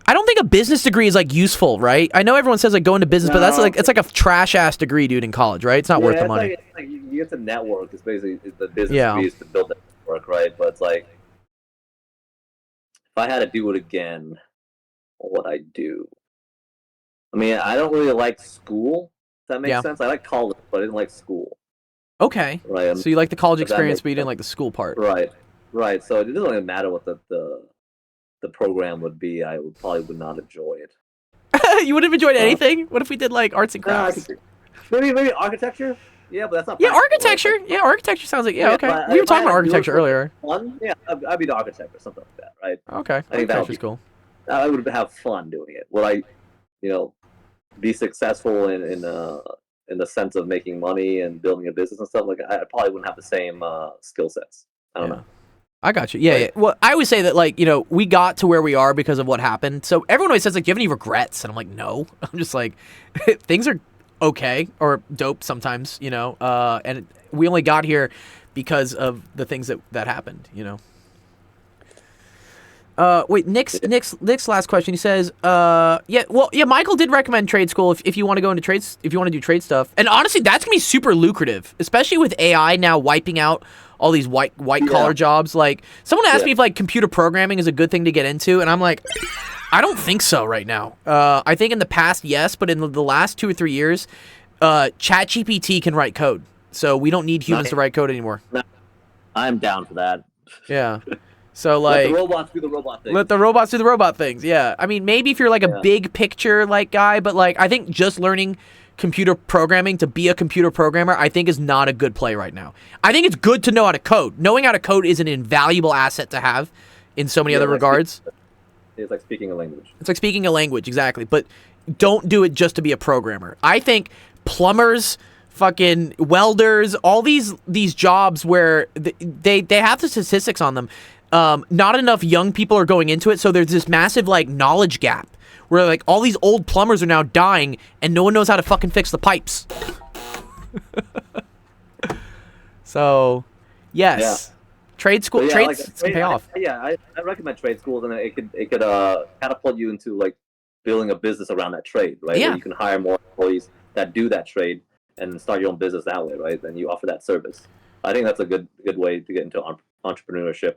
I don't think a business degree is like useful, right? I know everyone says like go into business, but that's like it's like a trash ass degree, dude, in college, right? It's not worth the money. It's like you get to network. It's basically the business degree is to build that network, right? But it's like if I had to do it again, what would I do? I mean, I don't really like school. If that makes sense. I like college, but I didn't like school. Okay. Right. So you like the college experience, but you didn't like the school part. Right. Right. So it doesn't really matter what the program would be. I would not enjoy it. You wouldn't have enjoyed anything? What if we did like arts and crafts? Maybe architecture. Yeah, but that's not. Yeah, practical, architecture. right? Like, Yeah, architecture sounds like okay. but We were if I talking about had to do it architecture for earlier. fun, yeah, I'd be the architect or something like that, right? Okay, I think that would architecture's be. cool. I would have fun doing it. Would I, be successful in the sense of making money and building a business and stuff? Like I probably wouldn't have the same skill sets. I don't know. I got you. Yeah, yeah. Well, I always say that, like, we got to where we are because of what happened. So everyone always says, like, do you have any regrets? And I'm like, no. I'm just like, things are okay or dope sometimes, and we only got here because of the things that happened, Wait, Nick's last question. He says, Michael did recommend trade school if you want to go into trades, if you want to do trade stuff. And honestly, that's gonna be super lucrative, especially with AI now wiping out all these white collar jobs. Like, someone asked me if like computer programming is a good thing to get into, and I'm like, I don't think so right now. I think in the past, yes, but in the last 2 or 3 years, ChatGPT can write code, so we don't need humans to write code anymore. I'm down for that. Yeah. So, like, let the robots do the robot things. Let the robots do the robot things. Yeah. I mean, maybe if you're like a big picture like guy, but like I think just learning computer programming to be a computer programmer, I think is not a good play right now. I think it's good to know how to code. Knowing how to code is an invaluable asset to have in so many other regards. It's like speaking a language. It's like speaking a language, exactly. But don't do it just to be a programmer. I think plumbers, fucking welders, all these jobs where they have the statistics on them. Not enough young people are going into it, so there's this massive like knowledge gap where like all these old plumbers are now dying and no one knows how to fucking fix the pipes. So, yes, trade school, trades can pay off. I recommend trade schools, and it could catapult you into like building a business around that trade, right? Yeah. Where you can hire more employees that do that trade and start your own business that way, right? And you offer that service. I think that's a good way to get into entrepreneurship.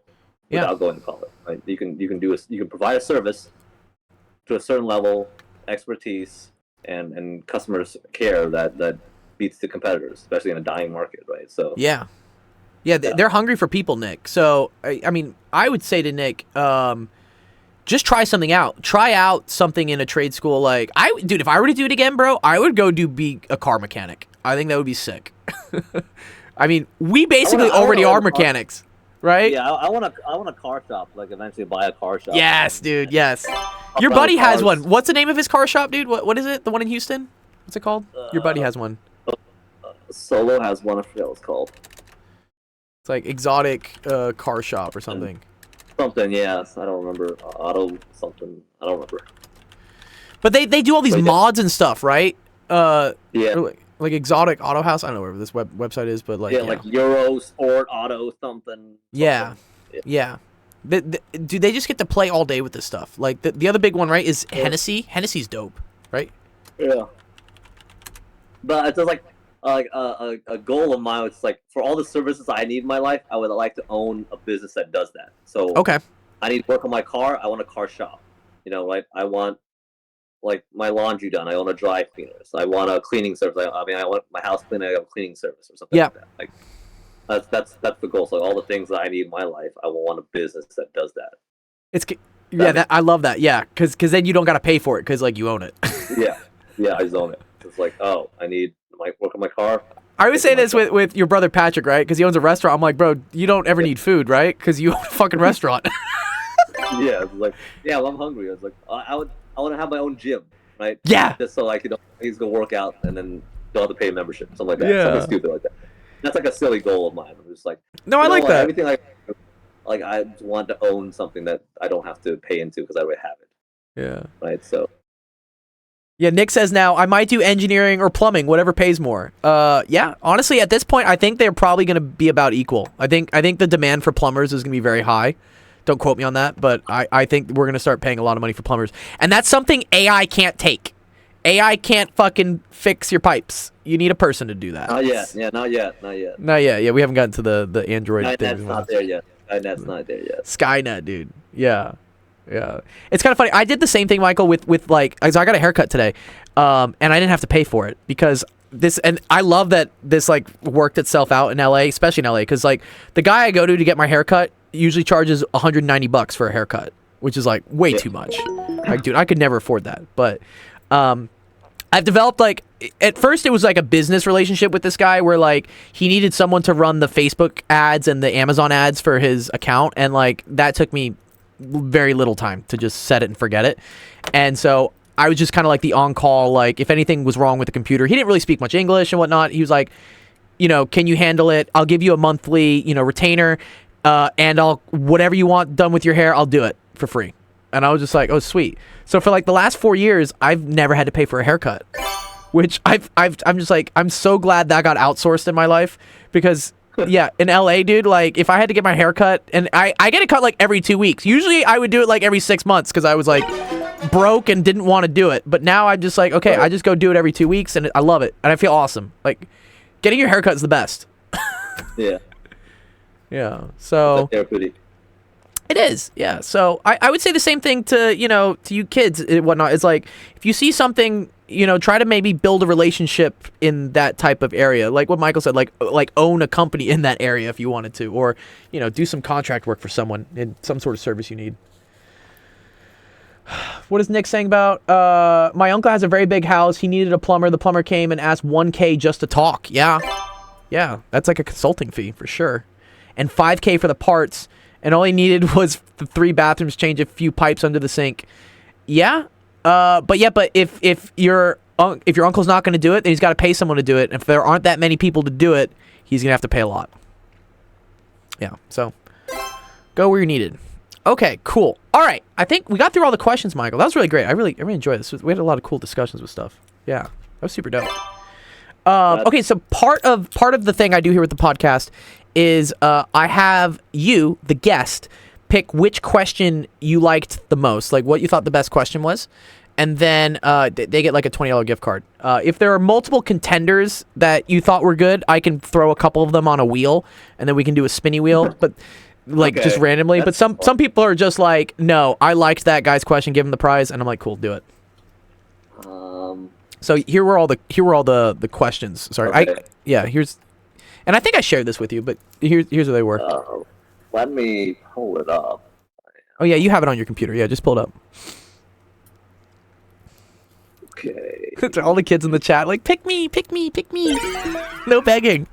Without going to college, right? You can provide a service to a certain level, expertise, and customers care that beats the competitors, especially in a dying market, right? So they're hungry for people, Nick. So I mean, I would say to Nick, just try something out. Try out something in a trade school. Like dude, if I were to do it again, bro, I would go be a car mechanic. I think that would be sick. I mean, we basically already are mechanics. Right? Yeah, I want a car shop. Like eventually buy a car shop. Yes, dude. Yes. Your buddy has one. What's the name of his car shop, dude? What is it? The one in Houston? What's it called? Your buddy has one. Solo has one. I forget what it's called. It's like exotic car shop or something. Something. Yes, I don't remember. Auto something. I don't remember. But they do all these mods and stuff, right? Yeah. Like exotic auto house. I don't know where this website is, but like like Euro Sport Auto something. Yeah. Do they just get to play all day with this stuff? Like the other big one, right, is Hennessy. Hennessy's dope, right? Yeah. But it's just like a goal of mine. It's like for all the services I need in my life, I would like to own a business that does that. So I need to work on my car. I want a car shop. Right? I want like my laundry done. I own a dry cleaner. So I want a cleaning service. I want my house cleaned. I have a cleaning service or something like that. Like that's the goal. So all the things that I need in my life, I will want a business that does that. I love that. Yeah, because then you don't got to pay for it because like you own it. yeah, I just own it. It's like, oh, I need work on my car. I always say this with your brother Patrick, right? Because he owns a restaurant. I'm like, bro, you don't ever need food, right? Because you own a fucking restaurant. Yeah, it's like, well, I'm hungry. I was like, I want to have my own gym, right? Yeah. Just so I can go work out and then don't have to pay a membership, something like that. Yeah. Something stupid like that. That's like a silly goal of mine. I'm just like, no, I like that. Everything I want to own something that I don't have to pay into because I already have it. Yeah. Right. So. Yeah, Nick says now I might do engineering or plumbing, whatever pays more. Yeah, honestly, at this point, I think they're probably going to be about equal. I think the demand for plumbers is going to be very high. Don't quote me on that, but I think we're going to start paying a lot of money for plumbers. And that's something AI can't take. AI can't fucking fix your pipes. You need a person to do that. Not yet. Yeah, not yet. Yeah, we haven't gotten to the Android thing. Skynet's not there yet. Skynet's not there yet. Skynet, dude. Yeah. It's kind of funny. I did the same thing, Michael, with like, so I got a haircut today, and I didn't have to pay for it because and I love that this like worked itself out in LA, especially in LA, because like the guy I go to get my haircut usually charges $190 for a haircut, which is like way too much. Like, dude, I could never afford that. But I've developed like at first it was like a business relationship with this guy where like he needed someone to run the Facebook ads and the Amazon ads for his account, and like that took me very little time to just set it and forget it. And so I was just kind of like the on-call, like if anything was wrong with the computer. He didn't really speak much English and whatnot. He was like, you know, can you handle it? I'll give you a monthly, you know, retainer, and I'll whatever you want done with your hair, I'll do it for free. And I was just like, oh, sweet. So for like the last 4 years, I've never had to pay for a haircut, which I'm just like, I'm so glad that got outsourced in my life because yeah, in LA, dude, like if I had to get my hair cut, and I get it cut like every 2 weeks. Usually I would do it like every 6 months because I was like broke and didn't want to do it. But now I'm just like, okay, I just go do it every 2 weeks and I love it. And I feel awesome. Like getting your haircut is the best. Yeah. Yeah. So Therapeutic. it is. Yeah. So I would say the same thing to, you know, to you kids and whatnot. It's like if you see something, you know, try to maybe build a relationship in that type of area. Like what Michael said, like own a company in that area if you wanted to, or, you know, do some contract work for someone in some sort of service you need. What is Nick saying about, my uncle has a very big house. He needed a plumber. The plumber came and asked $1K just to talk. Yeah. Yeah. That's like a consulting fee for sure. And $5K for the parts. And all he needed was the 3 bathrooms, change a few pipes under the sink. Yeah. But if your uncle's not going to do it, then he's got to pay someone to do it. And if there aren't that many people to do it, he's going to have to pay a lot. Yeah. So go where you're needed. Okay, cool. All right. I think we got through all the questions, Michael. That was really great. I really enjoyed this. We had a lot of cool discussions with stuff. Yeah. That was super dope. Okay, so part of the thing I do here with the podcast is I have you, the guest, pick which question you liked the most, like what you thought the best question was, and then they get like a $20 gift card. If there are multiple contenders that you thought were good, I can throw a couple of them on a wheel, and then we can do a spinny wheel, but like just randomly. But some people are just like, no, I liked that guy's question, give him the prize, and I'm like, cool, do it. So here were all the questions. Sorry, Okay. here's. And I think I shared this with you, but here's what they were. Let me pull it up. Oh, yeah, you have it on your computer. Yeah, just pull it up. Okay. All the kids in the chat, like, pick me. No begging.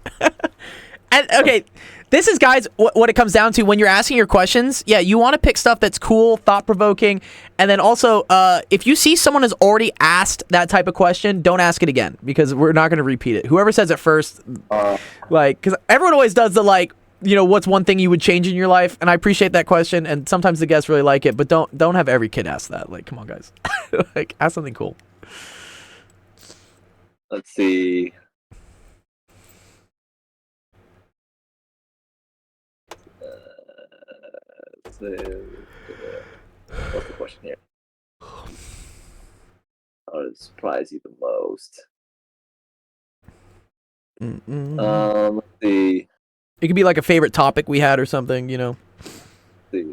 And, okay, this is, guys, what it comes down to when you're asking your questions. Yeah, you want to pick stuff that's cool, thought-provoking, and then also, if you see someone has already asked that type of question, don't ask it again, because we're not going to repeat it. Whoever says it first, like, because everyone always does the, like, you know, what's one thing you would change in your life? And I appreciate that question, and sometimes the guests really like it, but don't have every kid ask that. Like, come on, guys. Like, ask something cool. Let's see. What's the question here? How did it surprise you the most? Let's see. It could be like a favorite topic we had or something, you know. The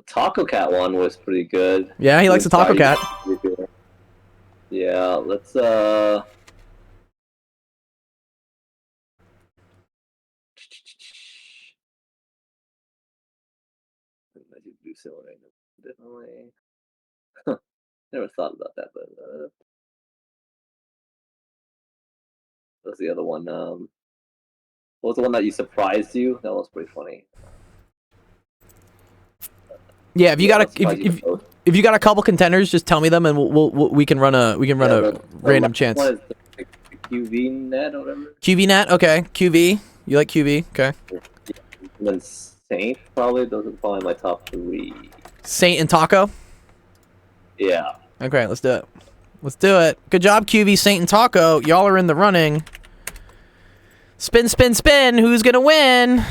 Taco Cat one was pretty good. Yeah, he likes the Taco Cat. Yeah, let's do similar, definitely. Never thought about that, but what's the other one? What was the one that you surprised you? That was pretty funny. Yeah, if you got if you got a couple contenders, just tell me them, and we can run a random chance. What is the QV net or whatever? QV net, okay. QV, you like QV, okay. And then Saint, probably. Those are probably my top 3. Saint and Taco. Yeah. Okay, let's do it. Let's do it. Good job, QV, Saint, and Taco. Y'all are in the running. Spin, spin, spin. Who's gonna win?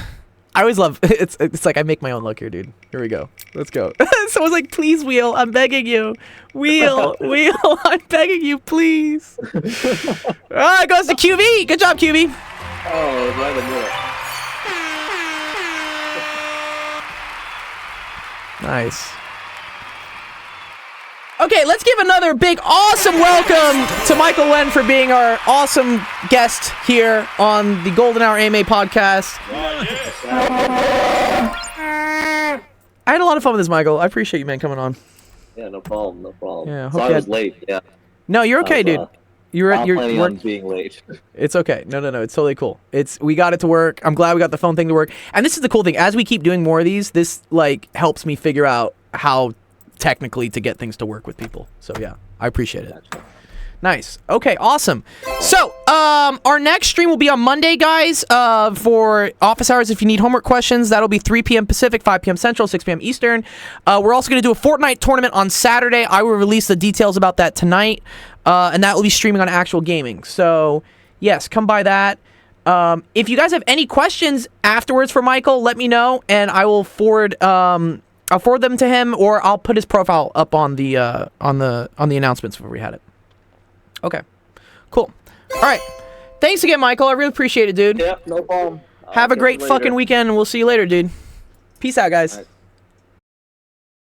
I always love it's like I make my own luck here, dude. Here we go. Let's go. Someone's like, please, wheel. I'm begging you. Wheel. I'm begging you, please. It goes to QV. Good job, QV. Oh, right in the middle. Nice. Okay, let's give another big, awesome welcome to Michael Nguyen for being our awesome guest here on the Golden Hour AMA podcast. I had a lot of fun with this, Michael. I appreciate you, man, coming on. Yeah, no problem, no problem. Yeah, hope Sorry you I was had- late. Yeah, No, you're okay, I was, dude. You're not planning you're on being late. It's okay. No, it's totally cool. We got it to work. I'm glad we got the phone thing to work. And this is the cool thing. As we keep doing more of these, this like helps me figure out how technically to get things to work with people. So yeah, I appreciate it. Gotcha. Nice. Okay, awesome. So, our next stream will be on Monday, guys, for office hours. If you need homework questions, that'll be 3 p.m. Pacific, 5 p.m. Central, 6 p.m. Eastern. We're also going to do a Fortnite tournament on Saturday. I will release the details about that tonight, and that will be streaming on Actual Gaming. So, yes, come by that. If you guys have any questions afterwards for Michael, let me know, and I will forward them to him, or I'll put his profile up on the announcements before we had it. Okay, cool. All right. Thanks again, Michael. I really appreciate it, dude. Yep, no problem. Have a great fucking weekend, and we'll see you later, dude. Peace out, guys. All right.